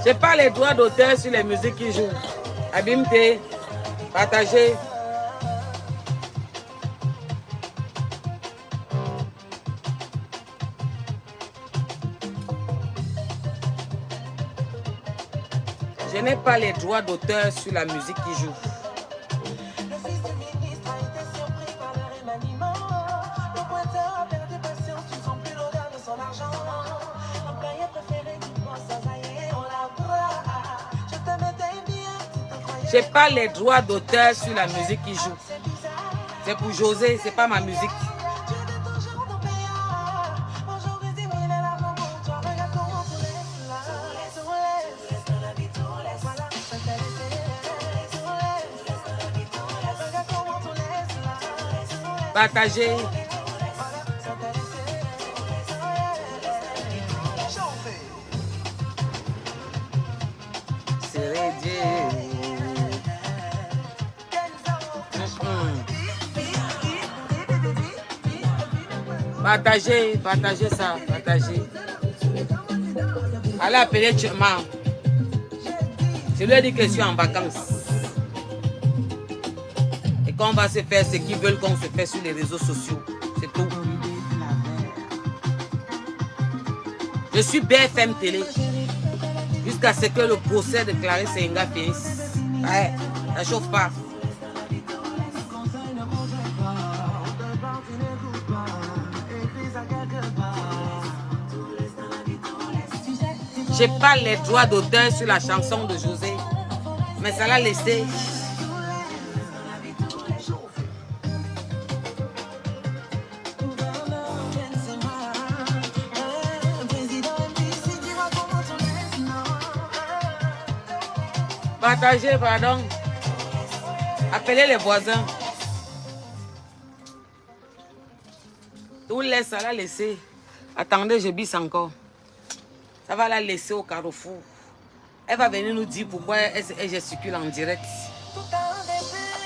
J'ai pas les droits d'auteur sur les musiques qui jouent. Abimte, partagez. Je n'ai pas les droits d'auteur sur la musique qui joue. J'ai pas les droits d'auteur sur la musique qui joue. C'est pour José, c'est pas ma musique. Partagez. Partagez, partagez ça, partagez. Allez appeler Tchema. Je lui ai dit que je suis en vacances. Et qu'on va se faire ce qu'ils veulent qu'on se fait sur les réseaux sociaux. C'est tout. Je suis BFM Télé. Jusqu'à ce que le procès de Clarisse Senga finisse. Ouais, ça chauffe pas. J'ai pas les droits d'auteur sur la chanson de José. Mais ça l'a laissé. Partagez, pardon. Appelez les voisins. Tout laisse, ça l'a laissé. Attendez, je bisse encore. Ça va la laisser au carrefour. Elle va venir nous dire pourquoi elle gesticule en direct.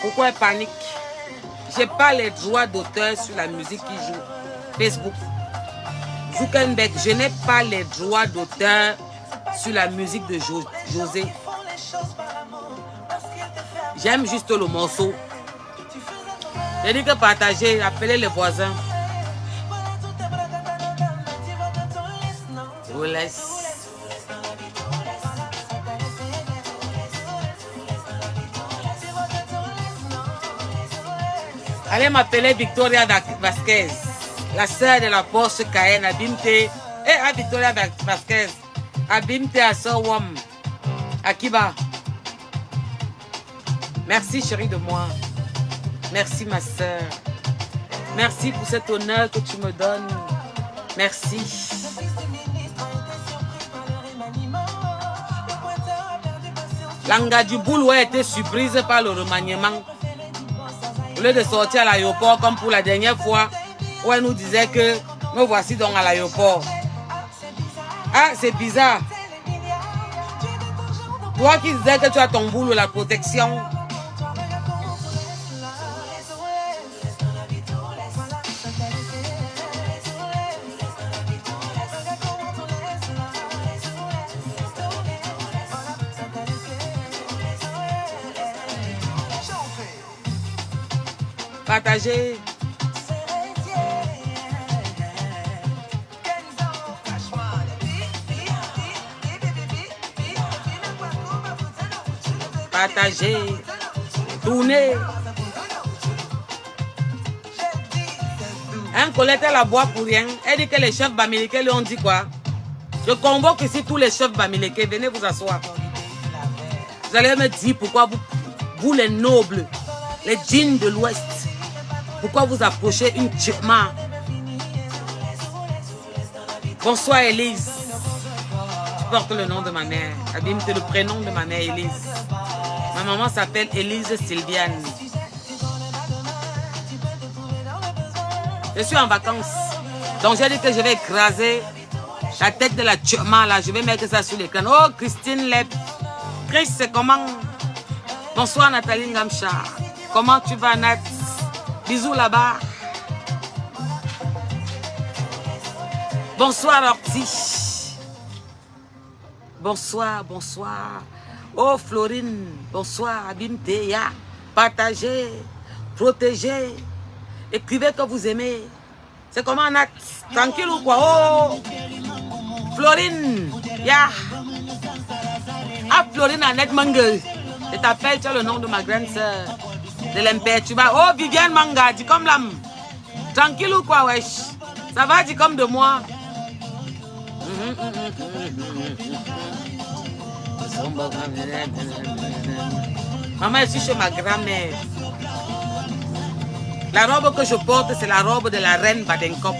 Pourquoi elle panique. J'ai pas les droits d'auteur sur la musique qui joue. Facebook. Zuckerberg, je n'ai pas les droits d'auteur sur la musique de José. J'aime juste le morceau. J'ai dit que partager, appelez les voisins. Je vous laisse. Allez m'appeler Victoria Vasquez, la sœur de la Porsche Cayenne, Abimte. Victoria Vasquez, Abimte à Sowam, Akiba. Merci chérie de moi. Merci ma sœur. Merci pour cet honneur que tu me donnes. Merci. Langadjiboulou a été surprise par le remaniement. Au lieu de sortir à l'aéroport comme pour la dernière fois, où elle nous disait que me voici donc à l'aéroport. Ah, c'est bizarre. Toi qui disais que tu as ton boulot, la protection. Partagez. Partagez. Tournez. Un collecteur la boit pour rien. Elle dit que les chefs bamileke lui ont dit quoi? Je convoque ici tous les chefs bamileke. Venez vous asseoir. Vous allez me dire pourquoi vous les nobles, les djinns de l'Ouest, pourquoi vous approchez une tchema? Bonsoir Élise. Tu portes le nom de ma mère. Abîme le prénom de ma mère Élise. Ma maman s'appelle Élise Sylviane. Je suis en vacances. Donc j'ai dit que je vais écraser la tête de la tchema là. Je vais mettre ça sur l'écran. Oh Christine Lep. Chris, c'est comment? Bonsoir Nathalie Ngamcha. Comment tu vas Nat? Bisous là-bas. Bonsoir Orti. bonsoir, bonsoir. Oh Florine, bonsoir, Abimteya. Partagez, protégez, écrivez que vous aimez. C'est comment un acte, tranquille ou quoi? Oh, Florine, ya. Ah, Florine Annette Mangue. Je t'appelle, tu as le nom de ma grande soeur. De l'imperturbable. Oh, Viviane Manga, dis comme l'âme. Tranquille ou quoi, wesh? Ça va, dis comme de moi. Maman, je suis chez ma grand-mère. La robe que je porte, c'est la robe de la reine Badenkop.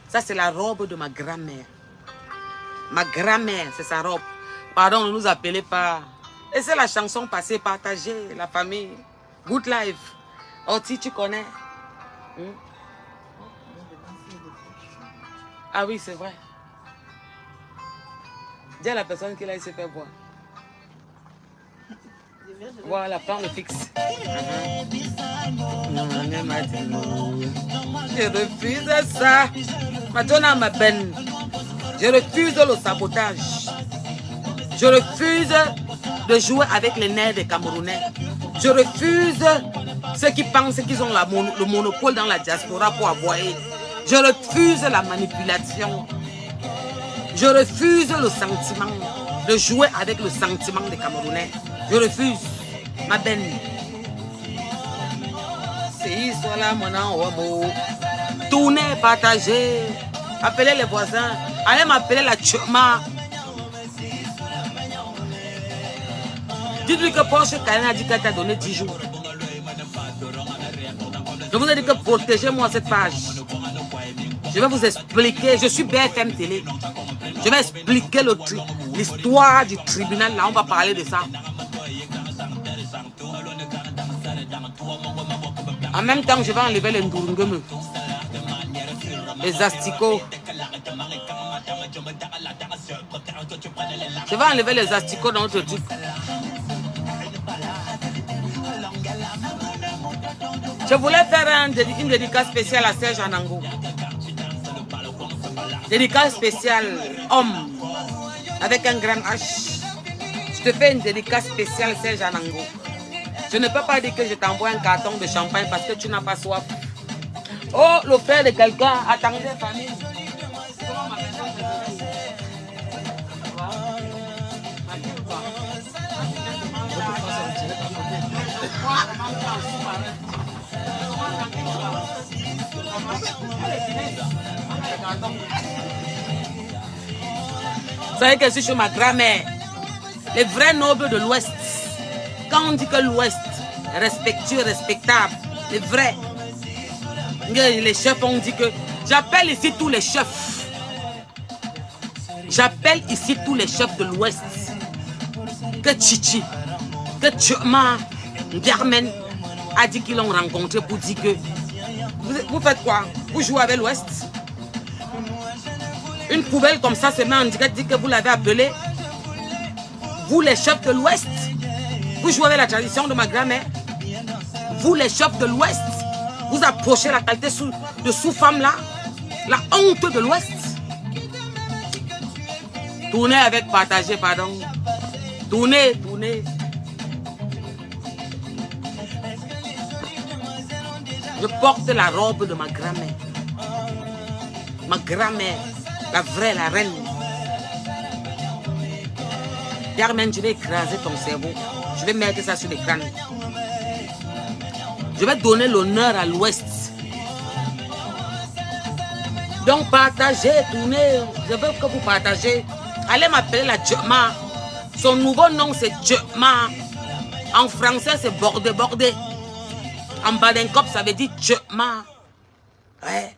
Ça, c'est la robe de ma grand-mère. Ma grand-mère, c'est sa robe. Pardon, ne nous appelez pas. Et c'est la chanson passée, partagée, la famille. Good life. Oti, tu connais? Ah oui, c'est vrai. Dis à la personne qui là, il se fait boire. Voilà, prends le fixe. Je refuse ça. Madonna ma peine. Je refuse le sabotage. Je refuse de jouer avec les nerfs des Camerounais. Je refuse ceux qui pensent qu'ils ont le monopole dans la diaspora pour aboyer. Je refuse la manipulation. Je refuse le sentiment de jouer avec le sentiment des Camerounais. Je refuse. Ma benne. C'est soit là, mon homme. Tournez, partagez. Appelez les voisins. Allez m'appeler la Tchoma. Dites-lui que Porsche Cayenne a dit qu'elle t'a donné 10 jours. Je vous ai dit que protégez-moi cette page. Je vais vous expliquer. Je suis BFM Télé. Je vais expliquer l'histoire du tribunal. Là, on va parler de ça. En même temps, je vais enlever les Ndurungeme, les asticots. Je vais enlever les asticots dans notre truc. Je voulais faire une dédicace spéciale à Serge Anango. Dédicace spéciale homme avec un grand H. Je te fais une dédicace spéciale Serge Anango. Je ne peux pas dire que je t'envoie un carton de champagne parce que tu n'as pas soif. Oh, le frère de quelqu'un, attendez famille. Vous savez que je suis chez ma grand-mère. Les vrais nobles de l'Ouest. Quand on dit que l'Ouest est respectueux, respectable, les vrais. Les chefs ont dit que... J'appelle ici tous les chefs. J'appelle ici tous les chefs de l'Ouest. Que Chichi, que Tchoma, Germaine a dit qu'ils l'ont rencontré pour dire que... Vous faites quoi? Vous jouez avec l'Ouest? Une poubelle comme ça se met en direct, dit que vous l'avez appelé. Vous les chefs de l'Ouest, vous jouez avec la tradition de ma grand-mère. Vous les chefs de l'Ouest, vous approchez la qualité de sous-femme là. La honte de l'Ouest. Tournez avec partager, pardon. Tournez, tournez. Je porte la robe de ma grand-mère. Ma grand-mère, la vraie, la reine. Germaine, je vais écraser ton cerveau. Je vais mettre ça sur l'écran. Je vais donner l'honneur à l'Ouest. Donc partagez, tournez. Je veux que vous partagez. Allez m'appeler la Tchoma. Son nouveau nom c'est Tchoma. En français c'est bordé, bordé. En Badenkop ça veut dire Tchoma. Ouais.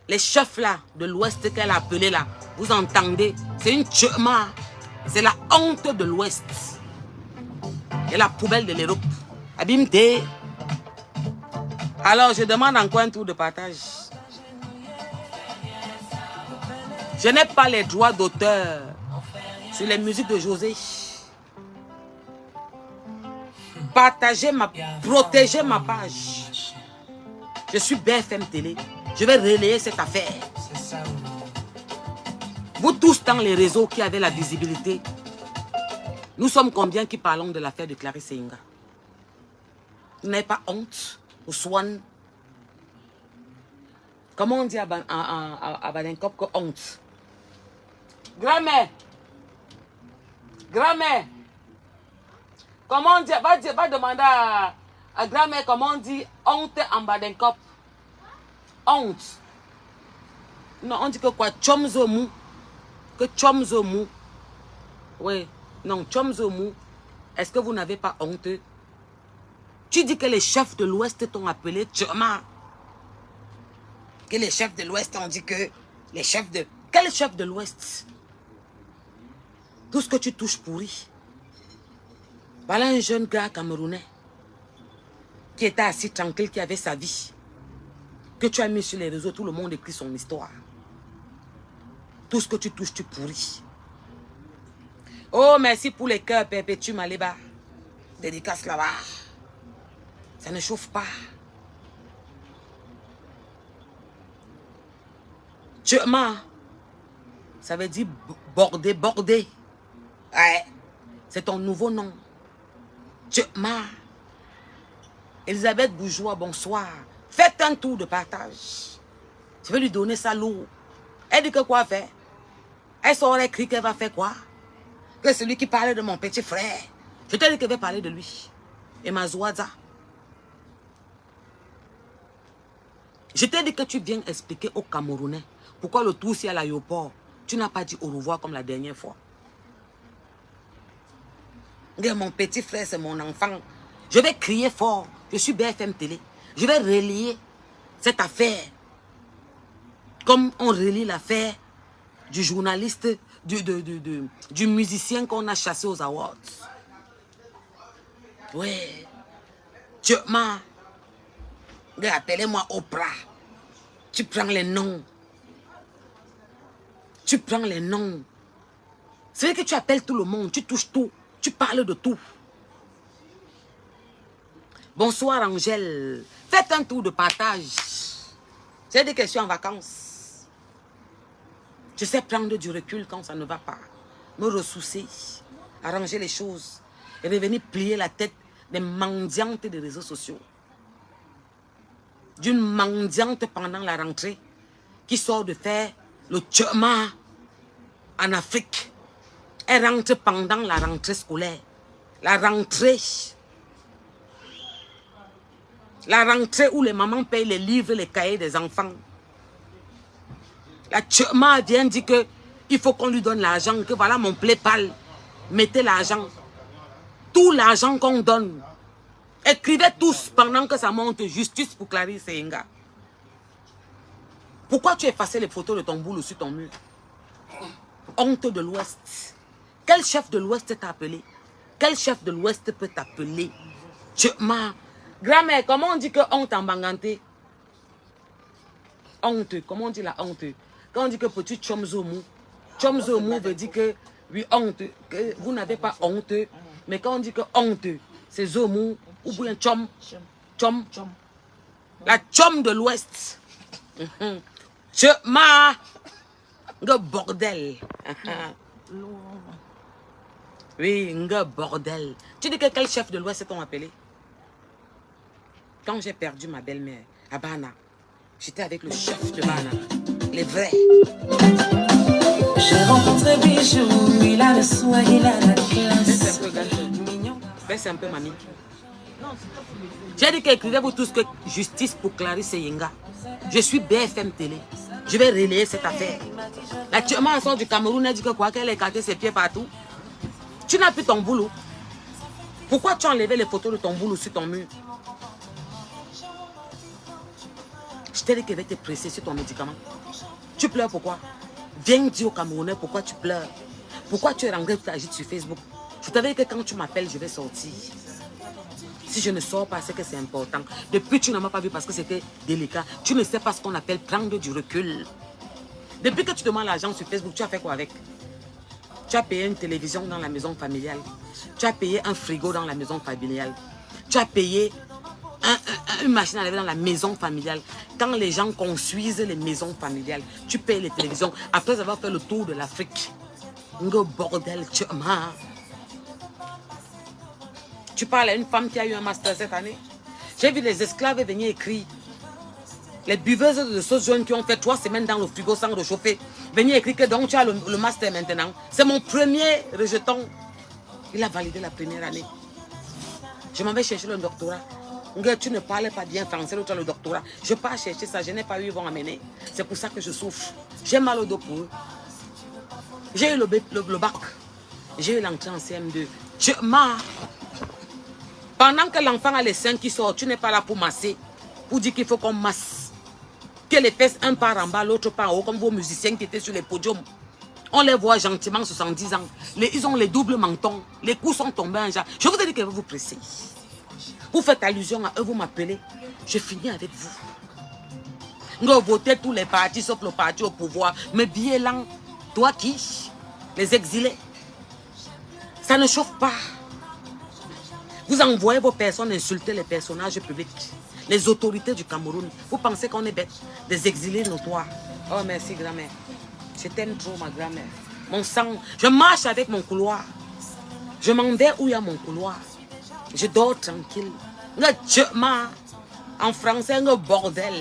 Les chefs là de l'Ouest qu'elle a appelé là, vous entendez, c'est une Tchoma. C'est la honte de l'Ouest. Et la poubelle de l'Europe. Abimte. Alors je demande encore un tour de partage. Je n'ai pas les droits d'auteur sur les musiques de José. Partagez protégez ma page. Je suis BFM Télé. Je vais relayer cette affaire. Vous tous dans les réseaux qui avaient la visibilité, nous sommes combien qui parlons de l'affaire de Clarisse Seyenga? Vous n'avez pas honte, ou Swan? Comment on dit à Badenkop que honte? Grand-mère, grand-mère, comment on dit, va demander à grand-mère comment on dit honte en Badenkop. Honte. Non, on dit que quoi? Chomzomou. Que Chomzomou. Oui, non, Chomzomou. Est-ce que vous n'avez pas honte? Tu dis que les chefs de l'Ouest t'ont appelé Tchoma. Que les chefs de l'Ouest ont dit que les chefs de... Quel chef de l'Ouest? Tout ce que tu touches pourri. Voilà un jeune gars camerounais qui était assis tranquille, qui avait sa vie. Que tu as mis sur les réseaux, tout le monde écrit son histoire. Tout ce que tu touches, tu pourris. Oh, merci pour les cœurs, Perpétue Maléba. Dédicace là-bas. Ça ne chauffe pas. Tchema, ça veut dire border, border. Ouais, c'est ton nouveau nom. Tchema. Elisabeth Bourgeois, bonsoir. Faites un tour de partage. Je vais lui donner ça lourd. Elle dit que quoi faire? Elle saurait écrit qu'elle va faire quoi? Que celui qui parlait de mon petit frère. Je t'ai dit qu'elle va parler de lui. Et ma Zouaza. Je t'ai dit que tu viens expliquer aux Camerounais pourquoi le tour ici à l'aéroport, tu n'as pas dit au revoir comme la dernière fois. Mon petit frère, c'est mon enfant. Je vais crier fort. Je suis BFM Télé. Je vais relier cette affaire. Comme on relie l'affaire du journaliste, du musicien qu'on a chassé aux awards. Oui. Tchema. Appelez-moi Oprah. Tu prends les noms. Tu prends les noms. C'est vrai que tu appelles tout le monde. Tu touches tout. Tu parles de tout. Bonsoir Angèle. Faites un tour de partage. J'ai des questions en vacances. Je sais prendre du recul quand ça ne va pas. Me ressourcer. Arranger les choses. Et revenir plier la tête des mendiantes des réseaux sociaux. D'une mendiante pendant la rentrée qui sort de faire le tchema en Afrique. Elle rentre pendant la rentrée scolaire. La rentrée où les mamans payent les livres, les cahiers des enfants. La tchema vient dire que il faut qu'on lui donne l'argent, que voilà mon PayPal. Mettez l'argent. Tout l'argent qu'on donne. Écrivez tous pendant que ça monte. Justice pour Clarisse Seyenga. Pourquoi tu effaces les photos de ton boulot sur ton mur? Honte de l'Ouest. Quel chef de l'Ouest t'a appelé? Quel chef de l'Ouest peut t'appeler? Grand-mère, comment on dit que honte en banganté? Honte, comment on dit la honte? Quand on dit que petit chomzomou, chomzomou veut dire que oui, honte, que vous n'avez pas honte. Mais quand on dit que honte, c'est zomou ou bien chom. Chom. La chom de l'Ouest. Nga bordel. Oui, nga bordel. Tu dis que quel chef de l'Ouest t'ont appelé? Quand j'ai perdu ma belle-mère à Bana, j'étais avec le chef de Bana. Les vrais. J'ai rencontré Bijou, il a le soin, il a la classe. Baisse un peu, mamie. J'ai dit qu'écrivez-vous tous que justice pour Clarisse Seyenga. Je suis BFM Télé. Je vais relayer cette affaire. Actuellement, elle sort du Cameroun, elle dit que quoi, qu'elle a écarté ses pieds partout. Tu n'as plus ton boulot. Pourquoi tu as enlevé les photos de ton boulot sur ton mur? Je t'ai dit qu'elle va te presser sur ton médicament. Tu pleures pourquoi? Viens dire aux Camerounais pourquoi tu pleures. Pourquoi tu es rentré, tu t'agites sur Facebook. Je t'avais dit que quand tu m'appelles, je vais sortir. Si je ne sors pas, c'est que c'est important. Depuis, tu ne m'as pas vu parce que c'était délicat. Tu ne sais pas ce qu'on appelle prendre du recul. Depuis que tu demandes l'argent sur Facebook, tu as fait quoi avec? Tu as payé une télévision dans la maison familiale. Tu as payé un frigo dans la maison familiale. Tu as payé une machine à laver dans la maison familiale. quand les gens construisent les maisons familiales, tu payes les télévisions après avoir fait le tour de l'Afrique. Bordel, tu parles à une femme qui a eu un master cette année. J'ai vu les esclaves venir écrire. Les buveuses de sauce jaune qui ont fait 3 semaines dans le frigo sans réchauffer. Venir écrire que donc tu as le master maintenant. C'est mon premier rejeton. Il a validé la première année. Je m'en vais chercher le doctorat. Tu ne parles pas bien français, tu as le doctorat. Je pars chercher ça, je n'ai pas eu, ils vont amener. C'est pour ça que je souffre. J'ai mal au dos pour eux. J'ai eu le bac. J'ai eu l'entrée en CM2. Pendant que l'enfant a les seins qui sortent, tu n'es pas là pour masser. Pour dire qu'il faut qu'on masse. Que les fesses, un part en bas, l'autre part en haut, comme vos musiciens qui étaient sur les podiums. On les voit gentiment, 70 ans. Ils ont les doubles mentons. Les coups sont tombés en genre. Je vous ai dit que vous vous pressez. Vous faites allusion à eux, vous m'appelez. Je finis avec vous. Vous votez tous les partis, sauf le parti au pouvoir. Mais bien là, toi qui? Les exilés. Ça ne chauffe pas. Vous envoyez vos personnes insulter les personnages publics. Les autorités du Cameroun. Vous pensez qu'on est bête? Des exilés notoires. Oh merci grand-mère. Je t'aime trop ma grand-mère. Mon sang. Je marche avec mon couloir. Je m'en vais où il y a mon couloir. Je dors tranquille. En français, un bordel.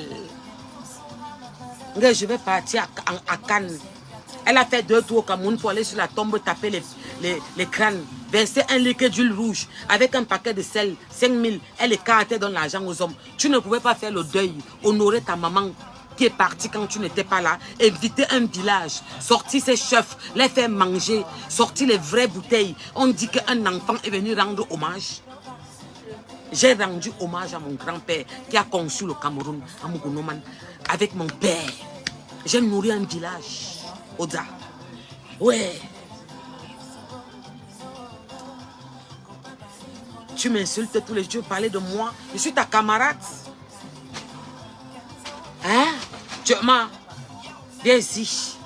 Je vais partir à Cannes. Elle a fait 2 tours au Cameroun pour aller sur la tombe taper les crânes. Verser un liquide d'huile rouge avec un paquet de sel. 5000. Elle écartait dans l'argent aux hommes. Tu ne pouvais pas faire le deuil. Honorer ta maman qui est partie quand tu n'étais pas là. Inviter un village. Sortir ses chefs. Les faire manger. Sortir les vraies bouteilles. On dit qu'un enfant est venu rendre hommage. J'ai rendu hommage à mon grand-père qui a conçu le Cameroun, à Mugunoman, avec mon père. J'ai nourri un village. Oda. Ouais. Tu m'insultes tous les jours, parler de moi. Je suis ta camarade. Hein? Tu m'as. Viens ici.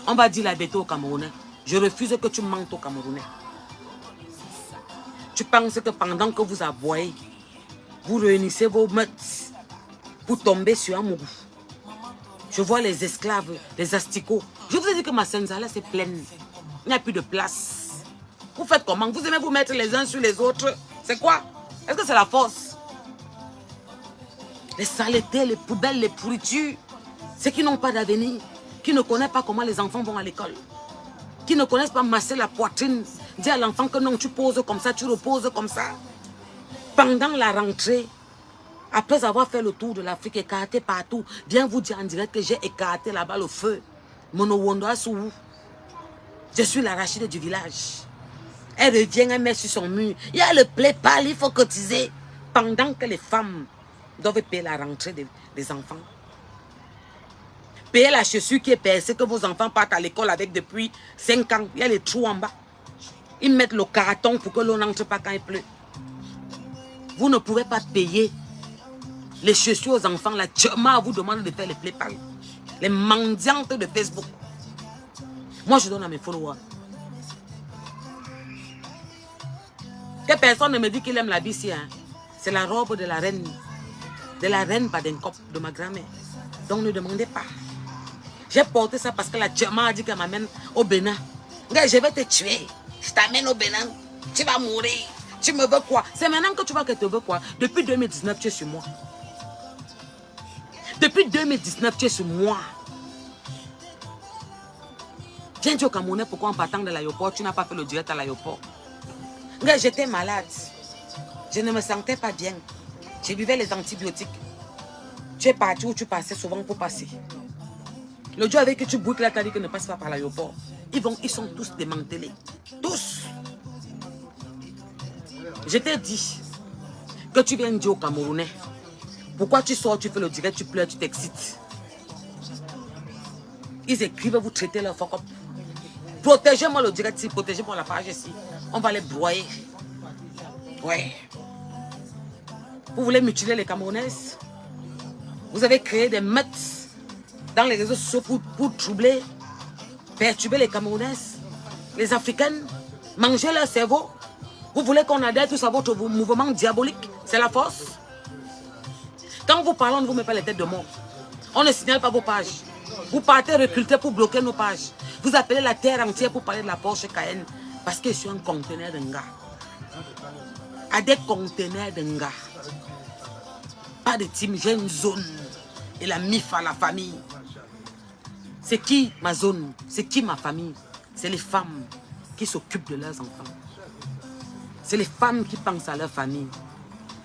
On va dire la vérité aux Camerounais. Je refuse que tu mentes aux Camerounais. Tu penses que pendant que vous aboyez, vous réunissez vos meutes pour tomber sur un mougou. Je vois les esclaves, les asticots. Je vous ai dit que ma Senzala c'est pleine. Il n'y a plus de place. Vous faites comment? Vous aimez vous mettre les uns sur les autres? C'est quoi? Est-ce que c'est la force? Les saletés, les poubelles, les pourritures. Ceux qui n'ont pas d'avenir, qui ne connaissent pas comment les enfants vont à l'école, qui ne connaissent pas masser la poitrine. Dis à l'enfant que non, tu poses comme ça, tu reposes comme ça. Pendant la rentrée, après avoir fait le tour de l'Afrique, écarté partout, viens vous dire en direct que j'ai écarté là-bas le feu. Je suis l'arachide du village. Elle revient, elle met sur son mur. Il y a le plaid-pâle, il faut cotiser. Pendant que les femmes doivent payer la rentrée des enfants. Payer la chaussure qui est percée, que vos enfants partent à l'école avec depuis 5 ans. Il y a les trous en bas. Ils mettent le carton pour que l'on n'entre pas quand il pleut. Vous ne pouvez pas payer les chaussures aux enfants. La tchama vous demande de faire les plaid-pâles. Les mendiantes de Facebook. Moi, je donne à mes followers. Que personne ne me dit qu'il aime la vie, hein. C'est la robe de la reine. De la reine Badenkop, de ma grand-mère. Donc ne demandez pas. J'ai porté ça parce que la tchama a dit qu'elle m'amène au Bénin. Je vais te tuer. Je t'amène au Bénin. Tu vas mourir. Tu me veux quoi? C'est maintenant que tu vois qu'elle te veut quoi? Depuis 2019, tu es sur moi. Depuis 2019, tu es sur moi. Viens dire au Camerounais pourquoi en partant de l'aéroport, tu n'as pas fait le direct à l'aéroport. J'étais malade. Je ne me sentais pas bien. Je buvais les antibiotiques. Tu es parti où tu passais souvent pour passer. Le jour avec que tu boucles, là, tu as dit que ne passe pas par l'aéroport. Ils sont tous démantelés. Tous. Je t'ai dit que tu viens dire au Camerounais. Pourquoi tu sors, tu fais le direct, tu pleures, tu t'excites. Ils écrivent, vous traitez leur fuck up. Protégez-moi le direct ici, protégez-moi la page ici. On va les broyer. Ouais. Vous voulez mutiler les Camerounaises? Vous avez créé des meutes dans les réseaux sociaux pour troubler, perturber les Camerounaises, les Africaines, manger leur cerveau. Vous voulez qu'on adhère tous à votre mouvement diabolique? C'est la force? Quand vous parlez, on ne vous met pas les têtes de mort. On ne signale pas vos pages. Vous partez recruter pour bloquer nos pages. Vous appelez la terre entière pour parler de la Porsche Cayenne. Parce que je suis un conteneur d'un gars. À des conteneurs d'un gars. Pas de team, j'ai une zone. Et la MIF à la famille. C'est qui ma zone? C'est qui ma famille? C'est les femmes qui s'occupent de leurs enfants. C'est les femmes qui pensent à leur famille.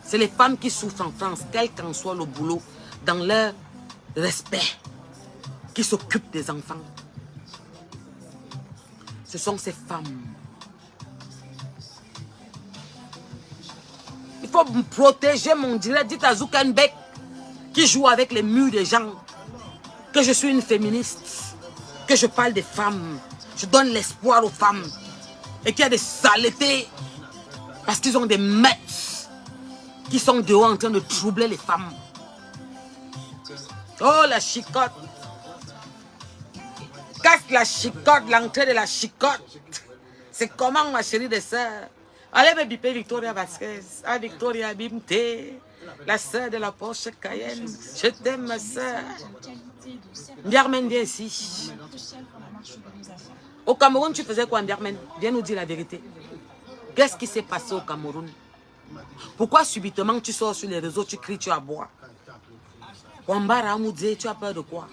C'est les femmes qui souffrent en France, quel qu'en soit le boulot, dans leur respect, qui s'occupent des enfants. Ce sont ces femmes. Il faut protéger mon direct. Dites à Zuckerberg qui joue avec les murs des gens que je suis une féministe, que je parle des femmes, je donne l'espoir aux femmes et qu'il y a des saletés parce qu'ils ont des maîtres qui sont dehors en train de troubler les femmes. Oh, la chicotte. Casse la chicotte, l'entrée de la chicotte. C'est comment, ma chérie de sœur? Allez me biper Victoria Vasquez. Ah, Victoria Bimte, la sœur de la Porsche Cayenne. Je t'aime, ma sœur. Biarmen, viens ici. Au Cameroun, tu faisais quoi, Biarmen? Viens nous dire la vérité. Qu'est-ce qui s'est passé au Cameroun? Pourquoi subitement tu sors sur les réseaux, tu cries, tu aboies? Wambara Amoudze, tu as peur de quoi?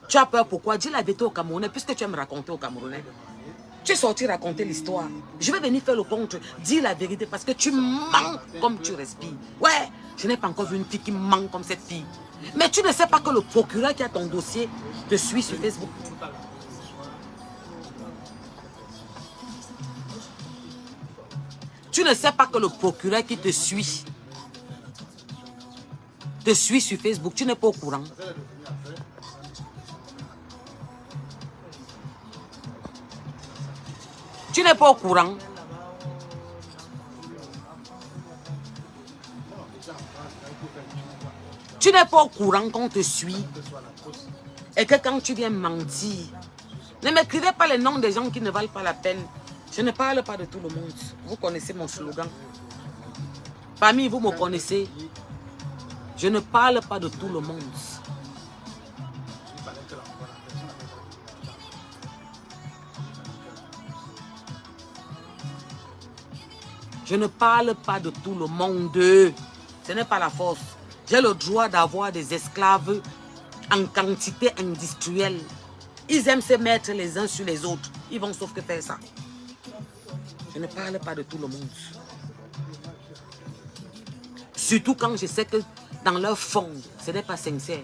Tu as peur pourquoi? Dis la vérité au Camerounais, puisque tu aimes raconter au Camerounais. Tu es sorti raconter l'histoire. Je vais venir faire le contre. Dis la vérité parce que tu mens comme tu respires. Ouais, je n'ai pas encore vu une fille qui ment comme cette fille. Mais tu ne sais pas que le procureur qui a ton dossier te suit sur Facebook. Tu ne sais pas que le procureur qui te suit sur Facebook. Tu n'es pas au courant. Tu n'es pas au courant. Tu n'es pas au courant qu'on te suit. Et que quand tu viens mentir, ne m'écrivez pas les noms des gens qui ne valent pas la peine. Je ne parle pas de tout le monde. Vous connaissez mon slogan. Famille, vous me connaissez. Je ne parle pas de tout le monde. Je ne parle pas de tout le monde. Ce n'est pas la force. J'ai le droit d'avoir des esclaves en quantité industrielle. Ils aiment se mettre les uns sur les autres. Ils vont sauf que faire ça. Je ne parle pas de tout le monde. Surtout quand je sais que dans leur fond, ce n'est pas sincère.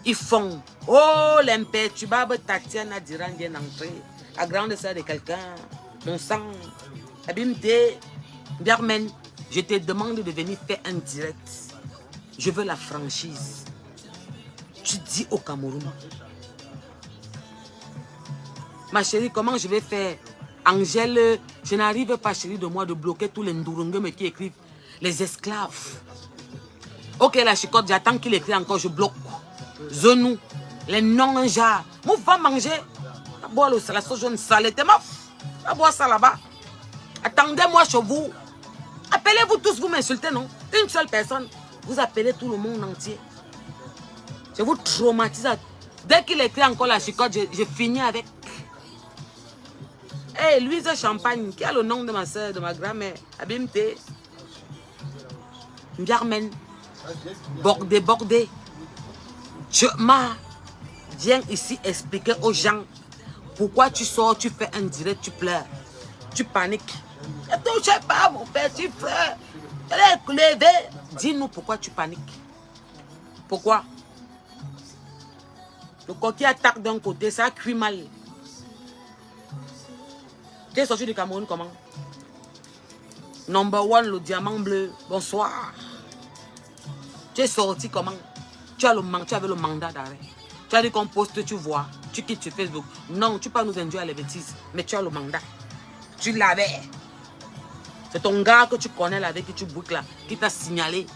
Ils font. Oh, l'imperturbable Tatiana Diran vient d'entrer. La grande sœur de quelqu'un. Mon sang. Abimte. Biarmen, je te demande de venir faire un direct. Je veux la franchise. Tu dis au Cameroun. Ma chérie, comment je vais faire? Angèle, je n'arrive pas, chérie de moi, de bloquer tous les Ndurungum qui écrivent les esclaves. Ok, la chicotte, j'attends qu'il écrit encore, je bloque. Zenou, les non-enjars. Moi, va manger. Boire la sauce jaune salée. T'es ma. Va boire ça là-bas. Attendez-moi chez vous. Appelez-vous tous, vous m'insultez, non? Une seule personne. Vous appelez tout le monde entier. Je vous traumatise. Dès qu'il écrit encore la chicotte, je finis avec. Hé, Louise Champagne, qui a le nom de ma soeur, de ma grand-mère, Abimte. Biarmen. Bordé. Viens ici expliquer aux gens pourquoi tu sors, tu fais un direct, tu pleures. Tu paniques. Ne touchez pas, mon père, tu pleures. Dis-nous pourquoi tu paniques. Pourquoi? Le coquille attaque d'un côté, ça cuit mal. Tu es sorti du Cameroun comment? Number one, le diamant bleu. Bonsoir. Tu es sorti comment? Tu avais le mandat d'arrêt. Tu as dit qu'on poste, tu vois. Tu quittes sur Facebook. Non, tu peux nous induire à les bêtises. Mais tu as le mandat. Tu l'avais. C'est ton gars que tu connais là, avec qui tu boucles là, qui t'a signalé.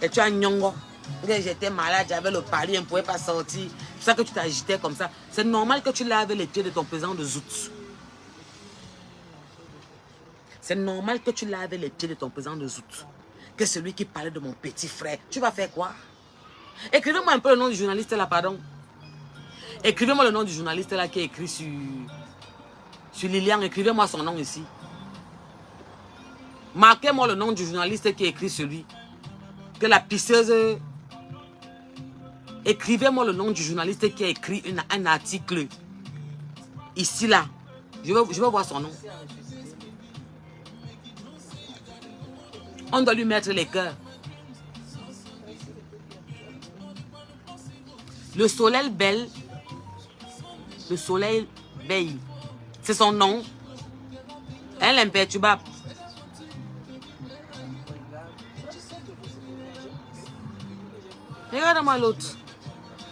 Et tu as nyongo. J'étais malade, j'avais le palier, je ne pouvais pas sortir. C'est ça que tu t'agitais comme ça. C'est normal que tu laves les pieds de ton président de Zout. C'est normal que tu laves les pieds de ton président de Zout. Que celui qui parlait de mon petit frère. Tu vas faire quoi? Écrivez-moi un peu le nom du journaliste là, pardon. Écrivez-moi le nom du journaliste là qui est écrit sur Lilian. Écrivez-moi son nom ici. Marquez-moi le nom du journaliste qui est écrit sur lui. Que la pisseuse... Écrivez-moi le nom du journaliste qui a écrit un article. Ici, là. Je veux voir son nom. On doit lui mettre les cœurs. Le soleil belle. Le soleil veille. C'est son nom. Elle est imperturbable. Regarde-moi l'autre.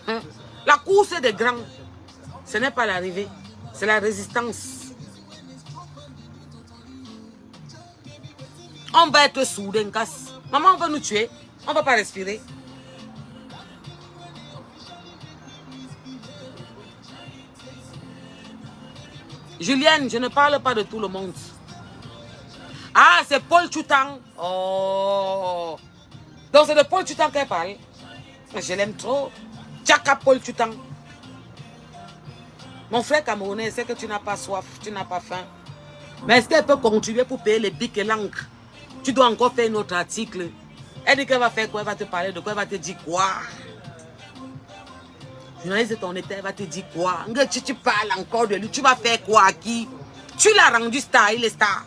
Hein? La course des grands. Ce n'est pas l'arrivée. C'est la résistance. On va être soudés, casse. Maman, on va nous tuer. On ne va pas respirer. Julienne, je ne parle pas de tout le monde. Ah, c'est Paul Tchoutan. Oh. Donc c'est de Paul Tchoutan qu'elle parle. Je l'aime trop. Tchaka Paul Tchoutan. Mon frère camerounais sait que tu n'as pas soif, tu n'as pas faim. Mais est-ce qu'elle peut contribuer pour payer les bics et l'encre? Tu dois encore faire un autre article. Elle dit qu'elle va faire quoi? Elle va te parler de quoi? Elle va te dire quoi? Journaliste de ton état, elle va te dire quoi? Tu parles encore de lui. Tu vas faire quoi à qui? Tu l'as rendu star, il est star.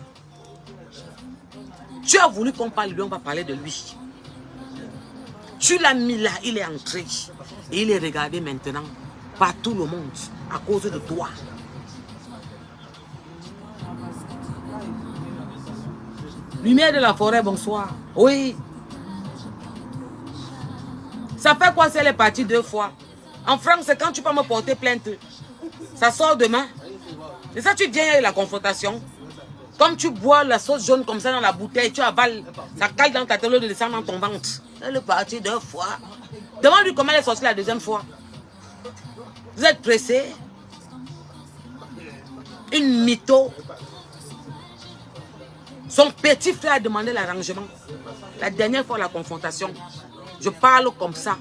Tu as voulu qu'on parle de lui, on va parler de lui. Tu l'as mis là, il est entré. Et il est regardé maintenant par tout le monde à cause de toi. Lumière de la forêt, bonsoir. Oui. Ça fait quoi si elle est partie 2 fois? En France, c'est quand tu peux me porter plainte. Ça sort demain. Et ça, tu viens avec la confrontation. Comme tu bois la sauce jaune comme ça dans la bouteille, tu avales, ça cale dans ta tête de descendre dans ton ventre. Elle est partie 2 fois. Demande-lui comment elle est sortie la 2e fois. Vous êtes pressé? Une mytho. Son petit frère a demandé l'arrangement. La dernière fois, la confrontation. Je parle comme ça.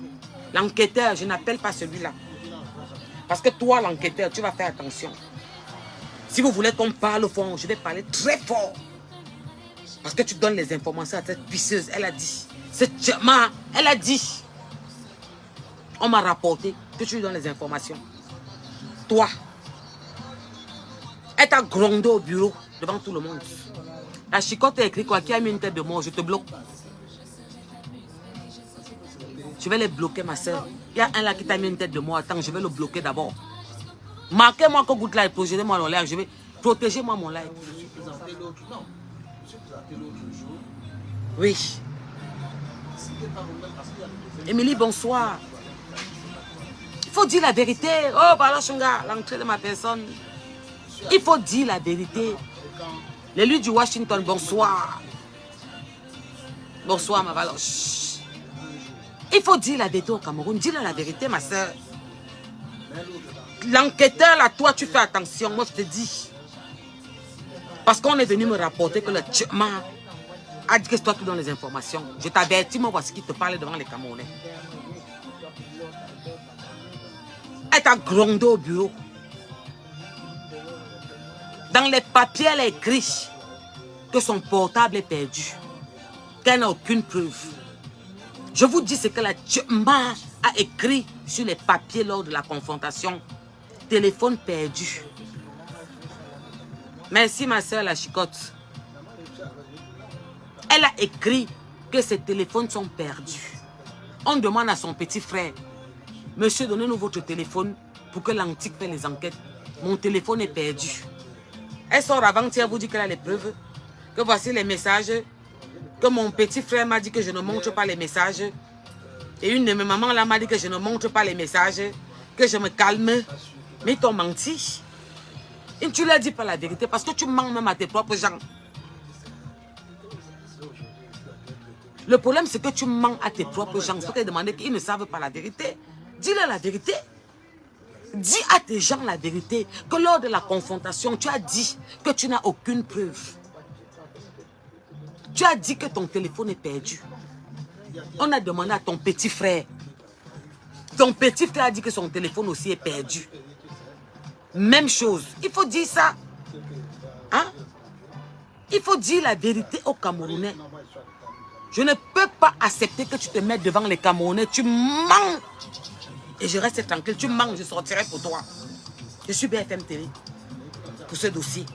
L'enquêteur, je n'appelle pas celui-là. Parce que toi, l'enquêteur, tu vas faire attention. Si vous voulez qu'on parle fort, je vais parler très fort. Parce que tu donnes les informations à cette pisseuse. Elle a dit. Cette Tchama, elle a dit. On m'a rapporté que tu lui donnes les informations. Toi, elle t'a grondé au bureau devant tout le monde. La chicotte a écrit quoi? Qui a mis une tête de mort? Je te bloque. Je vais les bloquer, ma soeur. Il y a un là qui t'a mis une tête de mort. Attends, je vais le bloquer d'abord. Marquez-moi que goutte là et protégez-moi mon live. Je vais protéger moi mon live. Oui. Émilie, bonsoir. Il faut dire la vérité. Oh, pardon, Shunga, l'entrée de ma personne. Il faut dire la vérité. L'élu du Washington, bonsoir. Bonsoir, ma valoche. Il faut dire la vérité au Cameroun. Dis-le la vérité, ma soeur. L'enquêteur, là, toi, tu fais attention. Moi, je te dis. Parce qu'on est venu me rapporter que le Tchama a dit que c'est toi qui donnes les informations. Je t'avertis, moi, voici qui te parle devant les Camerounais. Elle t'a grondé au bureau. Dans les papiers, elle a écrit que son portable est perdu. Qu'elle n'a aucune preuve. Je vous dis ce que la Tchama a écrit sur les papiers lors de la confrontation. Téléphone perdu. Merci ma soeur la chicotte. Elle a écrit que ses téléphones sont perdus. On demande à son petit frère, monsieur, donnez-nous votre téléphone pour que l'antique fait les enquêtes. Mon téléphone est perdu. Elle sort avant-hier, vous dit qu'elle a les preuves. Que voici les messages. Que mon petit frère m'a dit que je ne montre pas les messages. Et une de mes mamans là m'a dit que je ne montre pas les messages. Que je me calme. Mais ils t'ont menti. Et tu ne leur dis pas la vérité parce que tu mens même à tes propres gens. Le problème, c'est que tu mens à tes propres gens. Il faut te demander qu'ils ne savent pas la vérité. Dis-leur la vérité. Dis à tes gens la vérité. Que lors de la confrontation, tu as dit que tu n'as aucune preuve. Tu as dit que ton téléphone est perdu. On a demandé à ton petit frère. Ton petit frère a dit que son téléphone aussi est perdu. Même chose. Il faut dire ça. Hein? Il faut dire la vérité aux Camerounais. Je ne peux pas accepter que tu te mettes devant les Camerounais. Tu mens. Et je reste tranquille. Tu mens, je sortirai pour toi. Je suis BFM TV. Pour ce dossier.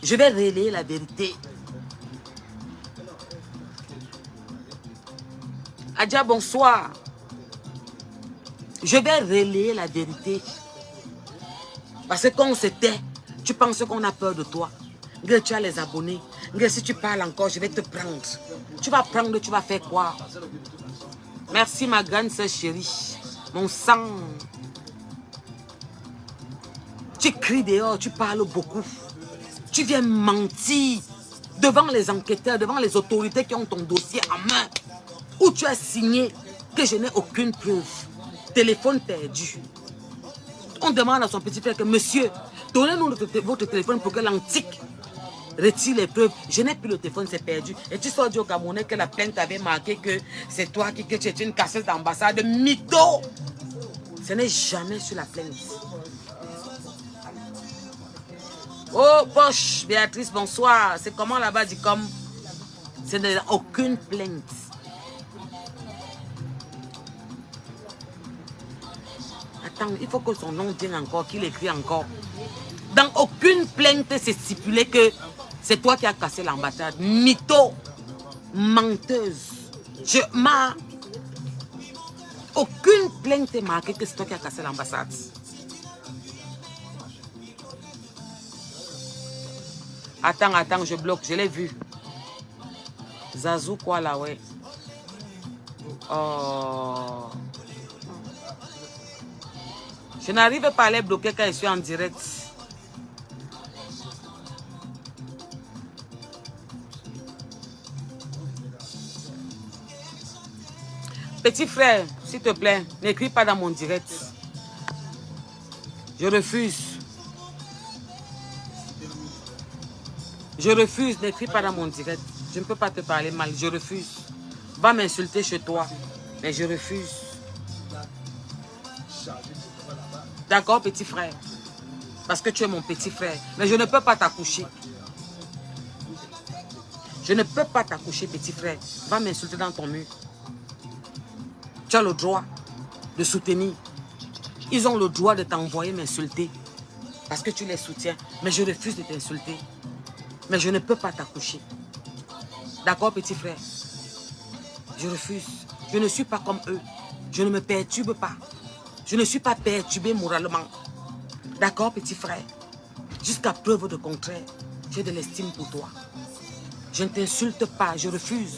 Je vais relayer la vérité. Adja, bonsoir. Je vais relayer la vérité. Parce que quand on se tait, tu penses qu'on a peur de toi. Tu as les abonnés. Si tu parles encore, je vais te prendre. Tu vas prendre, tu vas faire quoi? Merci ma grande sœur chérie. Mon sang. Tu cries dehors, tu parles beaucoup. Tu viens mentir devant les enquêteurs, devant les autorités qui ont ton dossier en main. Où tu as signé que je n'ai aucune preuve. Téléphone perdu. On demande à son petit frère que, monsieur, donnez-nous votre téléphone pour que l'antique retire les preuves. Je n'ai plus le téléphone, c'est perdu. Et tu sors du au Camerounais que la plainte avait marqué que c'est toi que tu es une casseuse d'ambassade. Mytho! Ce n'est jamais sur la plainte. Oh, poche, Béatrice, bonsoir. C'est comment là-bas dit comme? Ce n'est aucune plainte. Attends, il faut que son nom vienne encore, qu'il écrit encore. Dans aucune plainte, c'est stipulé que c'est toi qui as cassé l'ambassade. Mytho, menteuse. Aucune plainte est marquée que c'est toi qui as cassé l'ambassade. Attends, je bloque, je l'ai vu. Zazou quoi là, ouais. Oh. Je n'arrive pas à les bloquer quand je suis en direct. Petit frère, s'il te plaît, n'écris pas dans mon direct. Je refuse. Je refuse, n'écris pas dans mon direct. Je ne peux pas te parler mal, je refuse. Va m'insulter chez toi, mais je refuse. D'accord, petit frère? Parce que tu es mon petit frère. Mais je ne peux pas t'accoucher. Je ne peux pas t'accoucher, petit frère. Va m'insulter dans ton mur. Tu as le droit de soutenir. Ils ont le droit de t'envoyer m'insulter. Parce que tu les soutiens. Mais je refuse de t'insulter. Mais je ne peux pas t'accoucher. D'accord, petit frère? Je refuse. Je ne suis pas comme eux. Je ne me perturbe pas. Je ne suis pas perturbé moralement. D'accord, petit frère? Jusqu'à preuve de contraire, j'ai de l'estime pour toi. Je ne t'insulte pas, je refuse.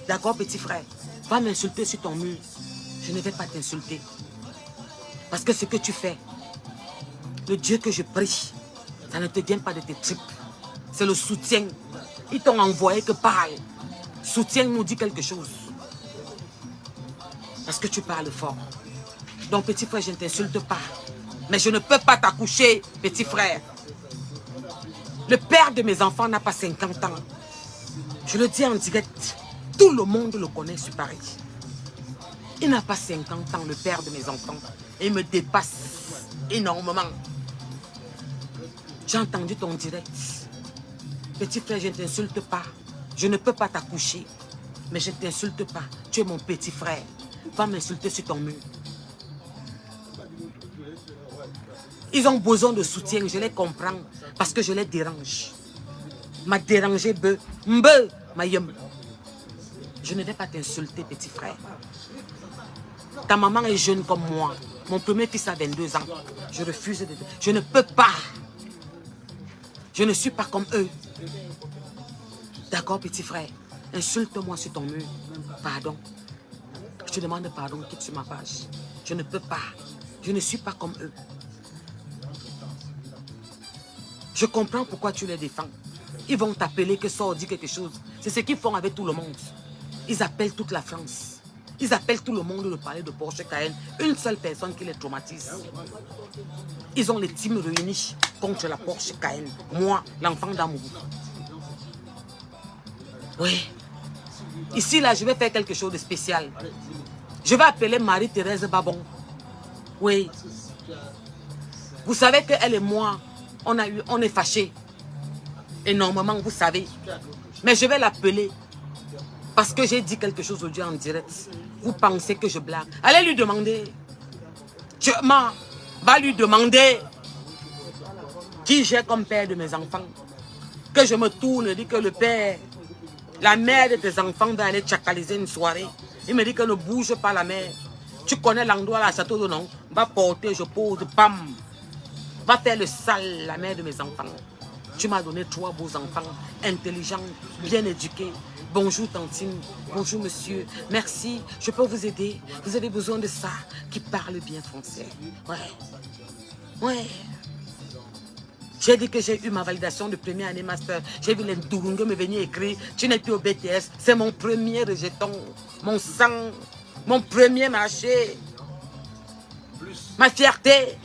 D'accord, petit frère? Va m'insulter sur ton mur. Je ne vais pas t'insulter. Parce que ce que tu fais, le Dieu que je prie, ça ne te vient pas de tes tripes. C'est le soutien. Ils t'ont envoyé que parle. Soutien nous dit quelque chose. Parce que tu parles fort. Donc, petit frère, je ne t'insulte pas. Mais je ne peux pas t'accoucher, petit frère. Le père de mes enfants n'a pas 50 ans. Je le dis en direct. Tout le monde le connaît sur Paris. Il n'a pas 50 ans, le père de mes enfants. Et il me dépasse énormément. J'ai entendu ton direct. Petit frère, je ne t'insulte pas. Je ne peux pas t'accoucher. Mais je ne t'insulte pas. Tu es mon petit frère. Va m'insulter sur ton mur. Ils ont besoin de soutien, je les comprends. Parce que je les dérange. M'a dérangé, beu. Mbe, ma yum. Je ne vais pas t'insulter, petit frère. Ta maman est jeune comme moi. Mon premier fils a 22 ans. Je refuse de... Je ne peux pas. Je ne suis pas comme eux. D'accord, petit frère? Insulte-moi sur ton mur. Pardon. Je te demande pardon, quitte sur ma page. Je ne peux pas. Je ne suis pas comme eux. Je comprends pourquoi tu les défends. Ils vont t'appeler que ça dit quelque chose. C'est ce qu'ils font avec tout le monde. Ils appellent toute la France. Ils appellent tout le monde de parler de Porsche Cayenne. Une seule personne qui les traumatise. Ils ont les teams réunis contre la Porsche Cayenne. Moi, l'enfant d'Amourou. Oui. Ici, là, je vais faire quelque chose de spécial. Je vais appeler Marie-Thérèse Babon. Oui. Vous savez qu'elle et moi, on est fâchés. Énormément, vous savez. Mais je vais l'appeler. Parce que j'ai dit quelque chose aujourd'hui en direct. Vous pensez que je blague. Allez lui demander. Tchema va lui demander qui j'ai comme père de mes enfants. Que je me tourne et dis que le père, la mère de tes enfants va aller tchakaliser une soirée. Il me dit que ne bouge pas la mère. Tu connais l'endroit là, château de nom. Va porter, je pose, bam. Va faire le sale, la mère de mes enfants. Tu m'as donné 3 beaux enfants, intelligents, bien éduqués. Bonjour Tantine, bonjour monsieur, merci, je peux vous aider. Vous avez besoin de ça, qui parle bien français. Ouais, ouais. J'ai dit que j'ai eu ma validation de première année master. J'ai vu les Ndurungue me venir écrire, tu n'es plus au BTS. C'est mon premier rejeton, mon sang, mon premier marché. Ma fierté,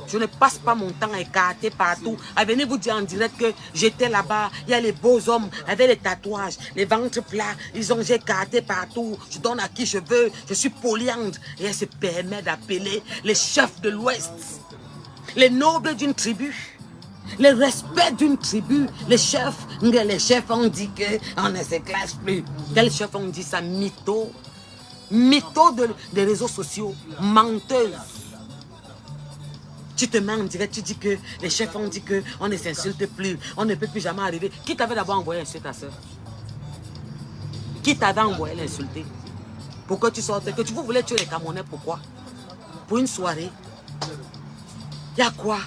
je ne passe pas mon temps à écarter partout, à venir vous dire en direct que j'étais là-bas, il y a les beaux hommes avec les tatouages, les ventres plats, j'ai écarté partout, je donne à qui je veux, je suis polyandre. Et elle se permet d'appeler les chefs de l'Ouest, les nobles d'une tribu, le respect d'une tribu, les chefs ont dit qu'on ne se classe plus. Quels chefs ont dit ça? Mytho, mytho des réseaux sociaux, menteuse. Tu te mets en direct, tu dis que les chefs ont dit qu'on ne s'insulte plus, on ne peut plus jamais arriver. Qui t'avait d'abord envoyé insulter ta soeur? Qui t'avait envoyé l'insulter? Pourquoi tu sortais? Que vous voulez tuer les Camerounais, pourquoi? Pour une soirée? Il y a quoi?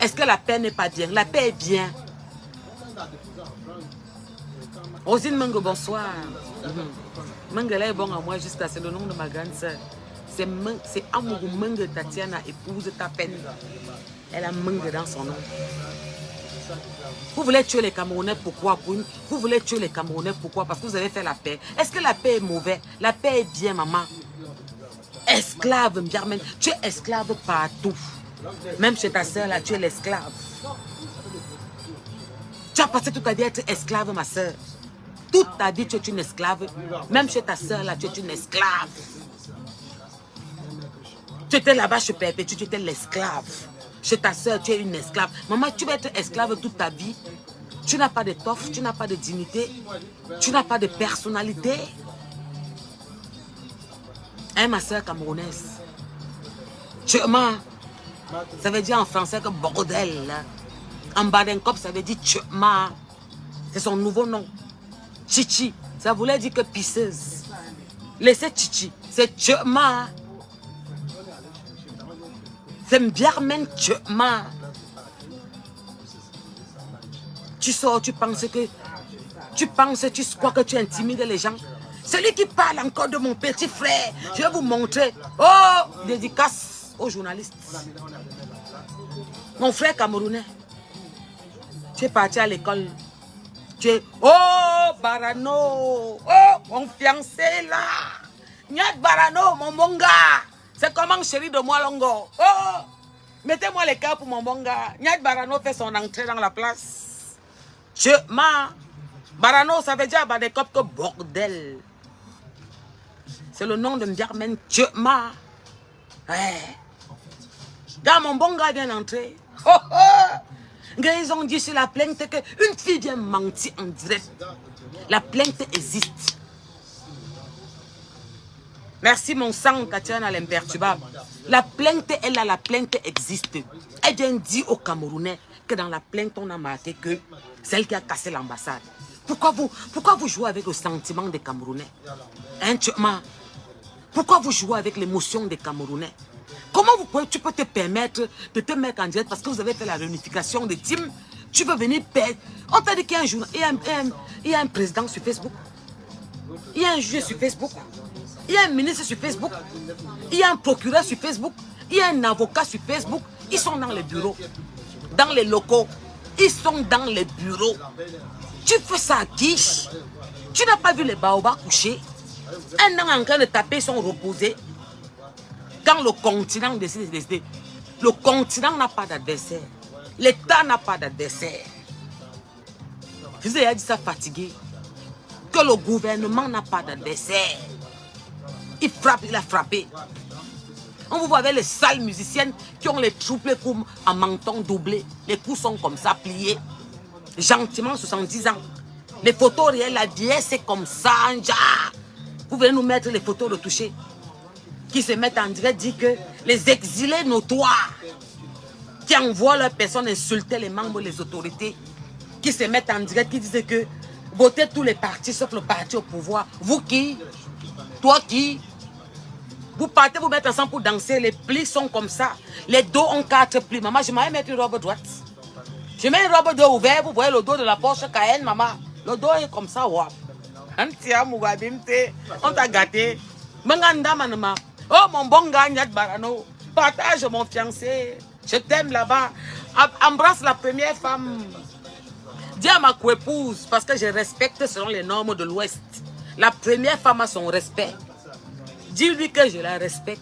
Est-ce que la paix n'est pas bien? La paix est bien. Rosine Mango, bonsoir. Mangala est bon à moi jusqu'à c'est le nom de ma grande soeur. C'est Amourou Mangue Tatiana, épouse ta peine. Elle a Mangue dans son nom. Vous voulez tuer les Camerounais, pourquoi? Vous voulez tuer les Camerounais, pourquoi? Parce que vous avez fait la paix. Est-ce que la paix est mauvaise? La paix est bien, maman. Esclave, Mbiarmen. Tu es esclave partout. Même chez ta soeur, là, tu es l'esclave. Tu as passé toute ta vie à être esclave, ma soeur. Toute ta vie, tu es une esclave. Même chez ta soeur, là, tu es une esclave. Tu étais là-bas, je perpétue, tu étais l'esclave. Chez ta soeur, tu es une esclave. Maman, tu vas être esclave toute ta vie. Tu n'as pas de toffe, tu n'as pas de dignité. Tu n'as pas de personnalité. Hein, ma soeur camerounaise? Ça veut dire en français que bordel. En Badenkop, ça veut dire tchema. C'est son nouveau nom. Chichi, ça voulait dire que pisseuse. Laissez Chichi, c'est tchema. C'est Mbiarmen tchema. Tu sors, tu penses, tu crois que tu intimides les gens. Celui qui parle encore de mon petit frère, je vais vous montrer. Oh, dédicace aux journalistes. Mon frère camerounais. Tu es parti à l'école. Tu es... Oh, Barano. Oh, mon fiancé là. Nyat Barano, mon bon gars. C'est comment chéri de moi, Longo. Oh, mettez-moi les cas pour mon bon gars. Nyat Barano fait son entrée dans la place. Barano, ça veut dire des copes que bordel. C'est le nom de Mbiarmen Tchema. Ouais. Quand mon bon gars vient d'entrer, oh, oh, ils ont dit sur la plainte qu'une fille vient mentir en direct. La plainte existe. Merci mon sang, Tatiana l'imperturbable. La plainte est là, la plainte existe. Elle vient dire aux Camerounais que dans la plainte, on a marqué que celle qui a cassé l'ambassade. Pourquoi vous jouez avec le sentiment des Camerounais? Hein, pourquoi vous jouez avec l'émotion des Camerounais? Comment tu peux te permettre de te mettre en direct parce que vous avez fait la réunification des teams? Tu veux venir perdre? On t'a dit qu'il y a un journal, il y a un président sur Facebook. Il y a un juge sur Facebook. Il y a un ministre sur Facebook. Il y a un procureur sur Facebook. Il y a un avocat sur Facebook. Ils sont dans les bureaux, dans les locaux. Ils sont dans les bureaux. Tu fais ça à qui? Tu n'as pas vu les baobabs coucher? Un an en train de taper, ils sont reposés. Quand le continent décide de décider, le continent n'a pas d'adversaire. L'État n'a pas d'adversaire. Je vous ai dit ça fatigué. que le gouvernement n'a pas d'adversaire. Il frappe, il a frappé. On vous voit avec les sales musiciennes qui ont les troubles coups en menton doublé. Les coups sont comme ça, pliés. Gentiment, 70 ans. Les photos réelles, la vieillesse, c'est comme ça. Vous venez nous mettre les photos retouchées. Qui se mettent en direct, dit que les exilés notoires qui envoient leurs personnes insulter les membres des autorités, qui se mettent en direct, qui disent que votez tous les partis sauf le parti au pouvoir. Vous qui? Toi qui? Vous partez vous mettre ensemble pour danser, les plis sont comme ça. Les dos ont 4 plis. Maman, je m'avais mettre une robe droite. Je mets une robe de dos ouverte, vous voyez le dos de la Porsche Cayenne, maman. Le dos est comme ça, ouais. On t'a gâté. Oh mon bon gars, Barano, partage mon fiancé. Je t'aime là-bas. Embrasse la première femme. Dis à ma coépouse, parce que je respecte selon les normes de l'Ouest. La première femme a son respect. Dis-lui que je la respecte.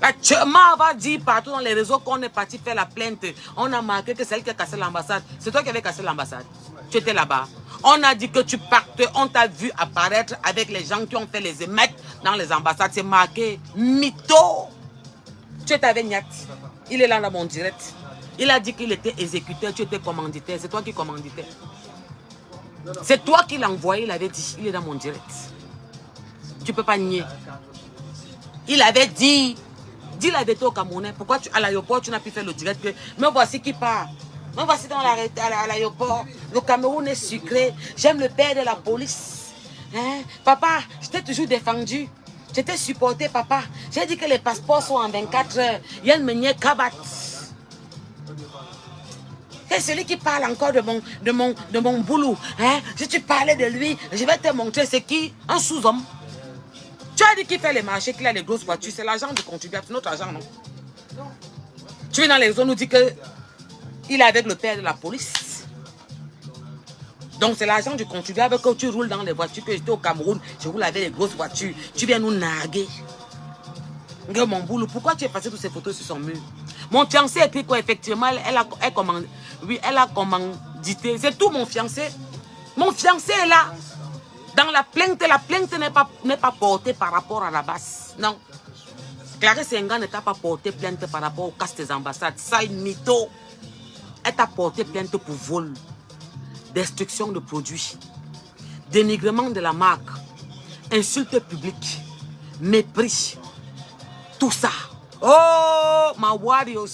La Tchema va dire partout dans les réseaux qu'on est parti faire la plainte. On a marqué que c'est elle qui a cassé l'ambassade. C'est toi qui avais cassé l'ambassade. Tu étais là-bas. On a dit que tu partais. On t'a vu apparaître avec les gens qui ont fait les émettes dans les ambassades. C'est marqué mytho. Tu étais avec Niat. Il est là dans mon direct. Il a dit qu'il était exécuteur. Tu étais commanditaire. C'est toi qui commanditais. C'est toi qui l'as envoyé. Il avait dit. Il est dans mon direct. Tu ne peux pas nier. Il avait dit. Dis la vérité au Camerounais. Pourquoi à l'aéroport tu n'as pu faire le direct que, mais voici qui part. Mais voici dans à l'aéroport. Le Cameroun est sucré. J'aime le père de la police. Hein? Papa, je t'ai toujours défendu. Je t'ai supporté, papa. J'ai dit que les passeports sont en 24 heures. Il y a une manière kabat. C'est celui qui parle encore de mon boulot. Hein? Si tu parlais de lui, je vais te montrer c'est qui? Un sous-homme. Tu as dit qu'il fait les marchés, qu'il a les grosses voitures. C'est l'argent du contribuable, c'est notre argent, non? Tu viens dans les zones, nous dit que il est avec le père de la police. Donc c'est l'argent du contribuable que tu roules dans les voitures. Que j'étais au Cameroun, je roule avec les grosses voitures. Tu viens nous narguer. Regarde mon boulot, pourquoi tu as passé toutes ces photos sur son mur? Mon fiancé a écrit quoi? Effectivement, elle a commandité. C'est tout mon fiancé. Mon fiancé est là. Dans la plainte n'est pas portée par rapport à la base. Non. Clarisse Senghor ne t'a pas porté plainte par rapport au casse des ambassades. Sale mytho. Elle t'a porté plainte pour vol, destruction de produits, dénigrement de la marque, insulte publique, mépris. Tout ça. Oh, ma warriors.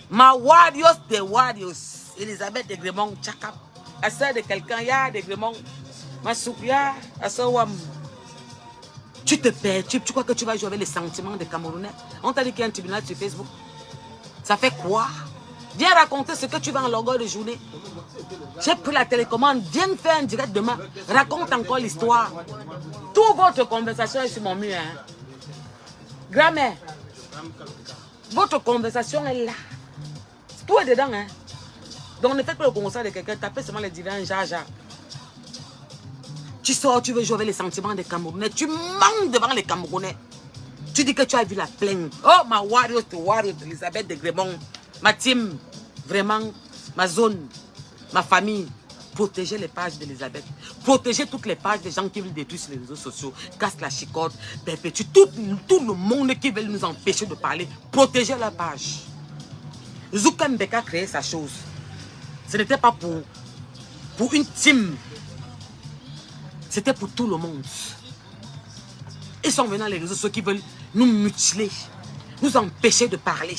Ma warriors des warriors. Elisabeth de Gremont, Tchakap. La sœur de quelqu'un, il y a des Gremont. Ma soupia, tu te perturbes, tu crois que tu vas jouer avec les sentiments des Camerounais? On t'a dit qu'il y a un tribunal sur Facebook. Ça fait quoi? Viens raconter ce que tu vas en longueur de journée. J'ai pris la télécommande, viens faire un direct demain. Raconte encore l'histoire. Toute votre conversation est sur mon mur. Hein? Grand-mère, votre conversation est là. Tout est dedans. Hein? Donc ne faites pas le conseil de quelqu'un, tapez seulement les divins jaja. Tu sors, tu veux jouer avec les sentiments des Camerounais. Tu manques devant les Camerounais. Tu dis que tu as vu la plainte. Oh, ma warrior, Elisabeth de Gremont. Ma team, vraiment, ma zone, ma famille. Protégez les pages d'Elisabeth. Protégez toutes les pages des gens qui veulent détruire sur les réseaux sociaux. Casse la chicote, perpétue. Tout le monde qui veut nous empêcher de parler. Protégez leurs pages. Zouka Mbeka a créé sa chose. Ce n'était pas pour une team. C'était pour tout le monde. Ils sont venus dans les réseaux sociaux qui veulent nous mutiler, nous empêcher de parler.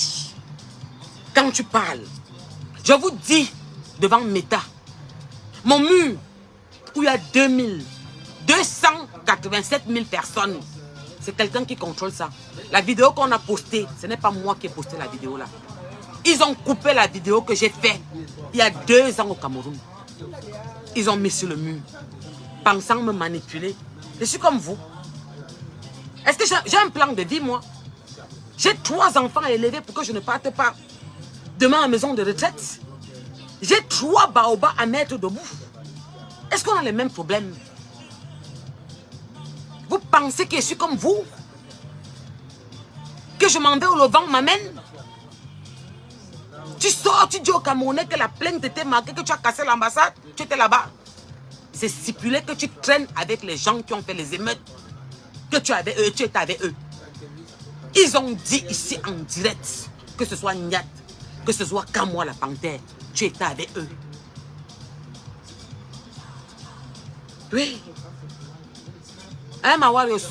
Quand tu parles, je vous dis devant Meta, mon mur où il y a 287 000 personnes, c'est quelqu'un qui contrôle ça. La vidéo qu'on a postée, ce n'est pas moi qui ai posté la vidéo là. Ils ont coupé la vidéo que j'ai faite il y a 2 ans au Cameroun. Ils ont mis sur le mur, pensant me manipuler. Je suis comme vous. Est-ce que j'ai un plan de vie, moi? J'ai 3 enfants à élever pour que je ne parte pas demain en maison de retraite. J'ai 3 baobabs à mettre debout. Est-ce qu'on a les mêmes problèmes? Vous pensez que je suis comme vous? Que je m'en vais où le vent m'amène? Tu sors, tu dis au Camerounais que la plainte était marquée, que tu as cassé l'ambassade, tu étais là-bas. c'est stipulé que tu traînes avec les gens qui ont fait les émeutes, que tu étais avec eux. Ils ont dit ici en direct, que ce soit Nyat, que ce soit Kamwa la panthère, tu étais avec eux. Oui. Hein, Mawarios,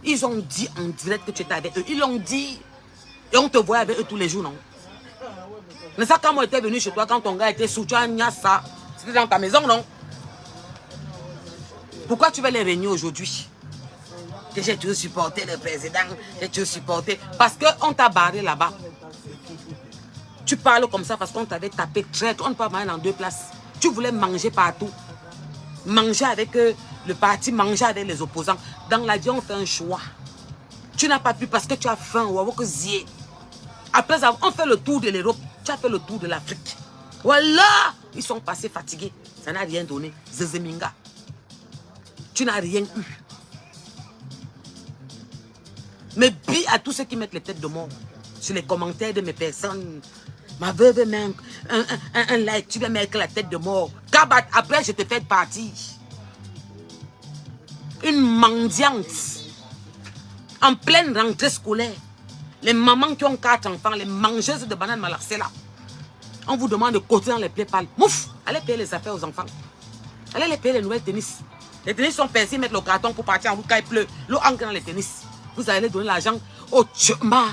ils ont dit en direct que tu étais avec eux. Ils l'ont dit. Et on te voit avec eux tous les jours, non? Mais ça, quand moi était venu chez toi, quand ton gars était sous, tu as ça. C'était dans ta maison, non? Pourquoi tu veux les régner aujourd'hui? Que j'ai toujours supporté le président, j'ai toujours supporté. Parce qu'on t'a barré là-bas. Tu parles comme ça parce qu'on t'avait tapé traite. On ne peut pas manger dans deux places. Tu voulais manger partout. Manger avec le parti, manger avec les opposants. Dans la vie, on fait un choix. Tu n'as pas pu parce que tu as faim. Après, on fait le tour de l'Europe. Tu as fait le tour de l'Afrique. Voilà. Ils sont passés fatigués. Ça n'a rien donné. Zezeminga. Tu n'as rien eu. Mais bis à tous ceux qui mettent les têtes de mort sur les commentaires de mes personnes. Ma veuve met un like, tu vas mettre la tête de mort. Kabat, après je te fais partie. Une mendiante. En pleine rentrée scolaire. Les mamans qui ont 4 enfants, les mangeuses de bananes malaxées là. On vous demande de côté dans les pieds pâles. Mouf, allez payer les affaires aux enfants. Allez les payer les nouvelles tennis. Les tennis sont percés, mettre le carton pour partir en route quand il pleut. L'eau entre dans les tennis. Vous allez donner l'argent aux tchema,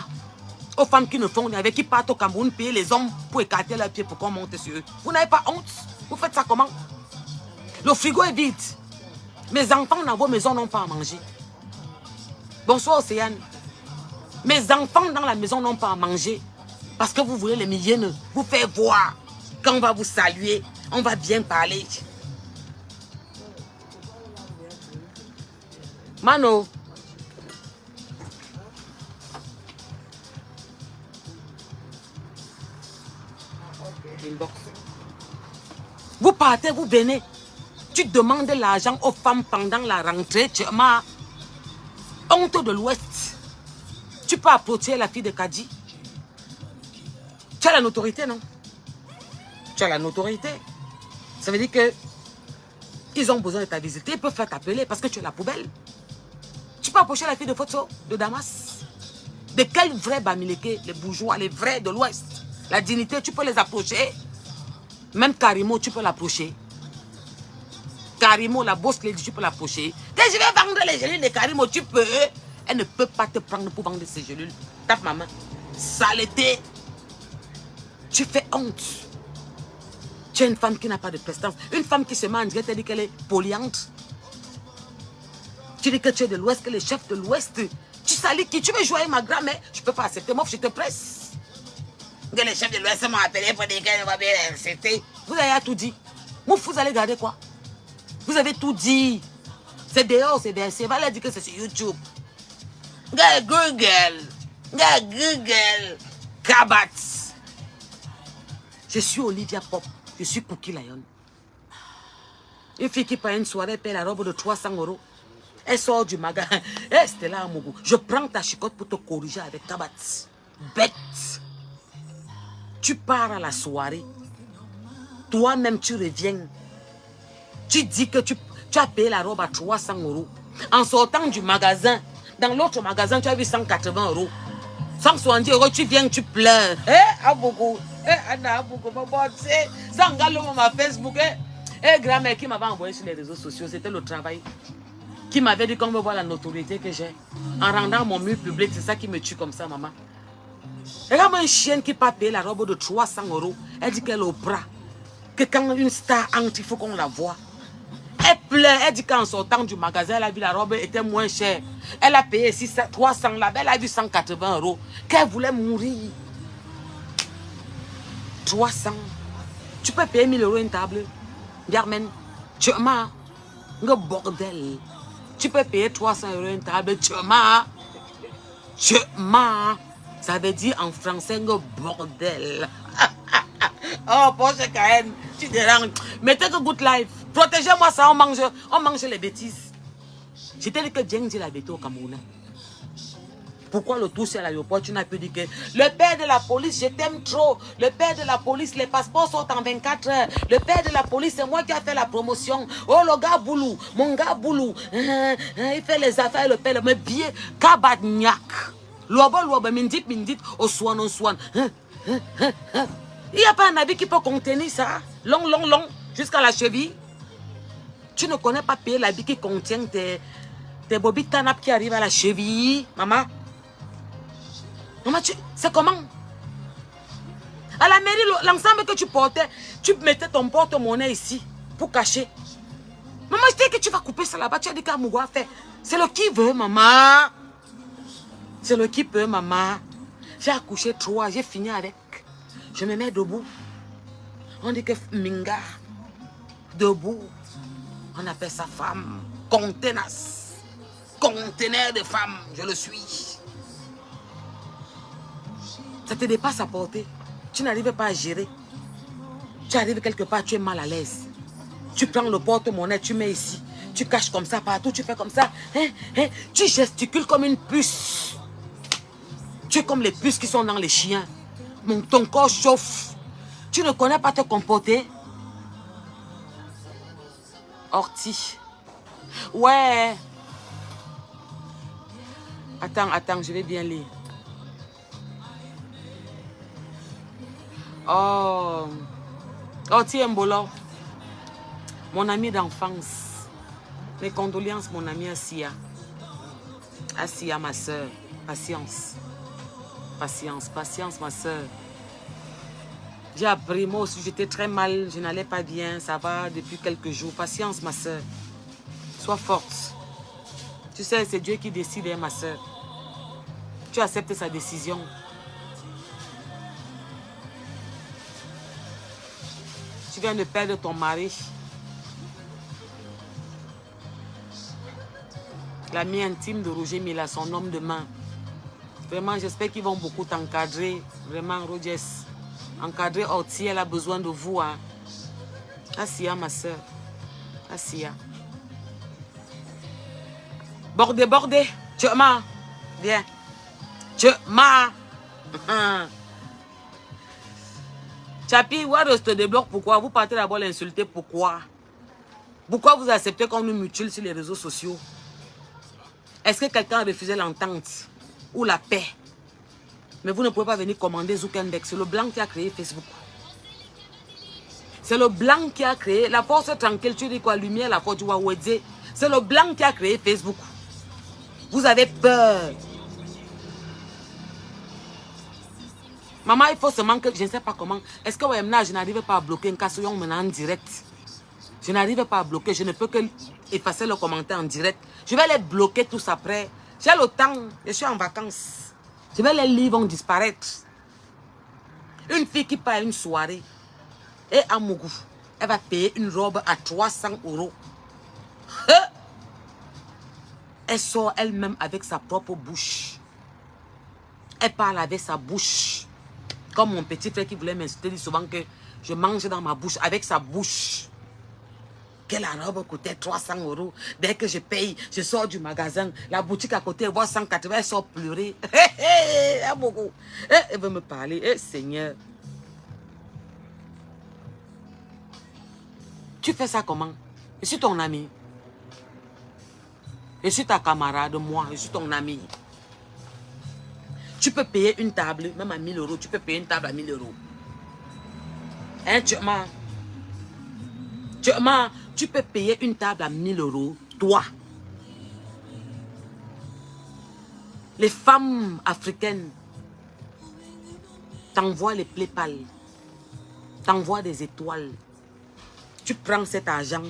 aux femmes qui ne font rien, avec qui partent au Cameroun, payer les hommes pour écarter leurs pieds pour qu'on monte sur eux. Vous n'avez pas honte? Vous faites ça comment? Le frigo est vide. Mes enfants dans vos maisons n'ont pas à manger. Bonsoir Océane. Mes enfants dans la maison n'ont pas à manger. Parce que vous voulez les milliers vous faire voir. Quand on va vous saluer, on va bien parler. Mano. Vous partez, vous venez. Tu demandes l'argent aux femmes pendant la rentrée. Tu m'as honte de l'Ouest. Tu peux approcher la fille de Kadi. Tu as la notoriété, non? Tu as la notoriété. Ça veut dire que ils ont besoin de ta visite. Ils peuvent faire t'appeler parce que tu es la poubelle. Tu peux approcher la fille de Foto, de Damas. De quel vrai Bamileke? Les bourgeois, les vrais de l'Ouest. La dignité, tu peux les approcher. Même Karimo, tu peux l'approcher. Karimo, la bosse lady, tu peux l'approcher. Je vais vendre les gélules de Karimo, tu peux. Elle ne peut pas te prendre pour vendre ces gélules. Tape ma main. Saleté. Tu fais honte. Tu es une femme qui n'a pas de prestance. Une femme qui se mange, elle dit qu'elle est polluante. Tu dis que tu es de l'Ouest, que le chef de l'Ouest. Tu salis qui? Tu veux jouer avec ma grand-mère? Je ne peux pas accepter. Moi, je te presse. Que les chefs de l'Ouest m'ont appelé pour dire qu'elle va bien accepter. Vous avez tout dit. Mouf, vous allez garder quoi? Vous avez tout dit. C'est dehors, c'est versé. Va leur dire que c'est sur YouTube. Google. Google. Kabat. Je suis Olivia Pop. Je suis Cookie Lion. Une fille qui prend une soirée, elle paie la robe de 300 €. Elle sort du magasin. Hey, c'était là à Mougou. Je prends ta chicotte pour te corriger avec Kabat. Bête. Tu pars à la soirée. Toi-même, tu reviens. Tu dis que tu as payé la robe à 300 €. En sortant du magasin, dans l'autre magasin, tu as vu 180 €. 170 €, tu viens, tu pleures. Eh, Abougou. Eh, Anna Abougou, ça regarde ma Facebook. Eh, grand-mère qui m'avait envoyé sur les réseaux sociaux, c'était le travail. Qui m'avait dit qu'on veut voir la notoriété que j'ai. En rendant mon mur public, c'est ça qui me tue comme ça, maman. Regarde-moi une chienne qui peut payer la robe de 300 €. Elle dit qu'elle est au bras. Que quand une star entre, il faut qu'on la voie. Elle pleure. Elle dit qu'en sortant du magasin, elle a vu la robe était moins chère. Elle a payé 300 là. Elle a vu 180 €. Qu'elle voulait mourir. 300. Tu peux payer 1000 € une table. Germaine. Tu m'as. Un bordel. Tu peux payer 300 € une table. Tu m'as. Tu m'as. Ça veut dire en français, un bordel. Oh, Porsche Cayenne, tu déranges. Mettez que good life. Protégez-moi ça, on mange les bêtises. Je t'ai dit que Djeng dit la bêtise au Cameroun. Pourquoi le toucher à l'aéroport, tu n'as pu dire que le père de la police, je t'aime trop. Le père de la police, les passeports sont en 24 heures. Le père de la police, c'est moi qui a fait la promotion. Oh, le gars Boulou, mon gars Boulou. Il fait les affaires, le père, mais bien, Kabadniak. Lobo, mindit, au swan. Il n'y a pas un habit qui peut contenir ça. Long, jusqu'à la cheville. Tu ne connais pas payer l'habit qui contient tes bobites canapes qui arrivent à la cheville, maman. Maman, c'est comment? À la mairie, l'ensemble que tu portais, tu mettais ton porte-monnaie ici pour cacher. Maman, je dis que tu vas couper ça là-bas. Tu as dit qu'à Mougoua fait. C'est le qui veut, maman. C'est le qui peut, maman. J'ai accouché 3, j'ai fini avec. Je me mets debout. On dit que Minga, debout. On appelle sa femme contenace. Conteneur de femme, je le suis. Ça te dépasse à porter. Tu n'arrives pas à gérer. Tu arrives quelque part, tu es mal à l'aise. Tu prends le porte-monnaie, tu mets ici. Tu caches comme ça partout, tu fais comme ça. Tu gesticules comme une puce. Tu es comme les puces qui sont dans les chiens. Ton corps chauffe. Tu ne connais pas te comporter. Orti. Ouais. Attends, je vais bien lire. Oh, Mbolo, mon ami d'enfance. Mes condoléances, mon ami Assia. Assia, ma soeur. Patience. Patience, ma soeur. J'ai appris, moi aussi, j'étais très mal, je n'allais pas bien, ça va depuis quelques jours. Patience, ma soeur. Sois forte. Tu sais, c'est Dieu qui décide, hein, ma soeur. Tu acceptes sa décision. Tu viens de perdre ton mari. L'ami intime de Roger Mila, son homme de main. Vraiment, j'espère qu'ils vont beaucoup t'encadrer. Vraiment, Rogers. Encadrer Orti, elle a besoin de vous. Hein. Assia, ma soeur. Assia. Bordé. Tu m'as. Viens. Tu m'as. Chapi, Waros te débloque pourquoi? Vous partez d'abord l'insulter, pourquoi? Pourquoi vous acceptez qu'on nous mutile sur les réseaux sociaux? Est-ce que quelqu'un a refusé l'entente ou la paix? Mais vous ne pouvez pas venir commander Zuckerberg. C'est le blanc qui a créé Facebook. C'est le blanc qui a créé la force tranquille. Tu dis quoi? Lumière, la force du Wawedze. C'est le blanc qui a créé Facebook. Vous avez peur. Maman, il faut seulement que je ne sais pas comment. Est-ce que je n'arrive pas à bloquer un cas en direct? Je n'arrive pas à bloquer. Je ne peux que effacer le commentaire en direct. Je vais les bloquer tous après. J'ai le temps. Je suis en vacances. Je vais les lire, vont disparaître. Une fille qui part à une soirée et à Mougou, elle va payer une robe à 300 €. Elle sort elle-même avec sa propre bouche. Elle parle avec sa bouche. Comme mon petit frère qui voulait m'insulter, dit souvent que je mange dans ma bouche, avec sa bouche. Que la robe coûtait 300 €. Dès que je paye, je sors du magasin. La boutique à côté, elle voit 180, elle sort pleurer. Elle veut me parler. Seigneur. Tu fais ça comment? Je suis ton ami. Je suis ta camarade, moi. Je suis ton ami. Tu peux payer une table, même à 1000 €. Tu peux payer une table à 1000 €. Hein, tu peux payer une table à 1000 €, toi. Les femmes africaines t'envoient les PayPal, t'envoient des étoiles. Tu prends cet argent,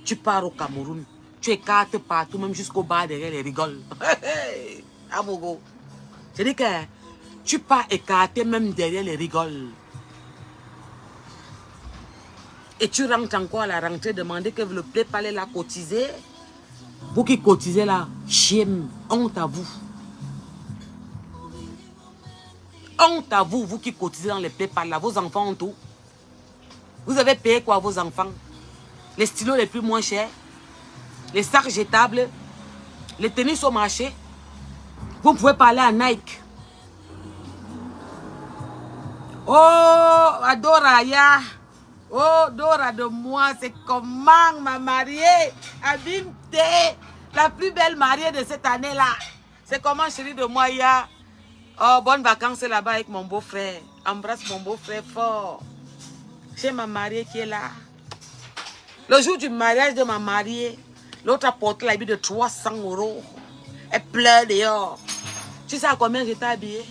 tu pars au Cameroun, tu écartes partout, même jusqu'au bas derrière les rigoles. Abogo. C'est-à-dire que tu pars écarter même derrière les rigoles. Et tu rentres encore à la rentrée demander que le PayPal l'a cotisé. Vous qui cotisez là, shame, honte à vous. Honte à vous, vous qui cotisez dans les PayPal là. Vos enfants ont tout. Vous avez payé quoi vos enfants? Les stylos les plus moins chers, les sacs jetables, les tenues au marché. Vous pouvez parler à Nike. Oh, Adoraya. Oh, Dora de moi, c'est comment ma mariée, Abimté, la plus belle mariée de cette année-là. C'est comment, chérie de moi, il y a... Oh, bonnes vacances là-bas avec mon beau-frère. Embrasse mon beau-frère fort. J'ai ma mariée qui est là. Le jour du mariage de ma mariée, l'autre a porté l'habit de 300 €. Elle pleure dehors. Tu sais à combien j'étais habillée?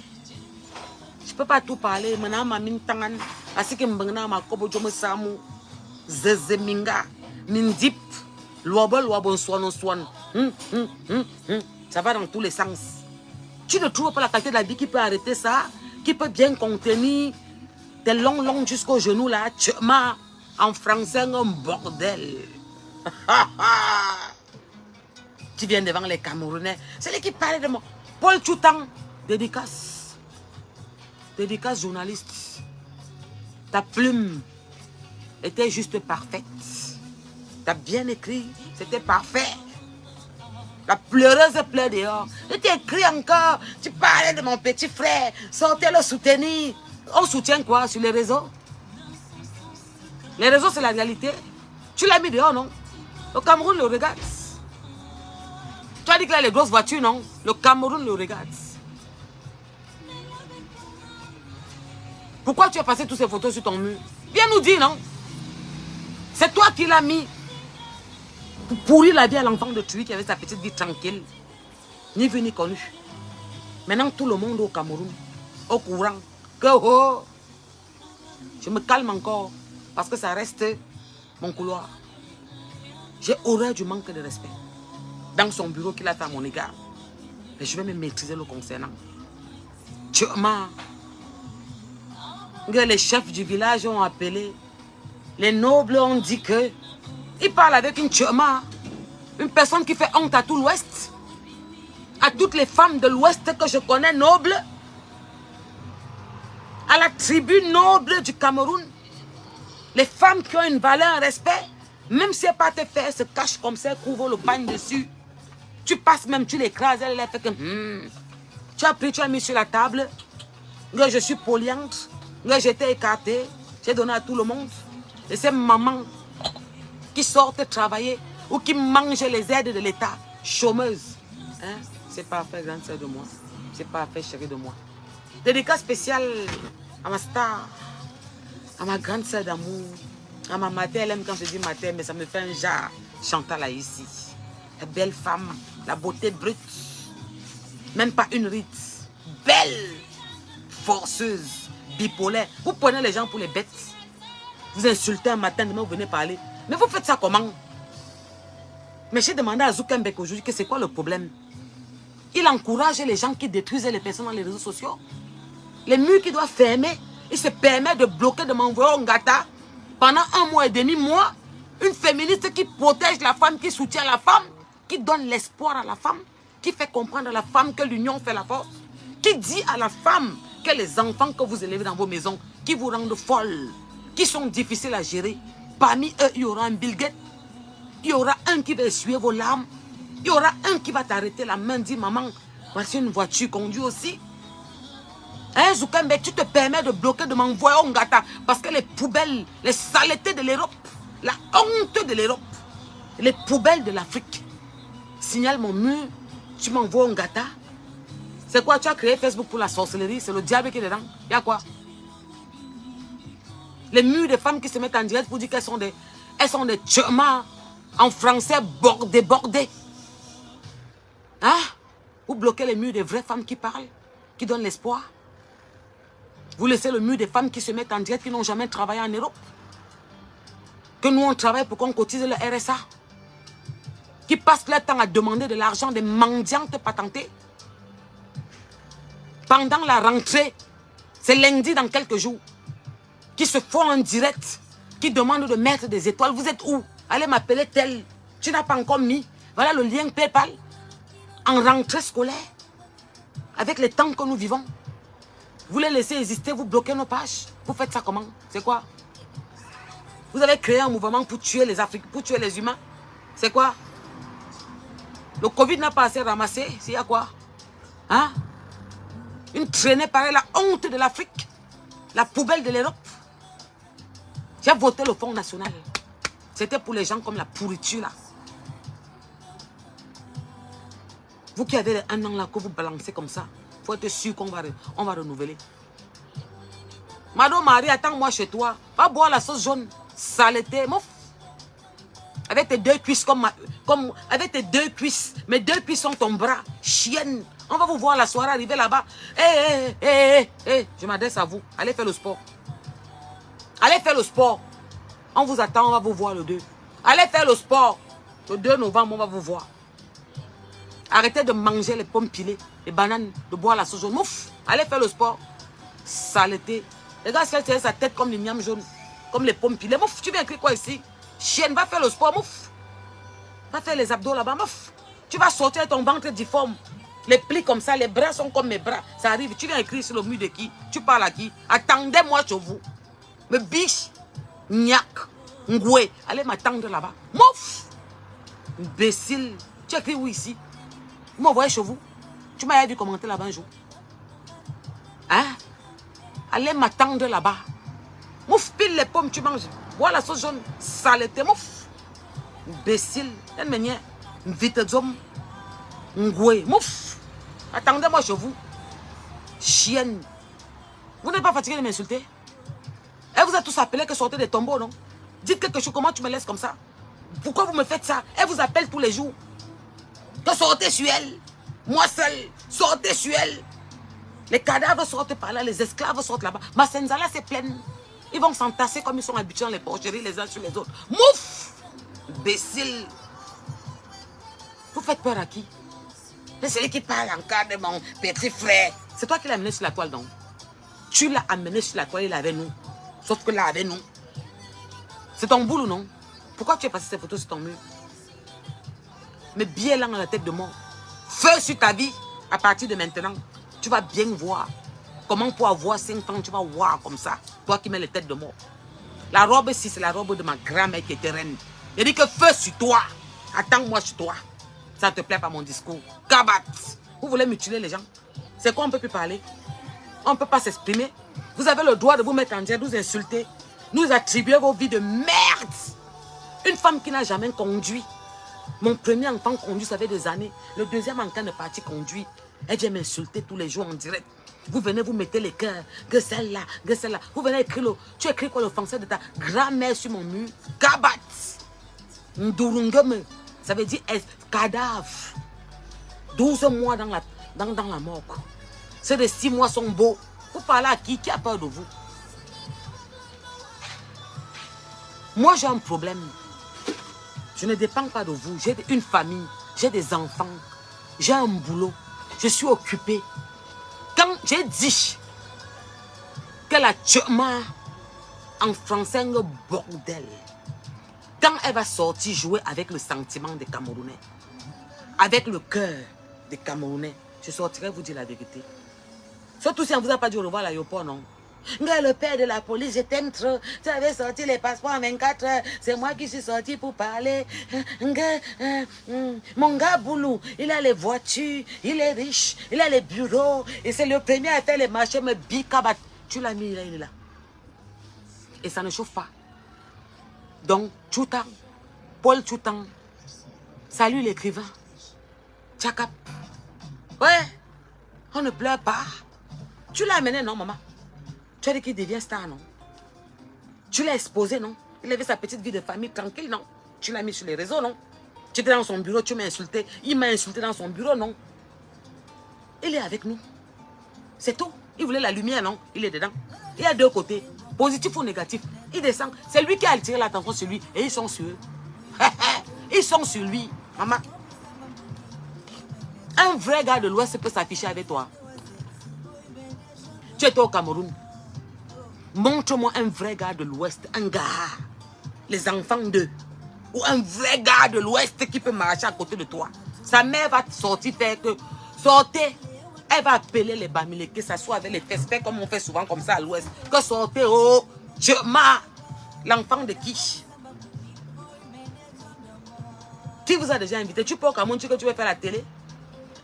Je ne peux pas tout parler. Maintenant, ma mine tangan. Parce que ma kobo jomo samu. Zezeminga. Mindip. Loabo swan. Ça va dans tous les sens. Tu ne trouves pas la qualité de la vie qui peut arrêter ça? Qui peut bien contenir des longs jusqu'au genou là? En français, un bordel. Tu viens devant les Camerounais. C'est lui qui parle de moi. Paul Tchoutan, dédicace. Dédicace journaliste. Ta plume était juste parfaite. Tu as bien écrit, c'était parfait. La pleureuse pleure dehors. Je t'ai écrit encore. Tu parlais de mon petit frère. Sortez le soutenir. On soutient quoi sur les réseaux? Les réseaux, c'est la réalité. Tu l'as mis dehors, non? Le Cameroun le regarde. Tu as dit que là, les grosses voitures, non? Le Cameroun le regarde. Pourquoi tu as passé toutes ces photos sur ton mur? Viens nous dire, non? C'est toi qui l'as mis. Pour pourrir la vie à l'enfant de Tui qui avait sa petite vie tranquille. Ni vu ni connu. Maintenant, tout le monde au Cameroun, au courant, que oh, je me calme encore parce que ça reste mon couloir. J'ai horreur du manque de respect. Dans son bureau qu'il a fait à mon égard. Mais je vais me maîtriser le concernant. Les chefs du village ont appelé. Les nobles ont dit que il parle avec une tchema, une personne qui fait honte à tout l'Ouest, à toutes les femmes de l'Ouest que je connais nobles, à la tribu noble du Cameroun, les femmes qui ont une valeur, un respect, même si elle pas te faire, se cache comme ça, couvre le pagne dessus, tu passes même, tu l'écrases, elle fait que tu as pris, tu as mis sur la table, je suis poliante, j'étais écartée, j'ai donné à tout le monde, et c'est maman qui sortent travailler ou qui mangent les aides de l'État, chômeuse. Hein? C'est pas fait, grande sœur de moi. C'est pas fait, chérie de moi. Dédicace spéciale à ma star, à ma grande sœur d'amour, à ma mater. Elle aime quand je dis mater, mais ça me fait un genre. Chantal là ici. La belle femme, la beauté brute. Même pas une rite. Belle, forceuse, bipolaire. Vous prenez les gens pour les bêtes. Vous insultez un matin, demain vous venez parler. Mais vous faites ça comment? Mais j'ai demandé à Zuckerberg aujourd'hui que c'est quoi le problème. Il encourage les gens qui détruisent les personnes dans les réseaux sociaux. Les murs qu'il doit fermer, il se permet de bloquer, de m'envoyer au Ngata pendant 1 mois et demi, moi, une féministe qui protège la femme, qui soutient la femme, qui donne l'espoir à la femme, qui fait comprendre à la femme que l'union fait la force, qui dit à la femme que les enfants que vous élevez dans vos maisons, qui vous rendent folle, qui sont difficiles à gérer, parmi eux, il y aura un Bill Gates, il y aura un qui va essuyer vos larmes, il y aura un qui va t'arrêter la main, dire maman, voici une voiture, conduit aussi. Hein, Zuckerberg, tu te permets de bloquer, de m'envoyer au Ngata, parce que les poubelles, les saletés de l'Europe, la honte de l'Europe, les poubelles de l'Afrique, signalent mon mur, tu m'envoies au Ngata. C'est quoi, tu as créé Facebook pour la sorcellerie, c'est le diable qui est dedans, il y a quoi? Les murs de femmes qui se mettent en direct pour dire qu'elles sont des tchema, en français, bordées. Hein? Vous bloquez les murs des vraies femmes qui parlent, qui donnent l'espoir. Vous laissez le mur des femmes qui se mettent en direct, qui n'ont jamais travaillé en Europe. Que nous, on travaille pour qu'on cotise le RSA. Qui passent leur temps à demander de l'argent des mendiantes patentées. Pendant la rentrée, c'est lundi dans quelques jours, qui se font en direct, qui demandent de mettre des étoiles. Vous êtes où? Allez m'appeler tel. Tu n'as pas encore mis. Voilà le lien PayPal. En rentrée scolaire, avec les temps que nous vivons, vous les laissez exister, vous bloquez nos pages. Vous faites ça comment? C'est quoi? Vous avez créé un mouvement pour tuer les Africains, pour tuer les humains. C'est quoi? Le Covid n'a pas assez ramassé. C'est à quoi? Hein? Une traînée pareille, la honte de l'Afrique. La poubelle de l'Europe. J'ai voté le Fonds national. C'était pour les gens comme la pourriture là. Vous qui avez un an là que vous balancez comme ça, il faut être sûr qu'on va renouveler. Madame Marie, attends-moi chez toi. Va boire la sauce jaune. Saleté, mouf. Avec tes deux cuisses avec tes deux cuisses. Mes deux cuisses sont ton bras. Chienne. On va vous voir la soirée arriver là-bas. Je m'adresse à vous. Allez faire le sport. Allez faire le sport. On vous attend, on va vous voir le 2. Allez faire le sport. Le 2 novembre, on va vous voir. Arrêtez de manger les pommes pilées, les bananes, de boire la sauce jaune. Mouf. Allez faire le sport. Saleté. Les gars, c'est sa tête comme les miams jaunes. Comme les pommes pilées. Mouf, tu viens écrire quoi ici? Chienne, va faire le sport. Mouf. Va faire les abdos là-bas. Mouf. Tu vas sortir ton ventre difforme. Les plis comme ça, les bras sont comme mes bras. Ça arrive. Tu viens écrire sur le mur de qui? Tu parles à qui? Attendez-moi chez vous. Me biche. Niak. Ngoué. Allez m'attendre là-bas. Mouf. Imbécile. Tu écris où ici? Vous m'envoyez chez vous. Tu m'as vu commenter là-bas un jour. Hein? Allez m'attendre là-bas. Mouf, pile les pommes, tu manges. Voilà la sauce jaune. Saleté, mouf. Imbécile. Elle me nie. Vite d'homme. Ngoué. Mouf. Attendez-moi chez vous. Chienne. Vous n'êtes pas fatigué de m'insulter? Elle vous a tous appelé que sortez des tombeaux, non? Dites quelque chose, comment tu me laisses comme ça? Pourquoi vous me faites ça? Elle vous appelle tous les jours. Que sortez sur elle. Moi seul, sortez sur elle. Les cadavres sortent par là, les esclaves sortent là-bas. Ma Senzala, c'est pleine. Ils vont s'entasser comme ils sont habitués dans les porcheries les uns sur les autres. Mouf! Imbécile. Vous faites peur à qui? C'est celui qui parle encore de mon petit frère. C'est toi qui l'as amené sur la toile, donc. Tu l'as amené sur la toile, il est avec nous. Sauf que là, avec nous. C'est ton boulot, non? Pourquoi tu as passé ces photos sur ton mur? Mais bien là dans la tête de mort. Feu sur ta vie. À partir de maintenant, tu vas bien voir. Comment pour avoir 5 ans, tu vas voir comme ça. Toi qui mets les têtes de mort. La robe ici, c'est la robe de ma grand-mère qui était reine. Elle dit que feu sur toi. Attends-moi sur toi. Ça ne te plaît pas mon discours. Kabat. Vous voulez mutiler les gens? C'est quoi on ne peut plus parler? On ne peut pas s'exprimer. Vous avez le droit de vous mettre en diable, nous insulter. Nous attribuer vos vies de merde. Une femme qui n'a jamais conduit. Mon premier enfant conduit, ça fait des années. Le deuxième enfant de parti conduit. Elle vient m'insulter tous les jours en direct. Vous venez, vous mettez les cœurs. Que celle-là, que celle-là. Vous venez écrire le... Tu écris quoi le français de ta grand-mère sur mon mur? Kabat. Ndurungeme. Ça veut dire cadavre. 12 mois dans la morgue. Ces de 6 mois sont beaux. Vous parlez à qui? Qui a peur de vous? Moi, j'ai un problème. Je ne dépends pas de vous. J'ai une famille. J'ai des enfants. J'ai un boulot. Je suis occupée. Quand j'ai dit que la tchema, en français, un bordel, quand elle va sortir jouer avec le sentiment des Camerounais, avec le cœur des Camerounais, je sortirai vous dire la vérité. Surtout si on ne vous a pas dit au revoir à l'aéroport, non? Le père de la police, je t'aime trop. Tu avais sorti les passeports en 24 heures. C'est moi qui suis sorti pour parler. Mon gars Boulou, il a les voitures, il est riche, il a les bureaux. Et c'est le premier à faire les marchés, mais bicabat. Tu l'as mis là, il est là. Et ça ne chauffe pas. Donc, Tchoutan, Paul Tchoutan, salut l'écrivain. Tchakap. Ouais, on ne pleure pas. Tu l'as amené, non, maman? Tu as dit qu'il devient star, non? Tu l'as exposé, non? Il avait sa petite vie de famille tranquille, non? Tu l'as mis sur les réseaux, non? Tu étais dans son bureau, tu m'as insulté. Il m'a insulté dans son bureau, non? Il est avec nous. C'est tout. Il voulait la lumière, non? Il est dedans. Il y a deux côtés, positif ou négatif. Il descend. C'est lui qui a attiré l'attention sur lui. Et ils sont sur eux. Ils sont sur lui, maman. Un vrai gars de l'Ouest peut s'afficher avec toi. Tu étais au Cameroun. Montre-moi un vrai gars de l'Ouest, un gars, les enfants d'eux, ou un vrai gars de l'Ouest qui peut marcher à côté de toi. Sa mère va sortir faire que, sortez, elle va appeler les Bamilés, que ça soit avec les fespets comme on fait souvent comme ça à l'Ouest. Que sortez, oh, l'enfant de qui? Qui vous a déjà invité? Tu peux au Cameroun, tu veux faire la télé?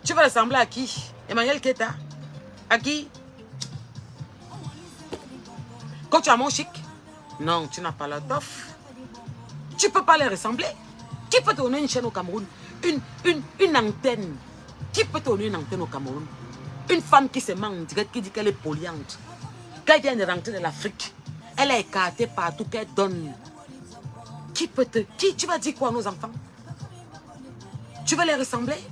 Tu vas ressembler à qui? Emmanuel Keta? À qui? Quand tu as mon chic? Non, tu n'as pas la toffe. Tu ne peux pas les ressembler. Qui peut te donner une chaîne au Cameroun? Une antenne. Qui peut te donner une antenne au Cameroun? Une femme qui se ment en direct, qui dit qu'elle est polluante. Quand elle vient de rentrer de l'Afrique, elle est écartée partout qu'elle donne. Qui peut te... tu vas dire quoi à nos enfants? Tu veux les ressembler?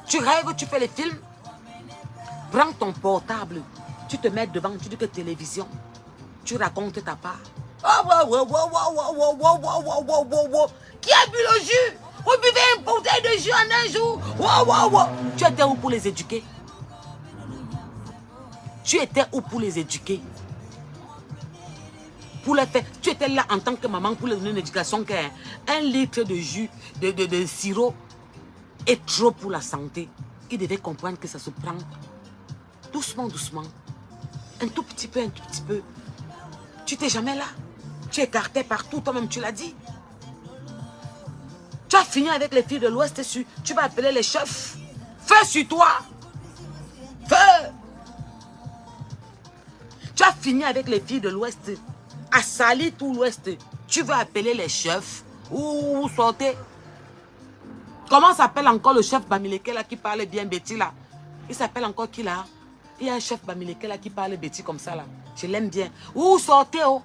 Tu rêves, tu fais les films? Prends ton portable. Tu te mets devant, tu dis que télévision. Tu racontes ta part. Qui a bu le jus? Vous buvez une bouteille de jus en un jour. Tu étais où pour les éduquer? Tu étais où pour les éduquer? Pour les faire. Tu étais là en tant que maman pour les donner une éducation qu'un litre de jus, de sirop est trop pour la santé. Ils devaient comprendre que ça se prend doucement, doucement. Un tout petit peu, un tout petit peu. Tu n'étais jamais là. Tu écartais partout, toi-même tu l'as dit. Tu as fini avec les filles de l'Ouest, tu vas appeler les chefs. Feu sur toi. Feu. Tu as fini avec les filles de l'Ouest, à salir tout l'Ouest. Tu veux appeler les chefs. Ou sortez. Comment s'appelle encore le chef Bamileke là qui parle bien Betty là? Il s'appelle encore qui là? Il y a un chef Bamileke là qui parle Betty comme ça là. Je l'aime bien. Ou sortez oh.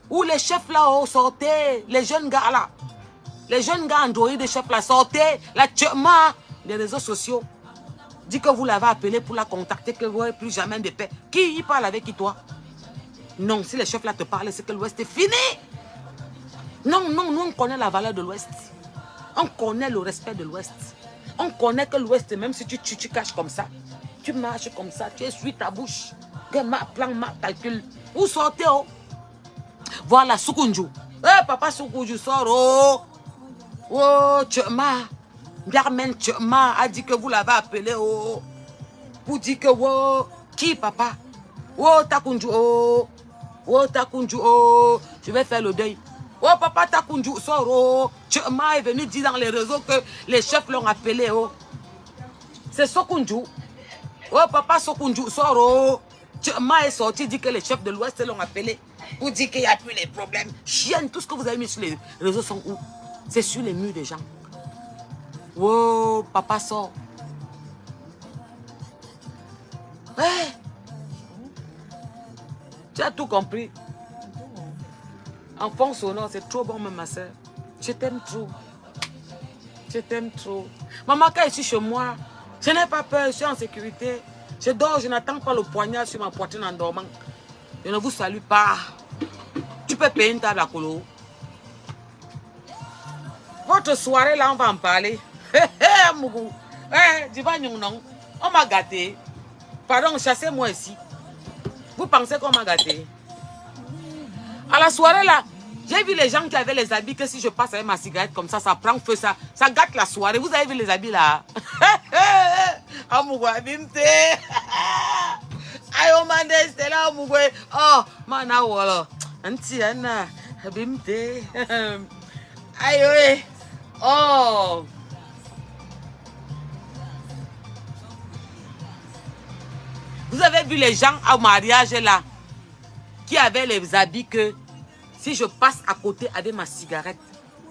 Ou les chefs là oh, sortez. Les jeunes gars là. Les jeunes gars Android des chefs là, sortez. La tchema des réseaux sociaux. Dis que vous l'avez appelé pour la contacter, que vous n'avez plus jamais de paix. Qui y parle avec qui toi? Non, si les chefs là te parlent, c'est que l'Ouest est fini. Non, non, nous on connaît la valeur de l'Ouest. On connaît le respect de l'Ouest. On connaît que l'Ouest, même si tu caches comme ça, tu marches comme ça, tu essuies ta bouche. Que ma plan, ma calcul. Vous sortez, oh. Voilà, Soukounjou. Eh, papa Soukounjou sort, oh. Oh, Tchema. Biarmen Tchema a dit que vous l'avez appelé, oh. Pour dire que, oh, qui, papa? Oh, Takounjou, oh. Oh, Takounjou, oh. Je vais faire le deuil. Oh, papa Takounjou sort, oh. Tchema est venu dire dans les réseaux que les chefs l'ont appelé, oh. C'est Soukounjou. Oh, papa Soukounjou sort, oh. Tchema est sorti, dit que les chefs de l'Ouest l'ont appelé. Pour dire qu'il n'y a plus les problèmes. Chienne, tout ce que vous avez mis sur les réseaux sont où? C'est sur les murs des gens. Oh, papa sort. Ouais. Tu as tout compris. Enfant sonore, c'est trop bon, même ma soeur. Je t'aime trop. Je t'aime trop. Maman, quand je suis chez moi, je n'ai pas peur, je suis en sécurité. Je dors, je n'attends pas le poignard sur ma poitrine en dormant. Je ne vous salue pas. Tu peux payer une table à colo. Votre soirée, là, on va en parler. Mougou. Tu vas non. On m'a gâté. Pardon, chassez-moi ici. Vous pensez qu'on m'a gâté? À la soirée, là, j'ai vu les gens qui avaient les habits que si je passe avec ma cigarette comme ça prend feu, ça gâte la soirée. Vous avez vu les habits, là? Ah, Mougou, abimte. Aïe, on m'a dit, c'est là, Mougou. Oh, mana, voilà. Antiana, abimte. Aïe, oui. Oh. Vous avez vu les gens au mariage là qui avaient les habits que si je passe à côté avec ma cigarette,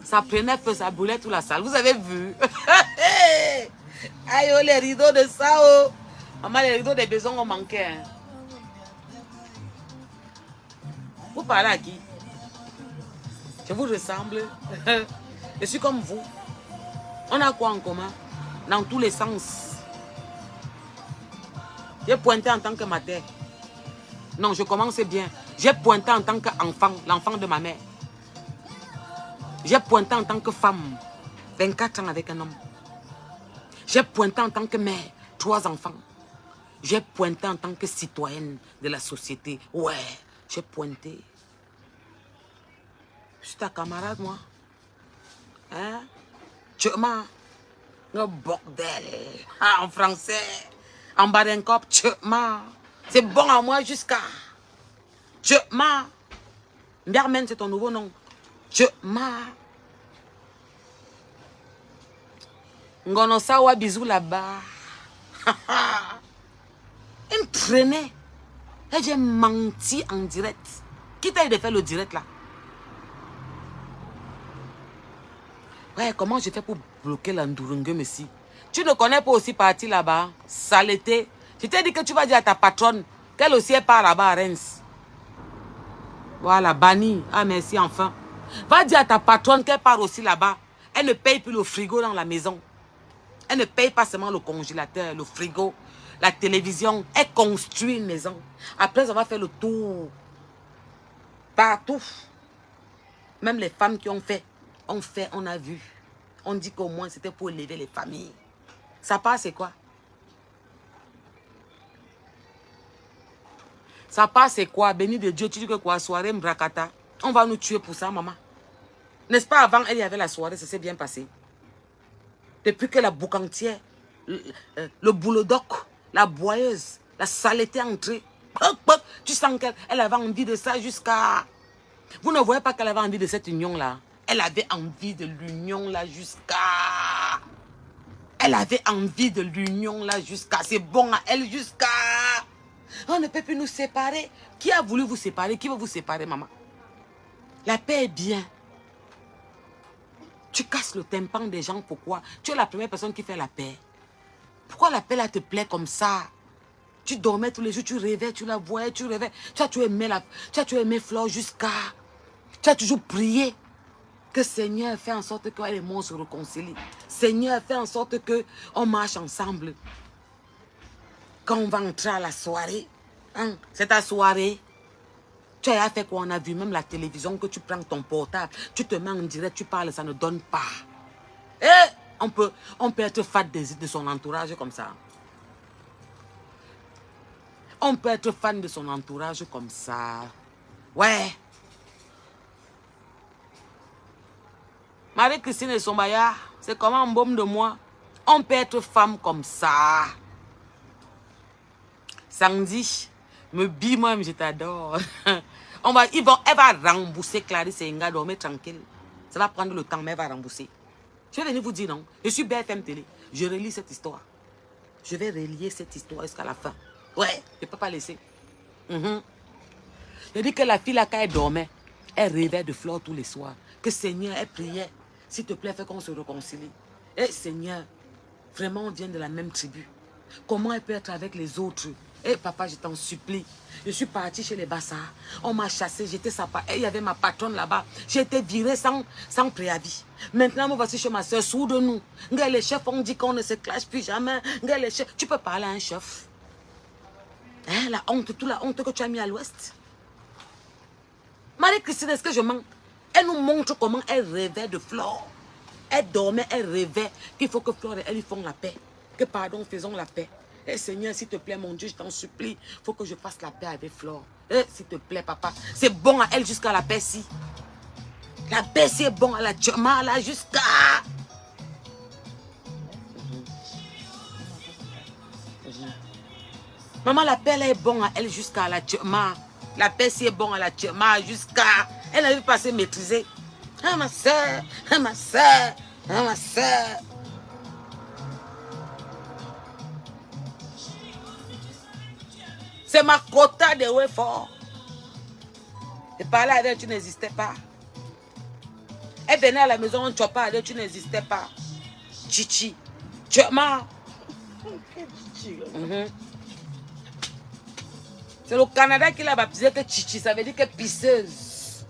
ça prenait feu, ça brûlait toute la salle. Vous avez vu? Aïe, oh, les rideaux de ça, oh. Maman, les rideaux des maisons ont manqué. Hein. Vous parlez à qui? Je vous ressemble. Je suis comme vous. On a quoi en commun? Dans tous les sens. J'ai pointé en tant que mater. Non, je commence bien. J'ai pointé en tant qu'enfant, l'enfant de ma mère. J'ai pointé en tant que femme, 24 ans avec un homme. J'ai pointé en tant que mère, 3 enfants. J'ai pointé en tant que citoyenne de la société. Ouais, j'ai pointé. Je suis ta camarade, moi. Hein? Tu m'as... Le bordel. Ah, en français. En bas d'un cop, tu m'as... C'est bon à moi jusqu'à... Tu m'as... Mbermen, c'est ton nouveau nom. Tu m'as... Ngonosawa, bisous là-bas. Il me traînait. Et j'ai menti en direct. Qui t'a dit de faire le direct là? Ouais, comment je fais pour bloquer l'Andurungue, messi? Tu ne connais pas aussi partir là-bas? Saleté. Je t'ai dit que tu vas dire à ta patronne qu'elle aussi est part là-bas à Reims. Voilà, banni. Ah, merci, enfin. Va dire à ta patronne qu'elle part aussi là-bas. Elle ne paye plus le frigo dans la maison. Elle ne paye pas seulement le congélateur, le frigo, la télévision. Elle construit une maison. Après, on va faire le tour. Partout. Même les femmes qui ont fait, on a vu. On dit qu'au moins c'était pour élever les familles. Ça passe, c'est quoi? Ça passe, c'est quoi? Béni de Dieu, tu dis que quoi? Soirée Mbrakata. On va nous tuer pour ça, maman. N'est-ce pas, avant, elle y avait la soirée, ça s'est bien passé. Depuis que la boucantière, le boulot-doc, la boyeuse, la saleté entrée, tu sens qu'elle avait envie de ça jusqu'à... Vous ne voyez pas qu'elle avait envie de cette union-là. Elle avait envie de l'union-là jusqu'à... Elle avait envie de l'union-là jusqu'à... C'est bon à elle jusqu'à... On ne peut plus nous séparer. Qui a voulu vous séparer? Qui veut vous séparer, maman? La paix est bien. Tu casses le tympan des gens, pourquoi? Tu es la première personne qui fait la paix. Pourquoi la paix là te plaît comme ça? Tu dormais tous les jours, tu rêvais, tu la voyais, tu rêvais. Tu as toujours aimé Flore jusqu'à... Tu as toujours prié que Seigneur fait en sorte que les mondes se réconcilient. Seigneur fait en sorte qu'on marche ensemble. Quand on va entrer à la soirée, hein, c'est ta soirée. Tu as fait quoi? On a vu même la télévision, que tu prends ton portable, tu te mets en direct, tu parles, ça ne donne pas. Et on peut être fat de son entourage comme ça. On peut être fan de son entourage comme ça. Ouais. Marie-Christine et Sombaya, c'est comme un baume de moi. On peut être femme comme ça. Sandy, me bille moi-même, je t'adore. Elle va rembourser Clarisse et Inga, dormez tranquille. Ça va prendre le temps, mais elle va rembourser. Je vais venir vous dire non. Je suis BFM Télé. Je relis cette histoire. Je vais relier cette histoire jusqu'à la fin. Ouais, je ne peux pas laisser. Je dis que la fille là, quand elle dormait, elle rêvait de Flore tous les soirs. Que Seigneur, elle priait. S'il te plaît, fais qu'on se réconcilie. Et Seigneur, vraiment, on vient de la même tribu. Comment elle peut être avec les autres? Eh papa, je t'en supplie. Je suis partie chez les Bassards. On m'a chassé, j'étais sa part. Il y avait ma patronne là-bas. J'ai été virée sans préavis. Maintenant, me voici chez ma soeur, sous de nous. Les chefs ont dit qu'on ne se clash plus jamais. Les chefs... Tu peux parler à un chef? Hein, la honte, toute la honte que tu as mis à l'ouest. Marie-Christine, est-ce que je mens? Elle nous montre comment elle rêvait de Flore. Elle dormait, elle rêvait qu'il faut que Flore et elle lui font la paix. Que pardon, faisons la paix. Eh Seigneur, s'il te plaît, mon Dieu, je t'en supplie. Il faut que je fasse la paix avec Flore. Eh, s'il te plaît, papa. C'est bon à elle jusqu'à la paix, si. La paix, c'est bon à la tchama, là, jusqu'à... Maman, la paix, elle est bon à elle jusqu'à la tchama. La paix, c'est bon à la tchama, jusqu'à... Elle n'avait pas se maîtriser. Ah, ma soeur, ah, ma soeur, ah, ma soeur. C'est ma quota de Wefort. Et parler avec elle, tu n'existais pas. Elle venait à la maison, on ne chope pas avec elle, tu n'existais pas. Chichi. Tu es mort. C'est le Canada qui l'a baptisé que Chichi, ça veut dire que pisseuse.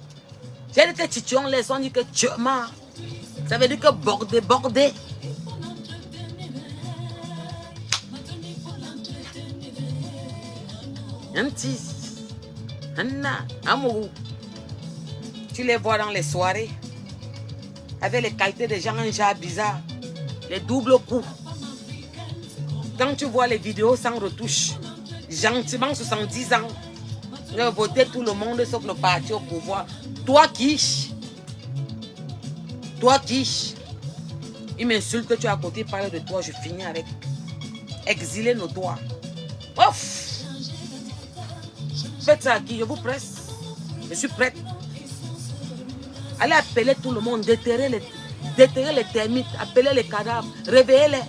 J'ai dit que Chichi, on laisse, on dit que tu es mort. Ça veut dire que bordé, bordé. Anna, amoureux. Tu les vois dans les soirées. Avec les qualités des gens, un genre bizarre. Les doubles coups. Quand tu vois les vidéos sans retouche, gentiment 70 ans, tu as voté tout le monde sauf le parti au pouvoir. Toi qui, il m'insulte que tu es à côté, parle de toi, je finis avec exilé notoire. Ouf! Faites ça à qui? Je vous presse. Je suis prête. Allez appeler tout le monde, déterrer les termites, appeler les cadavres, réveillez-les.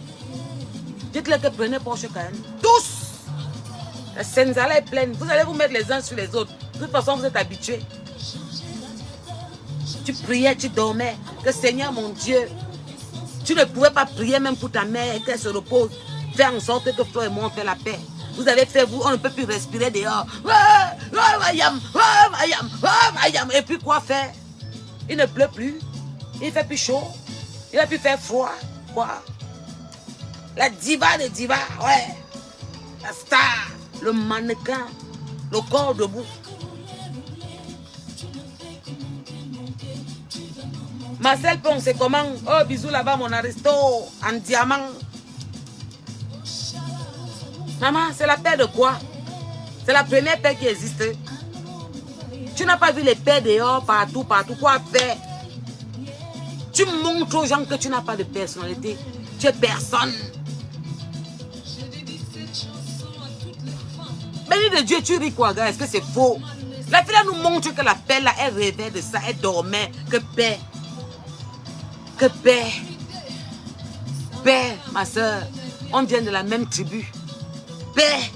Dites-leur que prenez Porsche Cayenne. Tous. La Senzala est pleine. Vous allez vous mettre les uns sur les autres. De toute façon, vous êtes habitués. Tu priais, tu dormais. Que Seigneur mon Dieu, tu ne pouvais pas prier même pour ta mère et qu'elle se repose. Faire en sorte que toi et moi on fait la paix. Vous avez fait, vous, on ne peut plus respirer dehors. Et puis quoi faire? Il ne pleut plus. Il fait plus chaud. Il a pu faire froid. Quoi? La diva de diva, ouais. La star, le mannequin, le corps debout. Marcel Pong, c'est comment? Oh, bisous là-bas, mon aristo, en diamant. Maman, c'est la paix de quoi? C'est la première paix qui existe. Tu n'as pas vu les paix dehors, partout, partout. Quoi faire? Tu montres aux gens que tu n'as pas de personnalité. Tu es personne. Béni de Dieu, tu ris quoi, gars? Est-ce que c'est faux? La fille là nous montre que la paix là, elle rêvait de ça, elle dormait. Que paix. Que paix. Paix, ma soeur. On vient de la même tribu. Paix.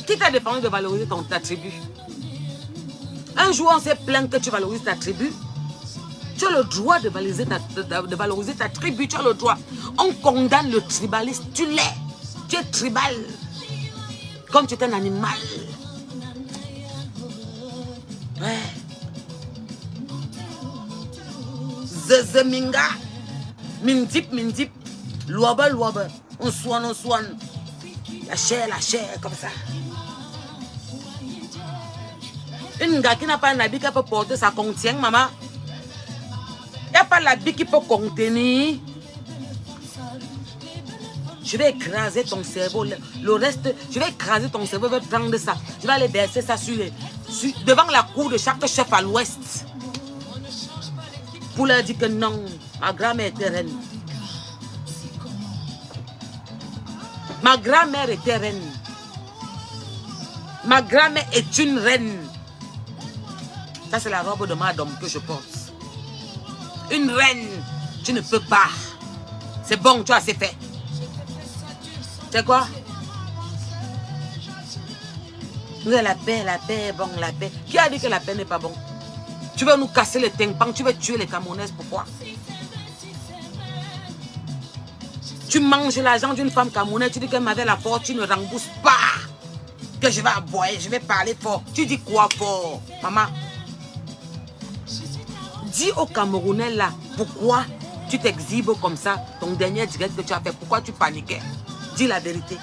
Qui t'a défendu de valoriser ta tribu? Un jour, on s'est plaint que tu valorises ta tribu. Tu as le droit de valoriser ta tribu. Tu as le droit. On condamne le tribalisme. Tu l'es. Tu es tribal. Comme tu es un animal. Ouais. Zezeminga. Mindip, mindip. Louaba, louaba. On soigne, la chair, comme ça. Une gars qui n'a pas un habit qui peut porter, ça contient, maman. Il n'y a pas l'habit qui peut contenir. Je vais écraser ton cerveau. Le reste, je vais écraser ton cerveau. Je vais prendre ça. Je vais aller verser ça devant la cour de chaque chef à l'ouest. Pour leur dire que non, ma grand-mère était reine. Ma grand-mère était reine. Ma grand-mère est une reine. Ça, c'est la robe de madame que je porte. Une reine, tu ne peux pas. C'est bon, tu as assez fait. C'est quoi? Vous avez la paix, bon, la paix. Qui a dit que la paix n'est pas bon? Tu veux nous casser les tympans, tu veux tuer les Camerounaises, pourquoi? Tu manges l'argent d'une femme camerounaise, tu dis qu'elle m'avait la fortune, ne rembourse pas. Que je vais aboyer, je vais parler fort. Tu dis quoi fort, maman? Dis aux Camerounais là, pourquoi tu t'exhibes comme ça, ton dernier direct que tu as fait, pourquoi tu paniquais? Dis la vérité.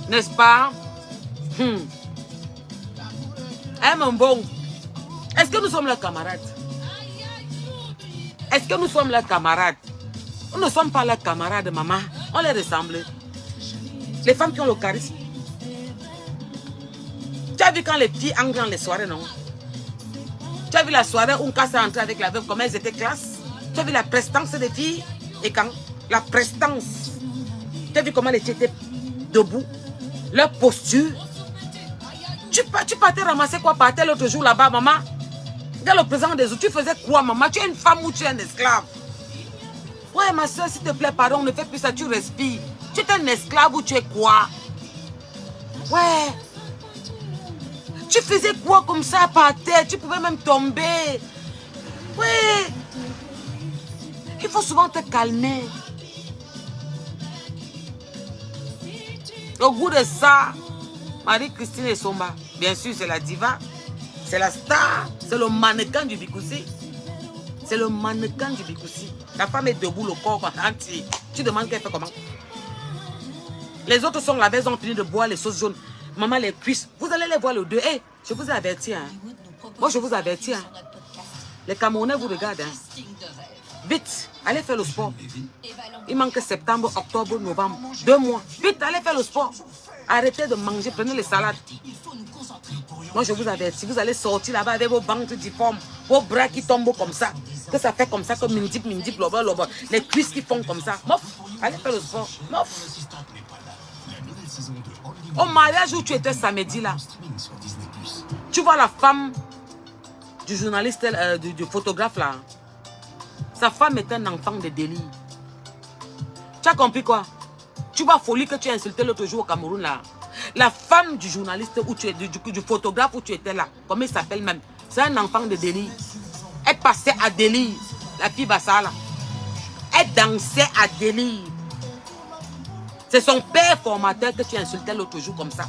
N'est-ce pas? Hein, mon bon? Est-ce que nous sommes leurs camarades? Est-ce que nous sommes leurs camarades? Nous ne sommes pas leurs camarades, maman. On les ressemble. Les femmes qui ont le charisme. Tu as vu quand les filles entrent dans les soirées, non? Tu as vu la soirée où on casse à entrer avec la veuve, comment elles étaient classe? Tu as vu la prestance des filles? Et quand? La prestance. Tu as vu comment les filles étaient debout? Leur posture. Tu partais ramasser quoi par terre l'autre jour là-bas, maman? Dans le présent des autres, tu faisais quoi, maman? Tu es une femme ou tu es un esclave? Ouais, ma soeur, s'il te plaît, pardon, on ne fait plus ça, tu respires. Tu es un esclave ou tu es quoi? Ouais. Tu faisais quoi comme ça par terre? Tu pouvais même tomber. Ouais. Il faut souvent te calmer. Au goût de ça, Marie-Christine Essomba, bien sûr, c'est la diva. C'est la star. C'est le mannequin du Bikoussi. C'est le mannequin du Bikoussi. La femme est debout, le corps entier. Tu demandes qu'elle fait comment? Les autres sont là-bas, ils ont fini de boire les sauces jaunes. Maman, les cuisses, vous allez les voir le 2. Hey, je vous ai averti. Hein. Moi, je vous avertis. Hein. Les Camerounais vous regardent. Hein. Vite, allez faire le sport. Il manque septembre, octobre, novembre. 2 mois. Vite, allez faire le sport. Arrêtez de manger, prenez les salades. Moi, je vous avertis, vous allez sortir là-bas avec vos ventres difformes, vos bras qui tombent comme ça. Que ça fait comme ça, comme mindip, loba, loba. Les cuisses qui font comme ça. Mof, allez faire le sport. Mof. Au mariage où tu étais samedi là, tu vois la femme du journaliste, du photographe là, sa femme est un enfant de délire. Tu as compris quoi? Tu vois folie que tu as insulté l'autre jour au Cameroun là. La femme du journaliste où tu es, du photographe où tu étais là, comment il s'appelle même? C'est un enfant de délire. Elle passait à délire, la fille Bassa là. Elle dansait à délire. C'est son père formateur que tu insultais l'autre jour comme ça.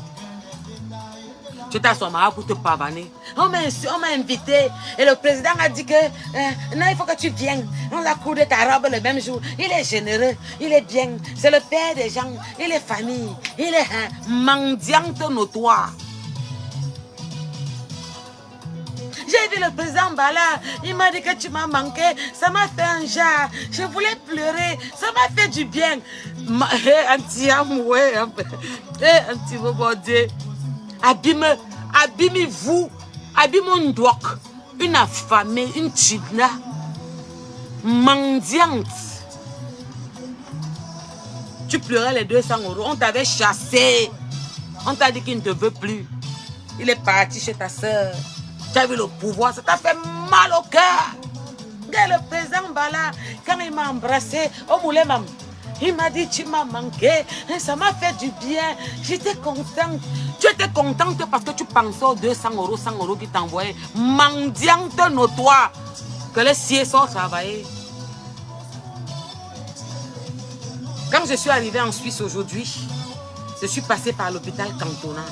Tu étais à son mari pour te pavaner. On m'a invité et le président a dit que non, il faut que tu viennes. On a coudé ta robe le même jour. Il est généreux, il est bien. C'est le père des gens, il est famille. Il est mendiante notoire. J'ai vu le président Bala, il m'a dit que tu m'as manqué, ça m'a fait un jar, je voulais pleurer, ça m'a fait du bien. Anti-amoué, anti-rebordé. Abîmez-vous, abîmez-moi, une affamée, une chidna, mendiante. Tu pleurais les 200 €, on t'avait chassé, on t'a dit qu'il ne te veut plus. Il est parti chez ta soeur. Tu as vu le pouvoir, ça t'a fait mal au cœur. Regarde le président Bala, quand il m'a embrassé, au moulin mam, il m'a dit tu m'as manqué, ça m'a fait du bien, j'étais contente. Tu étais contente parce que tu pensais aux 200 €, 100 € qu'il t'envoyait. Mendiante notoire, que les sièges sont travaillés. Quand je suis arrivée en Suisse aujourd'hui, je suis passée par l'hôpital cantonal,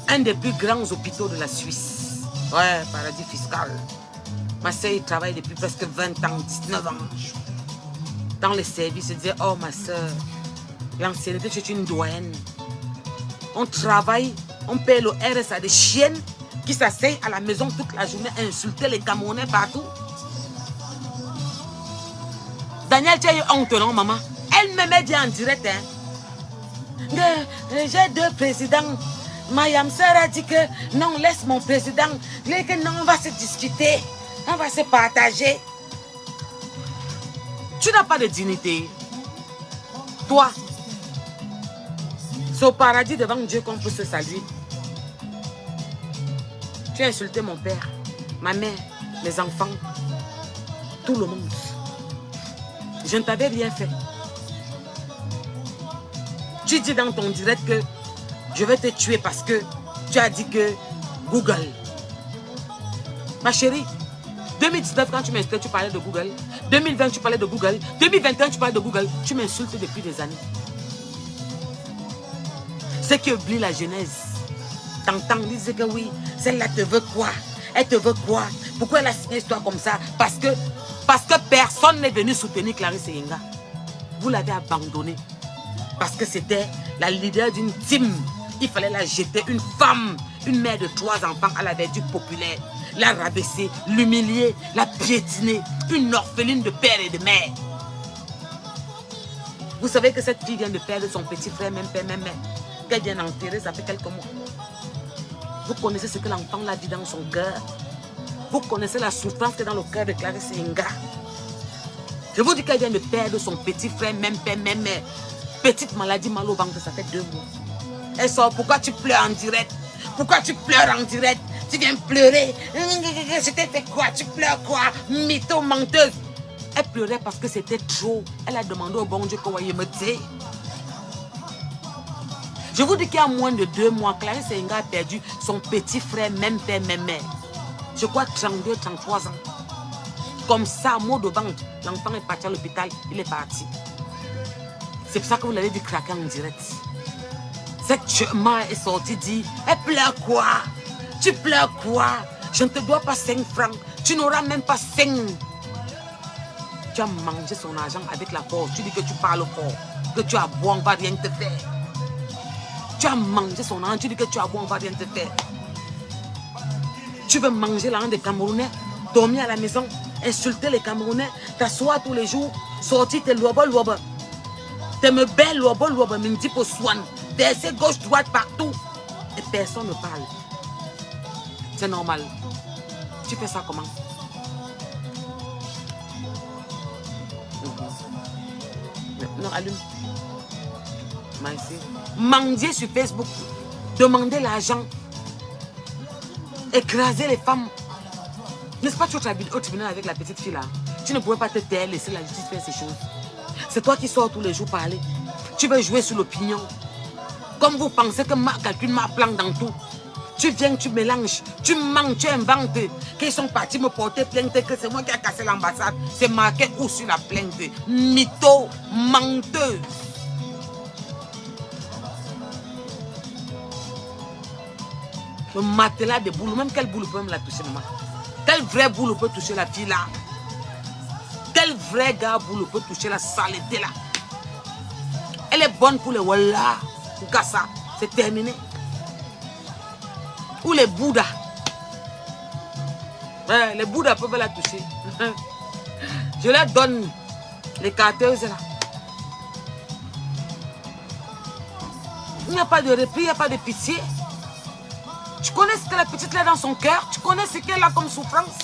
un des plus grands hôpitaux de la Suisse. Ouais, paradis fiscal. Ma soeur, il travaille depuis presque 20 ans, 19 ans. Dans les services, il disait, oh ma soeur, l'ancienneté, tu es une doyenne. On travaille, on paye le RSA des chiennes qui s'asseyent à la maison toute la journée à insulter les Camerounais partout. Daniel, tu as eu honte, non, maman? Elle me met bien en direct, hein. J'ai 2 présidents. Mayam Sœur a dit que non, laisse mon président. Que non, on va se discuter. On va se partager. Tu n'as pas de dignité. Toi, c'est au paradis devant Dieu qu'on peut se saluer. Tu as insulté mon père, ma mère, mes enfants, tout le monde. Je ne t'avais rien fait. Tu dis dans ton direct que je vais te tuer parce que tu as dit que Google. Ma chérie, 2019, quand tu m'insultais, tu parlais de Google. 2020, tu parlais de Google. 2021, tu parlais de Google. Tu m'insultes depuis des années. Ceux qui oublient la genèse, t'entends, disent que oui, celle-là te veut quoi? Elle te veut quoi? Pourquoi elle a signé histoire comme ça? Parce que personne n'est venu soutenir Clarisse Yenga. Vous l'avez abandonnée. Parce que c'était la leader d'une team. Il fallait la jeter. Une femme, une mère de 3 enfants à la vertu populaire. La rabaisser, l'humilier, la piétiner. Une orpheline de père et de mère. Vous savez que cette fille vient de perdre son petit frère, même père, même mère. Qu'elle vient d'enterrer, ça fait quelques mois. Vous connaissez ce que l'enfant l'a dit dans son cœur. Vous connaissez la souffrance qui est dans le cœur de Clarisse Yenga. Je vous dis qu'elle vient de perdre son petit frère, même père, même mère. Petite maladie, mal au ventre, ça fait 2 mois. Elle sort, pourquoi tu pleures en direct? Pourquoi tu pleures en direct? Tu viens pleurer. Je t'ai fait quoi? Tu pleures quoi? Mytho, menteuse. Elle pleurait parce que c'était trop. Elle a demandé au bon Dieu qu'il me dise. Je vous dis qu'il y a moins de 2 mois, Clarisse Yenga a perdu son petit frère, même père, même mère. Je crois 32, 33 ans. Comme ça, mot de ventre, l'enfant est parti à l'hôpital, il est parti. C'est pour ça que vous l'avez vu craquer en direct. Cette mère est sortie, dit, elle pleure quoi? Tu pleures quoi? Je ne te dois pas 5 francs. Tu n'auras même pas 5. Tu as mangé son argent avec la force. Tu dis que tu parles fort. Que tu as boire, on ne va rien te faire. Tu as mangé son argent. Tu dis que tu as boire, on ne va rien te faire. Tu veux manger l'argent des Camerounais, dormir à la maison, insulter les Camerounais, t'asseoir tous les jours, sortir tes loba. T'es me belle loba, mais me dit pour soin. Verser gauche, droite, partout. Et personne ne parle. C'est normal. Tu fais ça comment? Non, allume. Mendier sur Facebook. Demander l'argent. Écraser les femmes. N'est-ce pas, tu es au tribunal avec la petite fille là? Tu ne pouvais pas te taire, laisser la justice faire ces choses. C'est toi qui sors tous les jours parler. Tu veux jouer sur l'opinion. Comme vous pensez que quelqu'un m'a planté dans tout. Tu viens, tu mélanges, tu mens, tu inventes. Qu'ils sont partis me porter plainte, que c'est moi qui ai cassé l'ambassade. C'est marqué où sur la plainte? Mytho, menteuse. Le matelas de boulot, même quelle boule peut me la toucher, maman? Quel vrai boulot peut toucher la fille là? Quel vrai gars boulot peut toucher la saleté là? Elle est bonne pour les wallah, pour Kassa, c'est terminé. Ou les Bouddhas. Ouais, les Bouddhas peuvent la toucher. Je leur donne les carteuses là. Il n'y a pas de répit, il n'y a pas de pitié. Tu connais ce que la petite a dans son cœur? Tu connais ce qu'elle a comme souffrance?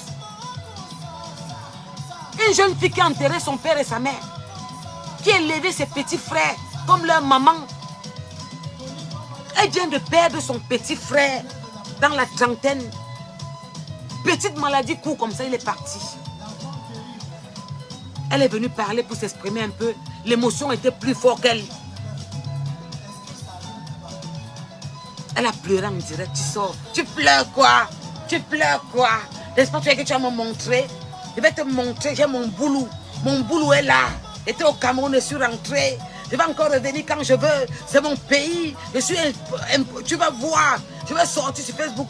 Une jeune fille qui a enterré son père et sa mère, qui a élevé ses petits frères comme leur maman. Elle vient de perdre son petit frère dans la trentaine. Petite maladie court comme ça, il est parti. Elle est venue parler pour s'exprimer un peu. L'émotion était plus forte qu'elle. Elle a pleuré en direct. Tu sors. Tu pleures quoi? Tu pleures quoi? J'espère que tu vas me montrer. Je vais te montrer. J'ai mon boulot. Mon boulot est là. J'étais au Cameroun, je suis rentrée. Je vais encore revenir quand je veux. C'est mon pays. Je suis tu vas voir. Je vais sortir sur Facebook.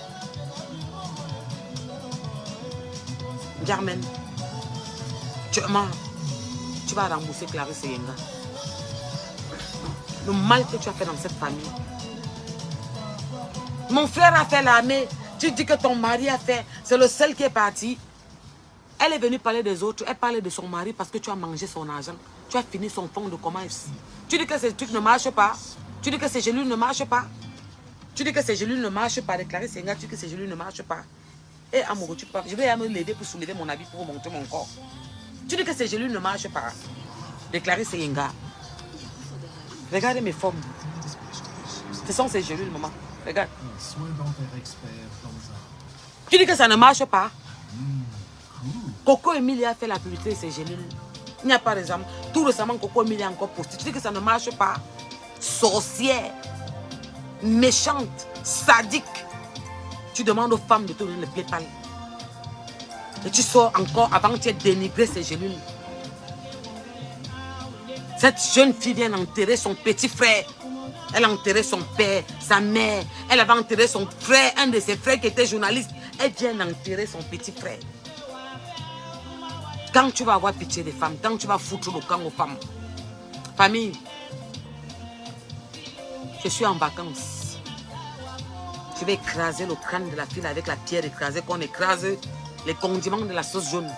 Germaine, tu vas rembourser Clarisse et Yenga. Le mal que tu as fait dans cette famille. Mon frère a fait l'armée. Tu dis que ton mari a fait. C'est le seul qui est parti. Elle est venue parler des autres. Elle parlait de son mari parce que tu as mangé son argent. Tu as fini son fonds de commerce. Tu dis que ces trucs ne marchent pas. Tu dis que ces gélules ne marchent pas. Tu dis que ces gélules ne marchent pas. Déclarer Senga, tu dis que ces gélules ne marchent pas. Et amoureux, tu parles. Je vais me lever pour soulever mon habit pour vous montrer mon corps. Tu dis que ces gélules ne marchent pas. Déclarer Senga. Regardez mes formes. Ce sont ces gélules, maman. Regarde. Tu dis que ça ne marche pas. Coco Emilia a fait la publicité de ces gélules. Il n'y a pas d'exemple. Tout récemment, Coco Emilia a encore posté. Tu dis que ça ne marche pas. Sorcière. Méchante. Sadique. Tu demandes aux femmes de te donner le PayPal. Et tu sors encore avant que tu aies dénigré ces gélules. Cette jeune fille vient enterrer son petit frère. Elle a enterré son père, sa mère. Elle avait enterré son frère, un de ses frères qui était journaliste. Elle vient d'enterrer son petit frère. Quand tu vas avoir pitié des femmes, quand tu vas foutre le camp aux femmes. Famille, je suis en vacances. Je vais écraser le crâne de la fille avec la pierre écrasée, qu'on écrase les condiments de la sauce jaune.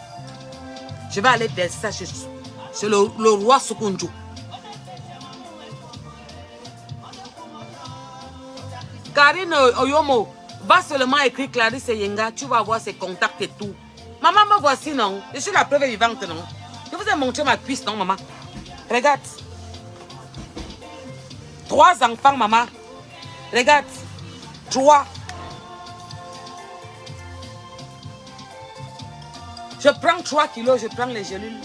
Je vais aller verser ça chez le roi Sokonjo. Karine Oyomo, va seulement écrire Clarisse Yenga, tu vas voir ses contacts et tout. Maman, me voici, non? Je suis la preuve vivante, non? Je vous ai montré ma cuisse, non, maman? Regarde. 3 enfants, maman. Regarde. 3. Je prends 3 kilos, je prends les gélules.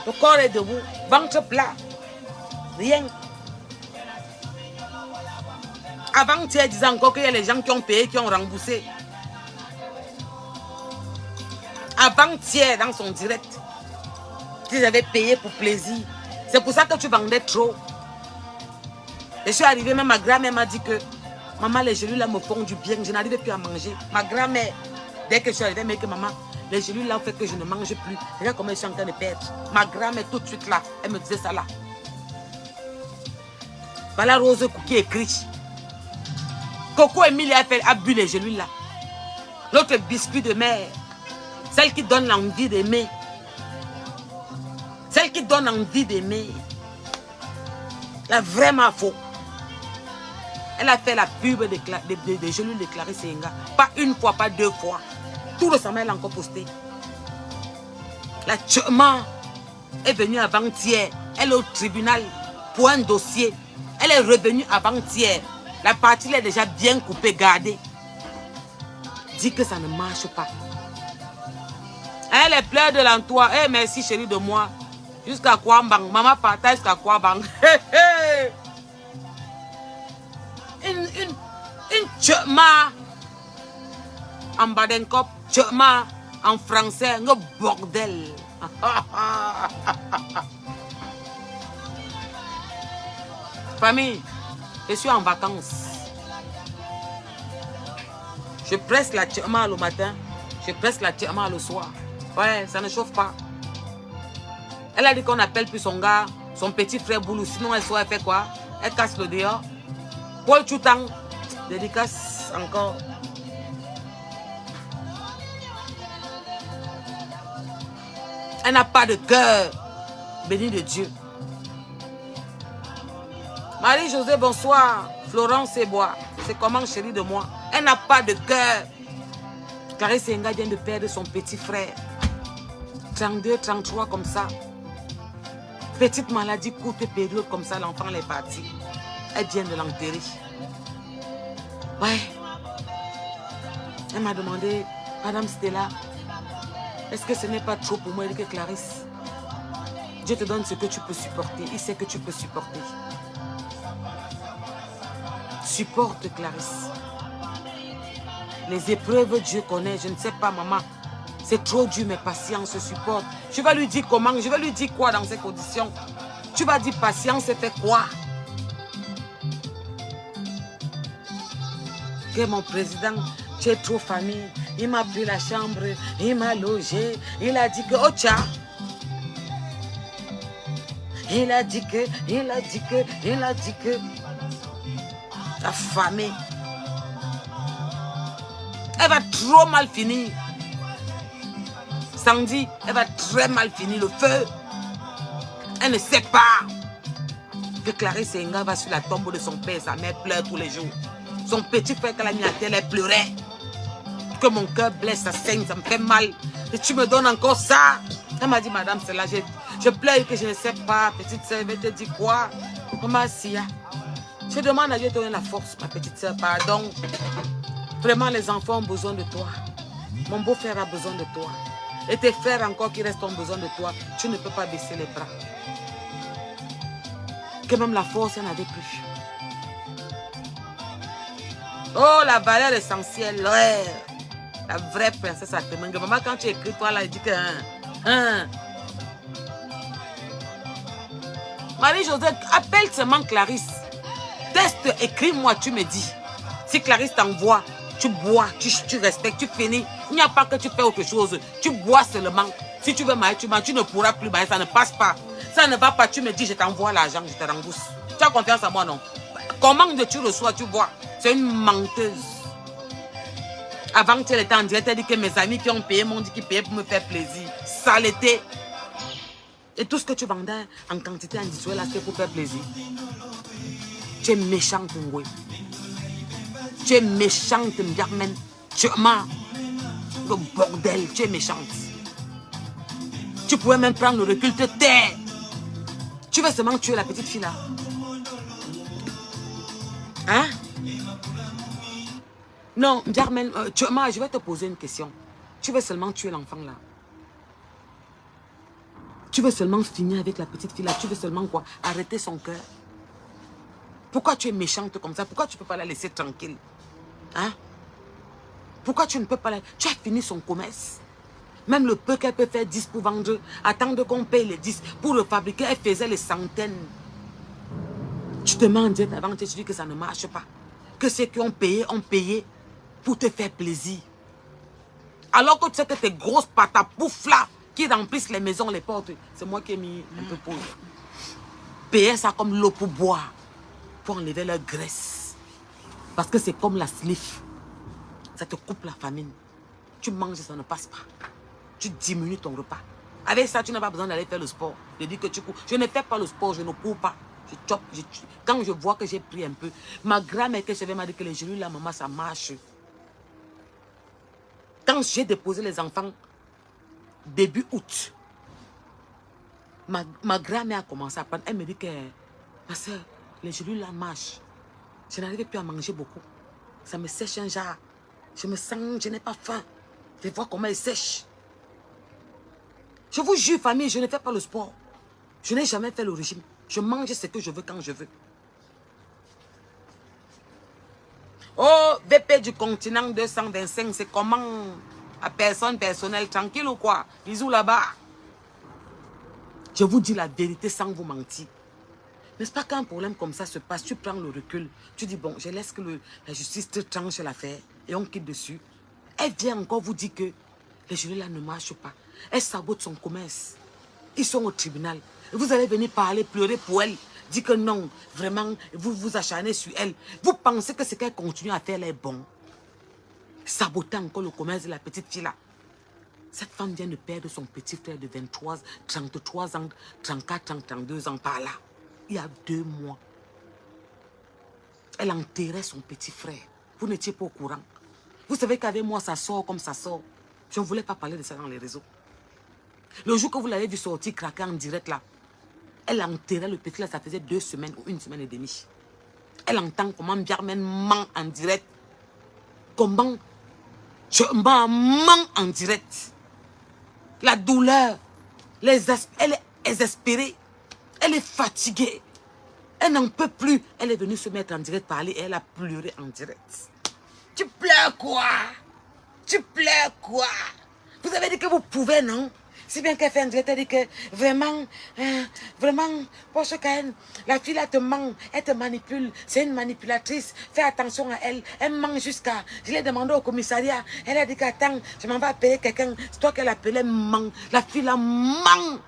Le corps est debout, ventre plat. Rien. Avant, tu disais encore qu'il y a les gens qui ont payé, qui ont remboursé. Avant-hier, dans son direct, ils avaient payé pour plaisir. C'est pour ça que tu vendais trop. Je suis arrivée, même ma grand-mère m'a dit que maman, les gélules là me font du bien, je n'arrivais plus à manger. Ma grand-mère, dès que je suis arrivée, elle m'a dit que maman, les gélules là ont fait que je ne mange plus. Regarde comment je suis en train de perdre. Ma grand-mère, tout de suite là, elle me disait ça là. Voilà Rose qui écrit. Coco Emilie a bu les gélules là. L'autre biscuit de mer. Celle qui donne l'envie d'aimer. Celle qui donne envie d'aimer. La vraiment faux. Elle a fait la pub de gélules de Clarisse Yenga. Pas une fois, pas 2 fois. Tout récemment, elle a encore posté. La Tchema est venue avant-hier. Elle est au tribunal pour un dossier. Elle est revenue avant-hier. La partie là est déjà bien coupée, gardée. dis que ça ne marche pas. Elle pleure de l'entour. Eh, merci chérie de moi. Jusqu'à quoi bang? Maman partage jusqu'à quoi bang? Une tchema en bas d'un cop, tchema en français, un bordel. Famille, je suis en vacances. Je presse la tchema le matin, je presse la tchema le soir. Ouais, ça ne chauffe pas. Elle a dit qu'on n'appelle plus son gars, son petit frère Boulou. Sinon, elle fait quoi? Elle casse le dehors. Paul Choutang, dédicace encore. Elle n'a pas de cœur. Béni de Dieu. Marie-Josée, bonsoir. Florence Ebois. C'est comment, chérie de moi? Elle n'a pas de cœur. Clarisse Senga vient de perdre son petit frère. 32, 33 comme ça. Petite maladie, courte période comme ça, l'enfant est parti. Elle vient de l'enterrer. Ouais. Elle m'a demandé, Madame Stella, est-ce que ce n'est pas trop pour moi? Elle dit que Clarisse, Dieu te donne ce que tu peux supporter. Il sait que tu peux supporter. Supporte, Clarisse. Les épreuves, Dieu connaît. Je ne sais pas, maman. C'est trop dur, mais patience, supporte. Je vais lui dire comment? Je vais lui dire quoi dans ces conditions? Tu vas dire patience, c'était quoi? Que mon président, tu es trop famille. Il m'a pris la chambre, il m'a logé. Il a dit que, oh tcha. Il a dit que. Affamée. Elle va trop mal finir. Sandy, elle va très mal finir. Le feu. Elle ne sait pas que Clarisse Senga va sur la tombe de son père. Sa mère pleure tous les jours. Son petit frère qu'elle a mis à terre, elle pleurait. Que mon cœur blesse, ça saigne, ça me fait mal. Et tu me donnes encore ça. Elle m'a dit, madame, c'est là, je pleure que je ne sais pas. Petite soeur, elle te dit quoi? Comment Sia? Je demande à Dieu de donner la force, ma petite soeur, pardon. Vraiment, les enfants ont besoin de toi. Mon beau-frère a besoin de toi. Et tes frères encore qui restent ont besoin de toi. Tu ne peux pas baisser les bras. Que même la force, elle n'avait plus. Oh, la valeur essentielle. Ouais. La vraie princesse à Temengue. Maman, quand tu écris, toi, là, elle dit que... Marie-Josée, appelle seulement Clarisse. Teste, écris-moi, tu me dis. Si Clarisse t'envoie, tu bois, tu respectes, tu finis. Il n'y a pas que tu fais autre chose. Tu bois seulement. Si tu veux mailler, tu manges, tu ne pourras plus mailler, ça ne passe pas. Ça ne va pas, tu me dis, je t'envoie l'argent, je te rembourse. Tu as confiance en moi, non? Comment tu reçois, tu bois? C'est une menteuse. Avant que elle était en direct, elle dit que mes amis qui ont payé m'ont dit qu'ils payaient pour me faire plaisir. Saleté. Et tout ce que tu vendais en quantité individuelle, c'est pour faire plaisir. Tu es méchante, Ngwe. Tu es méchante, Mbiarmen. Tu m'as. Le bordel, tu es méchante. Tu pouvais même prendre le recul, te taire. Tu veux seulement tuer la petite fille là. Hein? Non, Mbiarmen, je vais te poser une question. Tu veux seulement tuer l'enfant là. Tu veux seulement finir avec la petite fille là. Tu veux seulement quoi? Arrêter son cœur. Pourquoi tu es méchante comme ça? Pourquoi tu ne peux pas la laisser tranquille? Hein? Pourquoi tu ne peux pas la... Tu as fini son commerce. Même le peu qu'elle peut faire 10 pour vendre, attendre qu'on paye les 10 pour le fabriquer, elle faisait les centaines. Tu te mets en diète avant, tu dis que ça ne marche pas. Que ceux qui ont payé pour te faire plaisir. Alors que tu sais que tes grosses patapoufs là, qui remplissent les maisons, les portes, c'est moi qui ai mis un peu pour payer ça comme l'eau pour boire, pour enlever leur graisse. Parce que c'est comme la slif. Ça te coupe la famine. Tu manges, ça ne passe pas. Tu diminues ton repas. Avec ça, tu n'as pas besoin d'aller faire le sport. Je dis que tu cours. Je ne fais pas le sport, je ne cours pas. Je chope, quand je vois que j'ai pris un peu. Ma grand-mère que je vais m'a dit que les genoux, là, maman, ça marche. Quand j'ai déposé les enfants, début août, ma grand-mère a commencé à prendre. Elle me dit que, ma soeur, les genoux, là, marchent. Je n'arrivais plus à manger beaucoup. Ça me sèche un genre. Je me sens, je n'ai pas faim. Je vois comment elle sèche. Je vous jure, famille, je ne fais pas le sport. Je n'ai jamais fait le régime. Je mange ce que je veux quand je veux. Oh, VP du continent 225, c'est comment? À personne personnelle, tranquille ou quoi? Bisous là-bas. Je vous dis la vérité sans vous mentir. N'est-ce pas qu'un problème comme ça se passe, tu prends le recul, tu dis bon, je laisse que la justice te tranche l'affaire et on quitte dessus. Elle vient encore vous dire que les jurés là ne marchent pas. Elle sabote son commerce. Ils sont au tribunal. Vous allez venir parler, pleurer pour elle. Dire que non, vraiment, vous vous acharnez sur elle. Vous pensez que ce qu'elle continue à faire là est bon. Saboter encore le commerce de la petite fille là. Cette femme vient de perdre son petit frère de 23, 33 ans, 34 ans, 32 ans par là. Il y a 2 mois. Elle enterrait son petit frère. Vous n'étiez pas au courant. Vous savez qu'avec moi, ça sort comme ça sort. Je ne voulais pas parler de ça dans les réseaux. Le jour que vous l'avez vu sortir, craquer en direct là, elle enterrait le petit là, ça faisait 2 semaines ou 1 semaine et demie. Elle entend comment Biarmen ment en direct. Comment je ment en direct. La douleur, elle est exaspérée, elle est fatiguée. Elle n'en peut plus. Elle est venue se mettre en direct, parler et elle a pleuré en direct. Tu pleures quoi? Tu pleures quoi? Vous avez dit que vous pouvez, non? Si bien qu'elle fait en direct, elle dit que vraiment, Porsche Cayenne, la fille là te ment, elle te manipule, c'est une manipulatrice, fais attention à elle, elle ment jusqu'à, je l'ai demandé au commissariat, elle a dit qu'attends, je m'en vais payer quelqu'un, c'est toi qu'elle appelait ment, la fille là ment.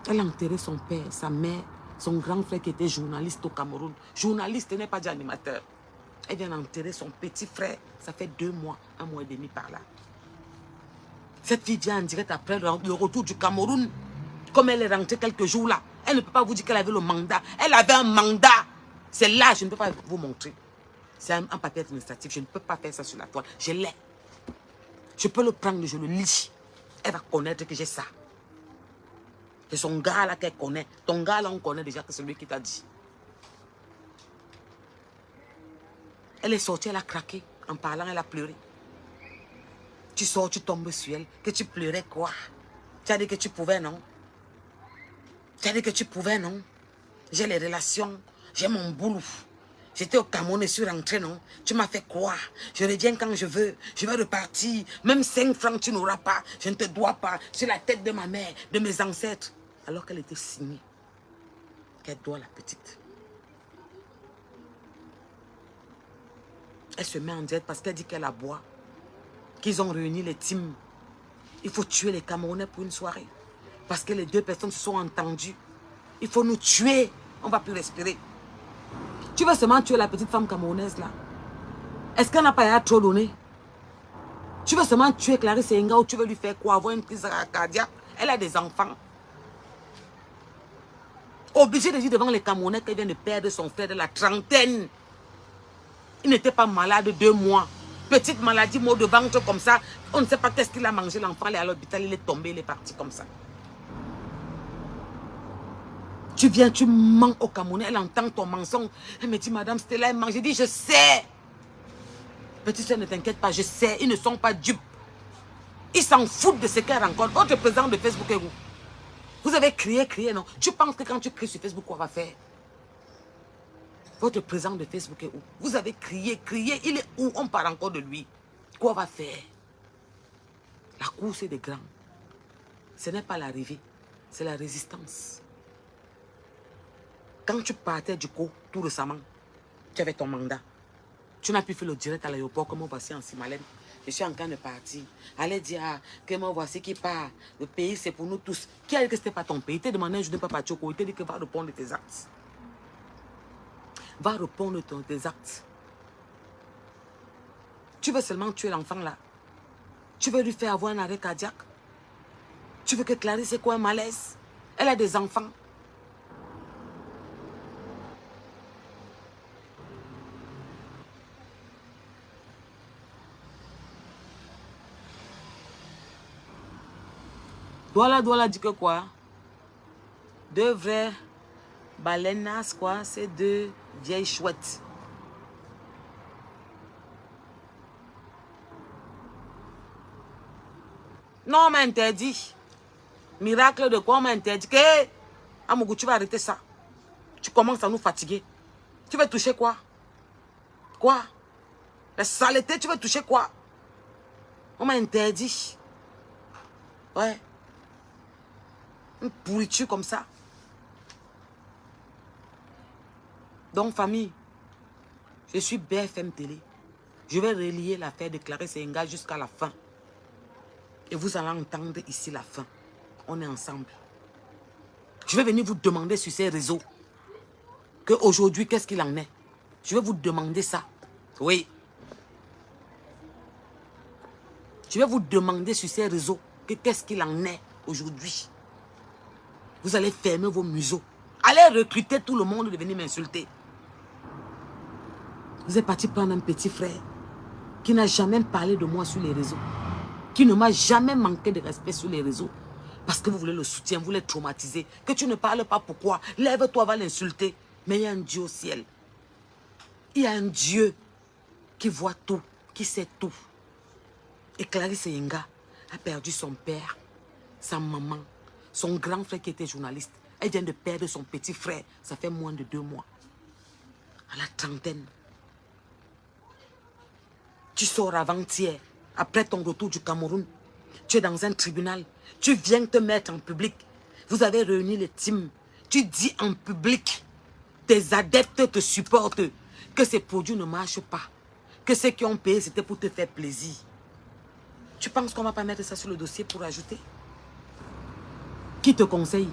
Elle a enterré son père, sa mère, son grand frère qui était journaliste au Cameroun. Journaliste n'est pas déjà animateur. Elle vient d'enterrer son petit frère. Ça fait 2 mois, 1 mois et demi par là. Cette fille vient en direct après le retour du Cameroun. Comme elle est rentrée quelques jours là. Elle ne peut pas vous dire qu'elle avait le mandat. Elle avait un mandat. C'est là, je ne peux pas vous montrer. C'est un papier administratif. Je ne peux pas faire ça sur la toile. Je l'ai. Je peux le prendre, je le lis. Elle va connaître que j'ai ça. C'est son gars là qu'elle connaît. Ton gars là, on connaît déjà que c'est lui qui t'a dit. Elle est sortie, elle a craqué. En parlant, elle a pleuré. Tu sors, tu tombes sur elle. Que tu pleurais quoi? Tu as dit que tu pouvais, non? Tu as dit que tu pouvais, non? J'ai les relations, j'ai mon boulot. J'étais au Cameroun et je suis rentrée, non? Tu m'as fait quoi? Je reviens quand je veux. Je vais repartir. Même 5 francs, tu n'auras pas. Je ne te dois pas. C'est la tête de ma mère, de mes ancêtres. Alors qu'elle était signée. Qu'elle doit la petite. Elle se met en direct parce qu'elle dit qu'elle aboie. Qu'ils ont réuni les teams. Il faut tuer les Camerounais pour une soirée. Parce que les 2 personnes se sont entendues. Il faut nous tuer. On ne va plus respirer. Tu veux seulement tuer la petite femme camerounaise là? Est-ce qu'elle n'a pas trop donné? Tu veux seulement tuer Clarisse Enga ou tu veux lui faire quoi? Avoir une crise cardiaque? Elle a des enfants. Obligé de dire devant les Camerounais qu'elle vient de perdre son frère de la trentaine. Il n'était pas malade 2 mois. Petite maladie, mot de ventre comme ça. On ne sait pas qu'est-ce qu'il a mangé. L'enfant est à l'hôpital, il est tombé, il est parti comme ça. Tu viens, tu mens au Camerounais, elle entend ton mensonge. Elle me dit, Madame Stella, elle mange. J'ai dit, je sais. Petite soeur, ne t'inquiète pas, je sais. Ils ne sont pas dupes. Ils s'en foutent de ce qu'elle rencontre. Votre président de Facebook est où? Vous avez crié, non? Tu penses que quand tu cries sur Facebook, quoi va faire? Votre président de Facebook est où? Vous avez crié, il est où? On parle encore de lui. Quoi va faire? La course est des grands. Ce n'est pas l'arrivée, c'est la résistance. Quand tu partais du coup, tout récemment, tu avais ton mandat. Tu n'as plus fait le direct à l'aéroport comme on voici en Simalène. Je suis en train de partir. Allez dire que moi voici qui part. Le pays c'est pour nous tous. Qui a dit que ce n'était pas ton pays? Il t'a demandé je ne peux pas partir au coup. Il t'a dit que va répondre de tes actes. Va répondre de tes actes. Tu veux seulement tuer l'enfant là. Tu veux lui faire avoir un arrêt cardiaque. Tu veux que Clarisse ait quoi un malaise? Elle a des enfants. Douala dit que quoi? 2 vraies baleinas, quoi, c'est 2 vieille chouette. Non, on m'a interdit. Miracle de quoi on m'a interdit? Que, Amougou, tu vas arrêter ça. Tu commences à nous fatiguer. Tu vas toucher quoi? Quoi? La saleté, tu vas toucher quoi? On m'a interdit. Ouais. Une pourriture comme ça. Donc, famille, je suis BFM Télé. Je vais relier l'affaire de Clarisse Enga jusqu'à la fin. Et vous allez entendre ici la fin. On est ensemble. Je vais venir vous demander sur ces réseaux qu'aujourd'hui, qu'est-ce qu'il en est. Je vais vous demander ça. Oui. Je vais vous demander sur ces réseaux que qu'est-ce qu'il en est aujourd'hui. Vous allez fermer vos museaux. Allez recruter tout le monde de venir m'insulter. Vous êtes parti prendre un petit frère qui n'a jamais parlé de moi sur les réseaux. Qui ne m'a jamais manqué de respect sur les réseaux. Parce que vous voulez le soutien, vous voulez traumatiser. Que tu ne parles pas pourquoi. Lève-toi, va l'insulter. Mais il y a un Dieu au ciel. Il y a un Dieu qui voit tout, qui sait tout. Et Clarisse Enga a perdu son père, sa maman, son grand frère qui était journaliste. Elle vient de perdre son petit frère. Ça fait moins de 2 mois. À la trentaine. Tu sors avant-hier, après ton retour du Cameroun. Tu es dans un tribunal. Tu viens te mettre en public. Vous avez réuni les teams. Tu dis en public, tes adeptes te supportent, que ces produits ne marchent pas. Que ceux qui ont payé, c'était pour te faire plaisir. Tu penses qu'on ne va pas mettre ça sur le dossier pour ajouter? Qui te conseille?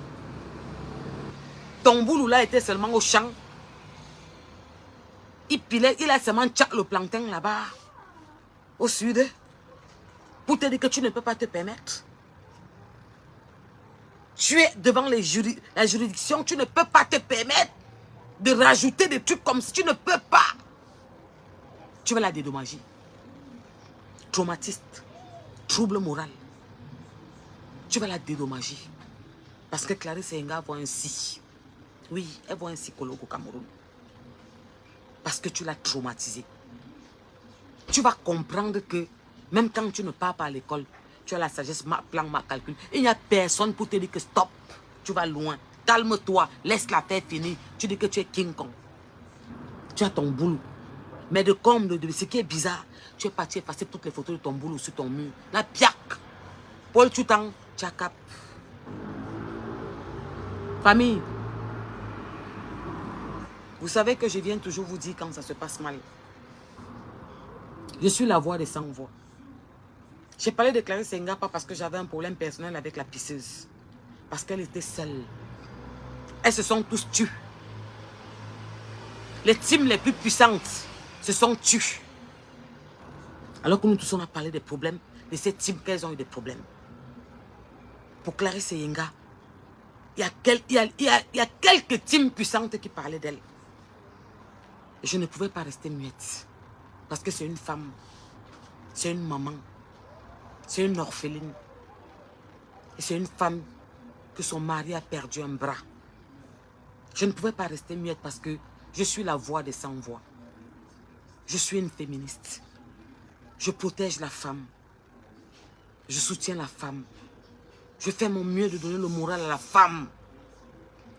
Ton boulot là était seulement au champ. Il a seulement tchac le plantain là-bas, au sud, pour te dire que tu ne peux pas te permettre. Tu es devant la juridiction, tu ne peux pas te permettre de rajouter des trucs comme ça. Tu ne peux pas. Tu vas la dédommager. Traumatiste, trouble moral. Tu vas la dédommager. Parce que Clarisse Enga voit un psy. Oui, elle voit un psychologue au Cameroun. Parce que tu l'as traumatisé. Tu vas comprendre que même quand tu ne pars pas à l'école, tu as la sagesse, ma plan, ma calcul. Il n'y a personne pour te dire que stop, tu vas loin. Calme-toi, laisse la paix finir. Tu dis que tu es King Kong. Tu as ton boulot. Mais de ce qui est bizarre, tu es parti effacer toutes les photos de ton boulot sur ton mur. La piac. Paul Tutan, tu as cap. Famille, vous savez que je viens toujours vous dire quand ça se passe mal. Je suis la voix des sans-voix. J'ai parlé de Clarisse Enga pas parce que j'avais un problème personnel avec la pisseuse. Parce qu'elle était seule. Elles se sont tous tues. Les teams les plus puissantes se sont tues. Alors que nous tous on a parlé des problèmes de ces teams qu'elles ont eu des problèmes. Pour Clarisse Enga, il y a quelques teams puissantes qui parlaient d'elle. Je ne pouvais pas rester muette. Parce que c'est une femme. C'est une maman. C'est une orpheline. Et c'est une femme que son mari a perdu un bras. Je ne pouvais pas rester muette parce que je suis la voix des sans-voix. Je suis une féministe. Je protège la femme. Je soutiens la femme. Je fais mon mieux de donner le moral à la femme.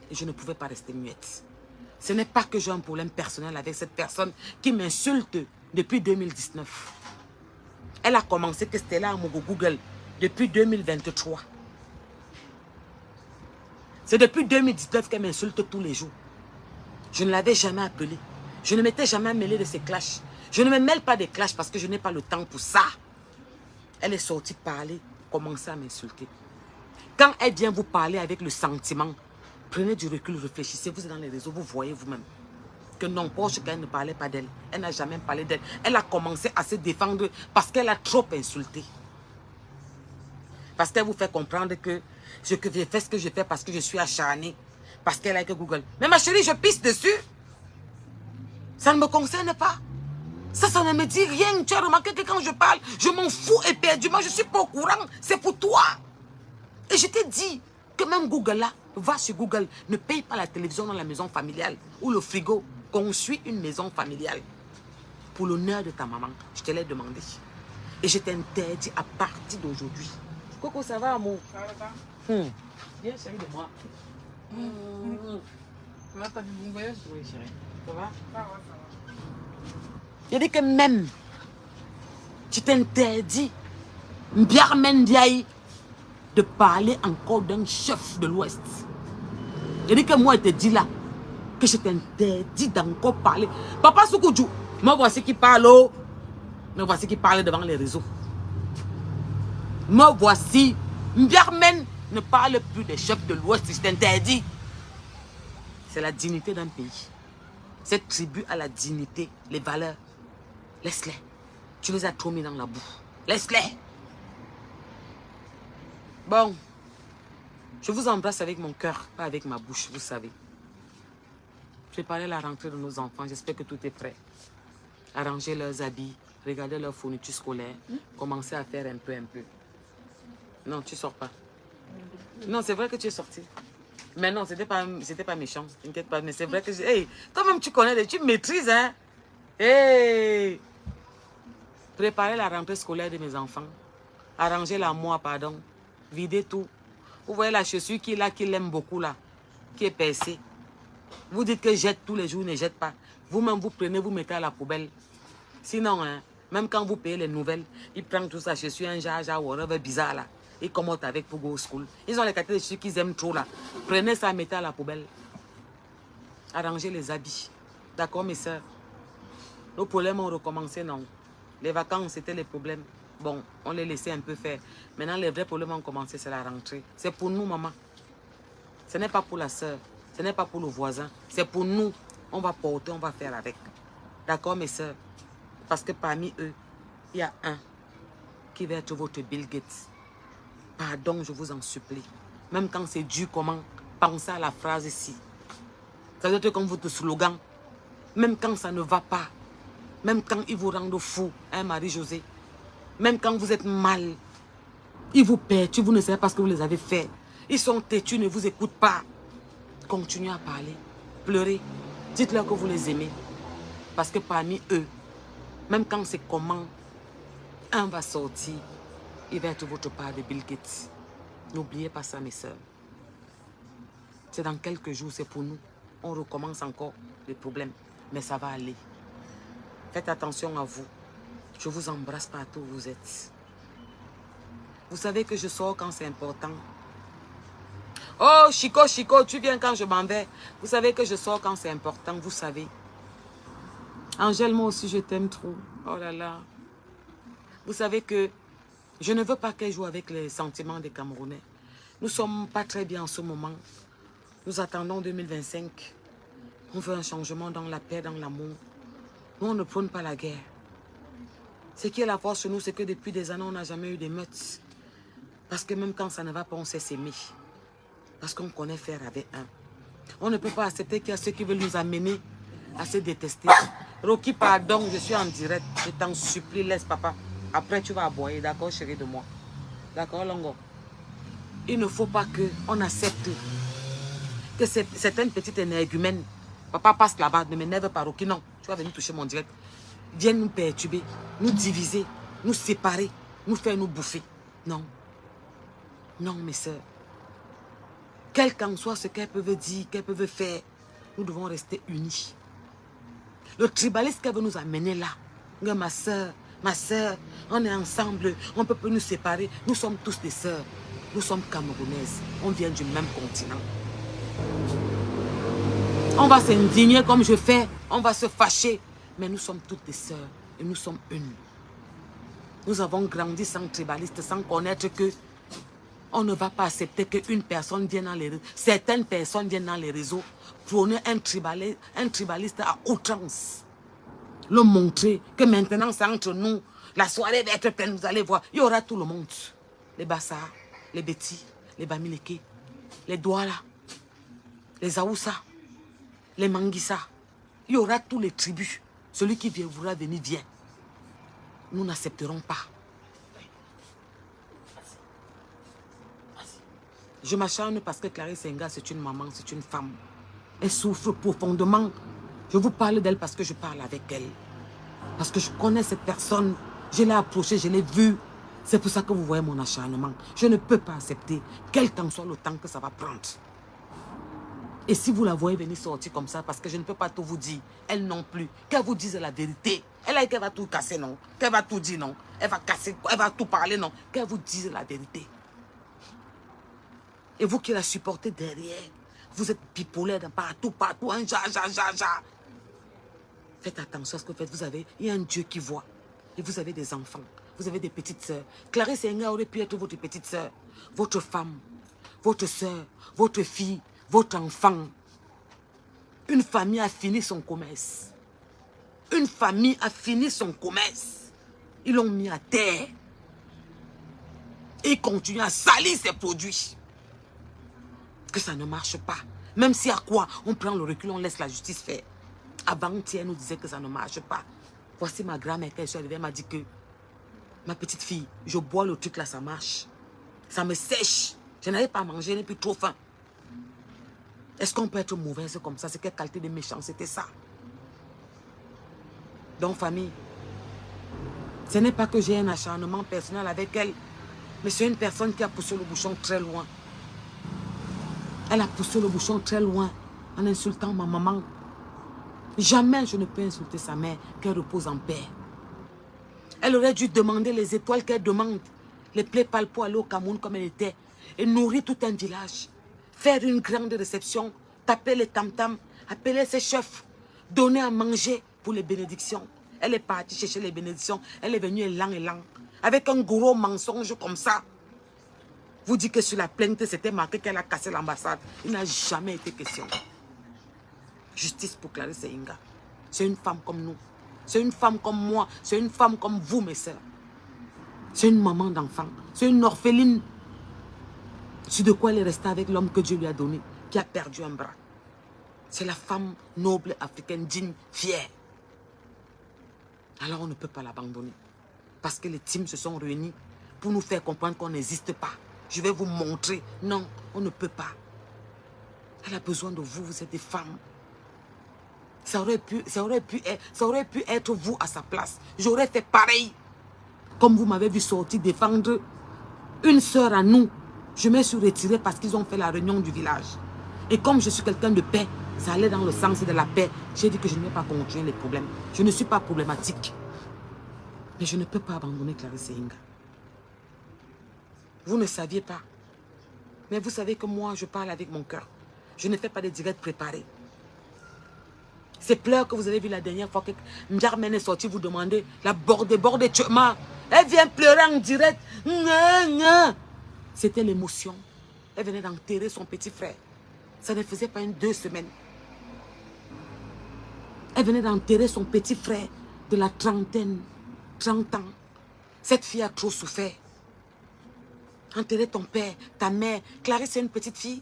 Et je ne pouvais pas rester muette. Ce n'est pas que j'ai un problème personnel avec cette personne qui m'insulte depuis 2019. Elle a commencé que c'était là à Google depuis 2023. C'est depuis 2019 qu'elle m'insulte tous les jours. Je ne l'avais jamais appelée. Je ne m'étais jamais mêlée de ses clashs. Je ne me mêle pas des clashs parce que je n'ai pas le temps pour ça. Elle est sortie parler, commencer à m'insulter. Quand elle vient vous parler avec le sentiment, prenez du recul, réfléchissez. Vous êtes dans les réseaux, vous voyez vous-même que non, Porsche, qu'elle ne parlait pas d'elle. Elle n'a jamais parlé d'elle. Elle a commencé à se défendre parce qu'elle a trop insulté. Parce qu'elle vous fait comprendre que je fais ce que je fais parce que je suis acharnée. Parce qu'elle a que Google. Mais ma chérie, je pisse dessus. Ça ne me concerne pas. Ça ne me dit rien. Tu as remarqué que quand je parle, je m'en fous éperdument. Je ne suis pas au courant. C'est pour toi. Et je t'ai dit que même Google là, va sur Google, ne paye pas la télévision dans la maison familiale ou le frigo. construis une maison familiale pour l'honneur de ta maman. Je te l'ai demandé. Et je t'interdis à partir d'aujourd'hui. Coco, ça va, amour? Ça va. Viens, chérie, de moi. Là, t'as du bon voyage? Oui, chérie. Ça va? Ça va, ça va. Je dis que même, tu t'interdis, Mbiarmen Diaye, de parler encore d'un chef de l'Ouest. Je dis que moi, je te dis là, que je t'interdis d'encore parler. Papa Soukoudjou, me voici qui parle, oh. Me voici qui parle devant les réseaux. Me voici. Mbiarmen ne parle plus des chefs de l'Ouest, je t'interdis. C'est la dignité d'un pays. Cette tribu a la dignité, les valeurs. Laisse-les. Tu les as trop mis dans la boue. Laisse-les. Bon. Je vous embrasse avec mon cœur, pas avec ma bouche, vous savez. Préparez la rentrée de nos enfants. J'espère que tout est prêt. Arrangez leurs habits, regardez leur fourniture scolaire, commencez à faire un peu. Non, tu sors pas. Non, c'est vrai que tu es sorti. Mais non, c'était pas méchant. T'inquiète pas, mais c'est vrai que... Hey, toi-même, tu connais, tu maîtrises, hein. Hey. Préparez la rentrée scolaire de mes enfants. Arrangez la moi, pardon. Videz tout. Vous voyez la chaussure qui est là, qui l'aime beaucoup là, qui est percée. Vous dites que jette tous les jours, ne jette pas. Vous-même, vous prenez, vous mettez à la poubelle. Sinon, hein, même quand vous payez les nouvelles, ils prennent tout ça, chaussure, un genre, whatever, bizarre là. Ils commentent avec pour go school. Ils ont les qualités de chaussures qu'ils aiment trop là. Prenez ça, mettez à la poubelle. Arrangez les habits. D'accord, mes soeurs? Nos problèmes ont recommencé, non? Les vacances, c'était les problèmes. Bon, on les laissait un peu faire. Maintenant, les vrais problèmes ont commencé, c'est la rentrée. C'est pour nous, maman. Ce n'est pas pour la soeur. Ce n'est pas pour le voisin. C'est pour nous. On va porter, on va faire avec. D'accord, mes soeurs? Parce que parmi eux, il y a un qui va être votre Bill Gates. Pardon, je vous en supplie. Même quand c'est dur, comment? Pensez à la phrase ici. Ça doit être comme votre slogan. Même quand ça ne va pas. Même quand ils vous rendent fou, hein, Marie-Josée. Même quand vous êtes mal. Ils vous perturbent, vous ne savez pas ce que vous les avez fait. Ils sont têtus, ne vous écoutent pas. Continuez à parler. Pleurez. Dites-leur que vous les aimez. Parce que parmi eux, même quand c'est comment, un va sortir. Il va être votre part de Bill Gates. N'oubliez pas ça, mes soeurs. C'est dans quelques jours, c'est pour nous. On recommence encore les problèmes. Mais ça va aller. Faites attention à vous. Je vous embrasse partout où vous êtes. Vous savez que je sors quand c'est important. Oh, Chico, Chico, tu viens quand je m'en vais. Vous savez que je sors quand c'est important, vous savez. Angèle, moi aussi, je t'aime trop. Oh là là. Vous savez que je ne veux pas qu'elle joue avec les sentiments des Camerounais. Nous ne sommes pas très bien en ce moment. Nous attendons 2025. On veut un changement dans la paix, dans l'amour. Nous, on ne prône pas la guerre. Ce qui est la force chez nous, c'est que depuis des années, on n'a jamais eu d'émeutes. Parce que même quand ça ne va pas, on sait s'aimer. Parce qu'on connaît faire avec un. On ne peut pas accepter qu'il y a ceux qui veulent nous amener à se détester. Rocky, pardon, je suis en direct. Je t'en supplie, laisse papa. Après, tu vas aboyer, d'accord, chérie de moi. D'accord, Longo? Il ne faut pas qu'on accepte que certaines petites énergumènes, papa passe là-bas, ne m'énerve pas, Rocky, non. Tu vas venir toucher mon direct. Viennent nous perturber, nous diviser, nous séparer, nous faire nous bouffer. Non. Non, mes soeurs. Quel qu'en soit ce qu'elles peuvent dire, qu'elles peuvent faire, nous devons rester unis. Le tribaliste qu'elle veut nous amener là, ma soeur, on est ensemble, on ne peut pas nous séparer. Nous sommes tous des sœurs. Nous sommes camerounaises. On vient du même continent. On va s'indigner comme je fais, on va se fâcher. Mais nous sommes toutes des sœurs et nous sommes une. Nous avons grandi sans tribaliste, sans connaître que on ne va pas accepter qu'une personne vienne dans les réseaux. Certaines personnes viennent dans les réseaux prôner un tribaliste à outrance. Le montrer que maintenant c'est entre nous. La soirée va être pleine, vous allez voir. Il y aura tout le monde. Les Bassas, les Betty, les Bamileke, les Douala, les Aoussa, les Manguissa. Il y aura tous les tribus. Celui qui voudra venir, vient. Nous n'accepterons pas. Je m'acharne parce que Clarisse Senga, c'est une maman, c'est une femme. Elle souffre profondément Je vous parle d'elle parce que je parle avec elle. Parce que je connais cette personne. Je l'ai approchée, je l'ai vue. C'est pour ça que vous voyez mon acharnement. Je ne peux pas accepter, quel qu'en soit le temps que ça va prendre. Et si vous la voyez venir sortir comme ça, parce que je ne peux pas tout vous dire, elle non plus, qu'elle vous dise la vérité. Elle a dit qu'elle va tout casser, non. Qu'elle va tout dire, non. Elle va casser, elle va tout parler, non. Qu'elle vous dise la vérité. Et vous qui la supportez derrière, vous êtes bipolaire dans partout, hein, ja. Faites attention à ce que vous faites. Il y a un Dieu qui voit. Et vous avez des enfants. Vous avez des petites sœurs. Clarisse Enga aurait pu être votre petite sœur, votre femme, votre sœur, votre fille, votre enfant. Une famille a fini son commerce. Une famille a fini son commerce. Ils l'ont mis à terre. Et ils continuent à salir ses produits. Que ça ne marche pas. Même si à quoi on prend le recul, on laisse la justice faire. Avant-hier, elle nous disait que ça ne marche pas. Voici ma grand-mère, quand je suis arrivée, elle m'a dit que ma petite fille, je bois le truc là, ça marche. Ça me sèche. Je n'arrive pas à manger, je n'ai plus trop faim. Est-ce qu'on peut être mauvaise comme ça? C'est quelle qualité de méchanceté ça? Donc, famille, ce n'est pas que j'ai un acharnement personnel avec elle, mais c'est une personne qui a poussé le bouchon très loin. Elle a poussé le bouchon très loin en insultant ma maman. Jamais je ne peux insulter sa mère, qu'elle repose en paix. Elle aurait dû demander les étoiles qu'elle demande. Les plaies pâles pour aller au Cameroun comme elle était. Et nourrir tout un village. Faire une grande réception. Taper les tam-tams. Appeler ses chefs. Donner à manger pour les bénédictions. Elle est partie chercher les bénédictions. Elle est venue élan. Avec un gros mensonge comme ça. Vous dites que sur la plainte, c'était marqué qu'elle a cassé l'ambassade. Il n'a jamais été question. Justice pour Clarisse Enga. C'est une femme comme nous. C'est une femme comme moi. C'est une femme comme vous, mes sœurs. C'est une maman d'enfant. C'est une orpheline. C'est de quoi elle est restée avec l'homme que Dieu lui a donné, qui a perdu un bras. C'est la femme noble, africaine, digne, fière. Alors on ne peut pas l'abandonner. Parce que les teams se sont réunis pour nous faire comprendre qu'on n'existe pas. Je vais vous montrer. Non, on ne peut pas. Elle a besoin de vous, vous êtes des femmes. Ça aurait pu être vous à sa place. J'aurais fait pareil. Comme vous m'avez vu sortir défendre une sœur à nous. Je me suis retirée parce qu'ils ont fait la réunion du village. Et comme je suis quelqu'un de paix, ça allait dans le sens de la paix. J'ai dit que je ne vais pas continuer les problèmes. Je ne suis pas problématique. Mais je ne peux pas abandonner Clarisse Enga. Vous ne saviez pas. Mais vous savez que moi, je parle avec mon cœur. Je ne fais pas des directs préparés. Ces pleurs que vous avez vu la dernière fois que Mjarmen est sorti vous demander la borde Tchema. Elle vient pleurer en direct. C'était l'émotion. Elle venait d'enterrer son petit frère. Ça ne faisait pas 2 semaines. Elle venait d'enterrer son petit frère de la trentaine, 30 ans. Cette fille a trop souffert. Enterrer ton père, ta mère. Clarisse, c'est une petite fille.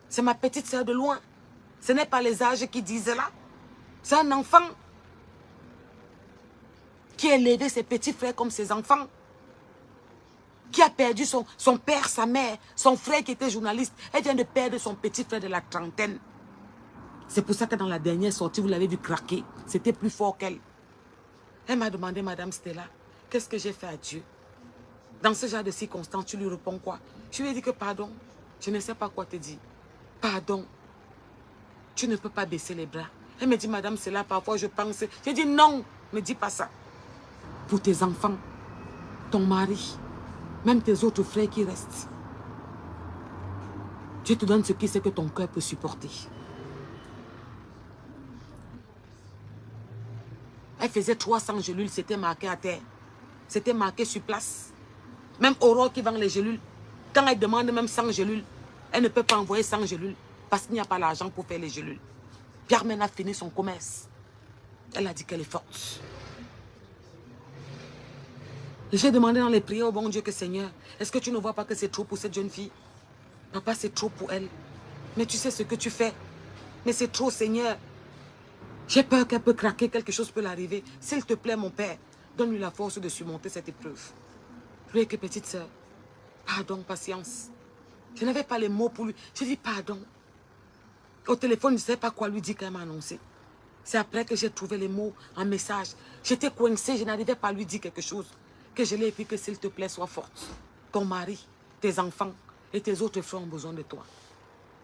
C'est ma petite soeur de loin. Ce n'est pas les âges qui disent là. C'est un enfant qui a élevé ses petits frères comme ses enfants. Qui a perdu son père, sa mère, son frère qui était journaliste. Elle vient de perdre son petit frère de la trentaine. C'est pour ça que dans la dernière sortie, vous l'avez vu craquer. C'était plus fort qu'elle. Elle m'a demandé, Madame Stella, qu'est-ce que j'ai fait à Dieu? Dans ce genre de circonstances, tu lui réponds quoi? Je lui ai dit que pardon, je ne sais pas quoi te dire. Pardon, tu ne peux pas baisser les bras. Elle me dit, Madame Stella, parfois je pense. J'ai dit non, ne dis pas ça. Pour tes enfants, ton mari, même tes autres frères qui restent. Dieu te donne ce qui c'est que ton cœur peut supporter. Elle faisait 300 gélules, c'était marqué à terre. C'était marqué sur place. Même Aurore qui vend les gélules, quand elle demande même 100 gélules, elle ne peut pas envoyer 100 gélules parce qu'il n'y a pas l'argent pour faire les gélules. Carmen a fini son commerce. Elle a dit qu'elle est forte. J'ai demandé dans les prières au bon Dieu que Seigneur, est-ce que tu ne vois pas que c'est trop pour cette jeune fille? Papa, c'est trop pour elle. Mais tu sais ce que tu fais. Mais c'est trop, Seigneur. J'ai peur qu'elle peut craquer, quelque chose peut l'arriver. S'il te plaît, mon Père, donne-lui la force de surmonter cette épreuve. Lui que petite sœur, pardon, patience. Je n'avais pas les mots pour lui. Je dis pardon. Au téléphone, je ne savais pas quoi lui dire quand elle m'a annoncé. C'est après que j'ai trouvé les mots en message. J'étais coincée, je n'arrivais pas à lui dire quelque chose. Que je l'ai écrit que s'il te plaît, sois forte. Ton mari, tes enfants et tes autres frères ont besoin de toi.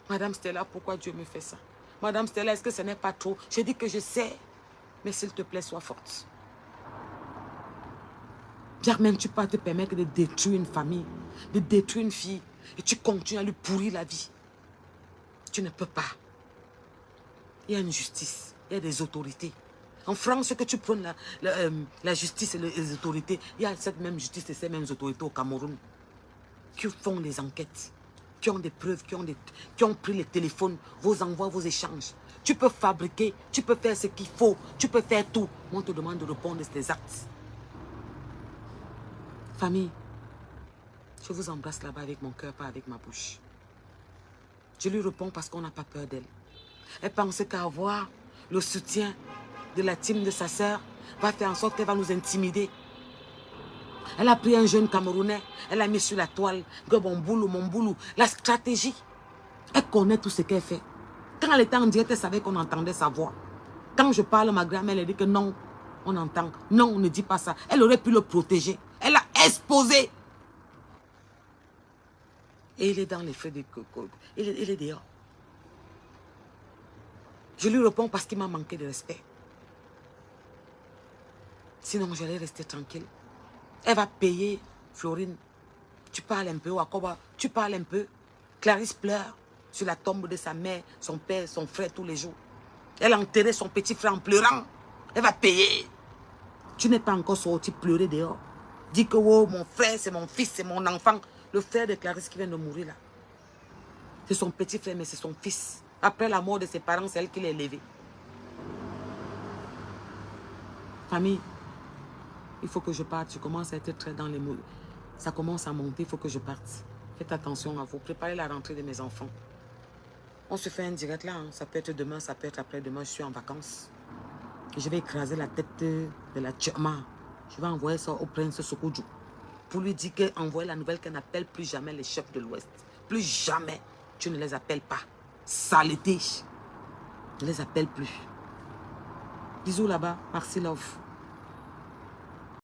Madame Stella, pourquoi Dieu me fait ça? Madame Stella, est-ce que ce n'est pas trop? Je dis que je sais, mais s'il te plaît, sois forte. Germaine, tu peux pas te permettre de détruire une famille, de détruire une fille, et tu continues à lui pourrir la vie. Tu ne peux pas. Il y a une justice, il y a des autorités. En France, que tu prônes la justice et les autorités, il y a cette même justice et ces mêmes autorités au Cameroun qui font les enquêtes, qui ont des preuves, qui ont pris les téléphones, vos envois, vos échanges. Tu peux fabriquer, tu peux faire ce qu'il faut, tu peux faire tout. Moi, on te demande de répondre à tes actes. Famille, je vous embrasse là-bas avec mon cœur, pas avec ma bouche. Je lui réponds parce qu'on n'a pas peur d'elle. Elle pense qu'avoir le soutien de la team de sa sœur va faire en sorte qu'elle va nous intimider. Elle a pris un jeune Camerounais, elle l'a mis sur la toile, que mon boulot, la stratégie. Elle connaît tout ce qu'elle fait. Quand elle était en direct, elle savait qu'on entendait sa voix. Quand je parle, ma grand-mère, elle dit que non, on entend. Non, on ne dit pas ça. Elle aurait pu le protéger. Elle l'a exposé. Et il est dans les feux de coco. Il est dehors. Je lui réponds parce qu'il m'a manqué de respect. Sinon, j'allais rester tranquille. Elle va payer, Florine. Tu parles un peu, Wakoba, tu parles un peu. Clarisse pleure sur la tombe de sa mère, son père, son frère tous les jours. Elle a enterré son petit frère en pleurant. Elle va payer. Tu n'es pas encore sorti pleurer dehors. Dis que oh, mon frère, c'est mon fils, c'est mon enfant. Le frère de Clarisse qui vient de mourir là. C'est son petit frère, mais c'est son fils. Après la mort de ses parents, c'est elle qui l'a élevé. Famille, il faut que je parte. Je commence à être très dans les mots. Ça commence à monter, il faut que je parte. Faites attention à vous. Préparez la rentrée de mes enfants. On se fait un direct là. Hein. Ça peut être demain, ça peut être après-demain. Je suis en vacances. Je vais écraser la tête de la Tchama. Je vais envoyer ça au prince Sokoudjou. Pour lui dire qu'envoie la nouvelle qu'elle n'appelle plus jamais les chefs de l'Ouest. Plus jamais. Tu ne les appelles pas. Saleté. Ne les appelle plus. Bisous là-bas. Merci, love.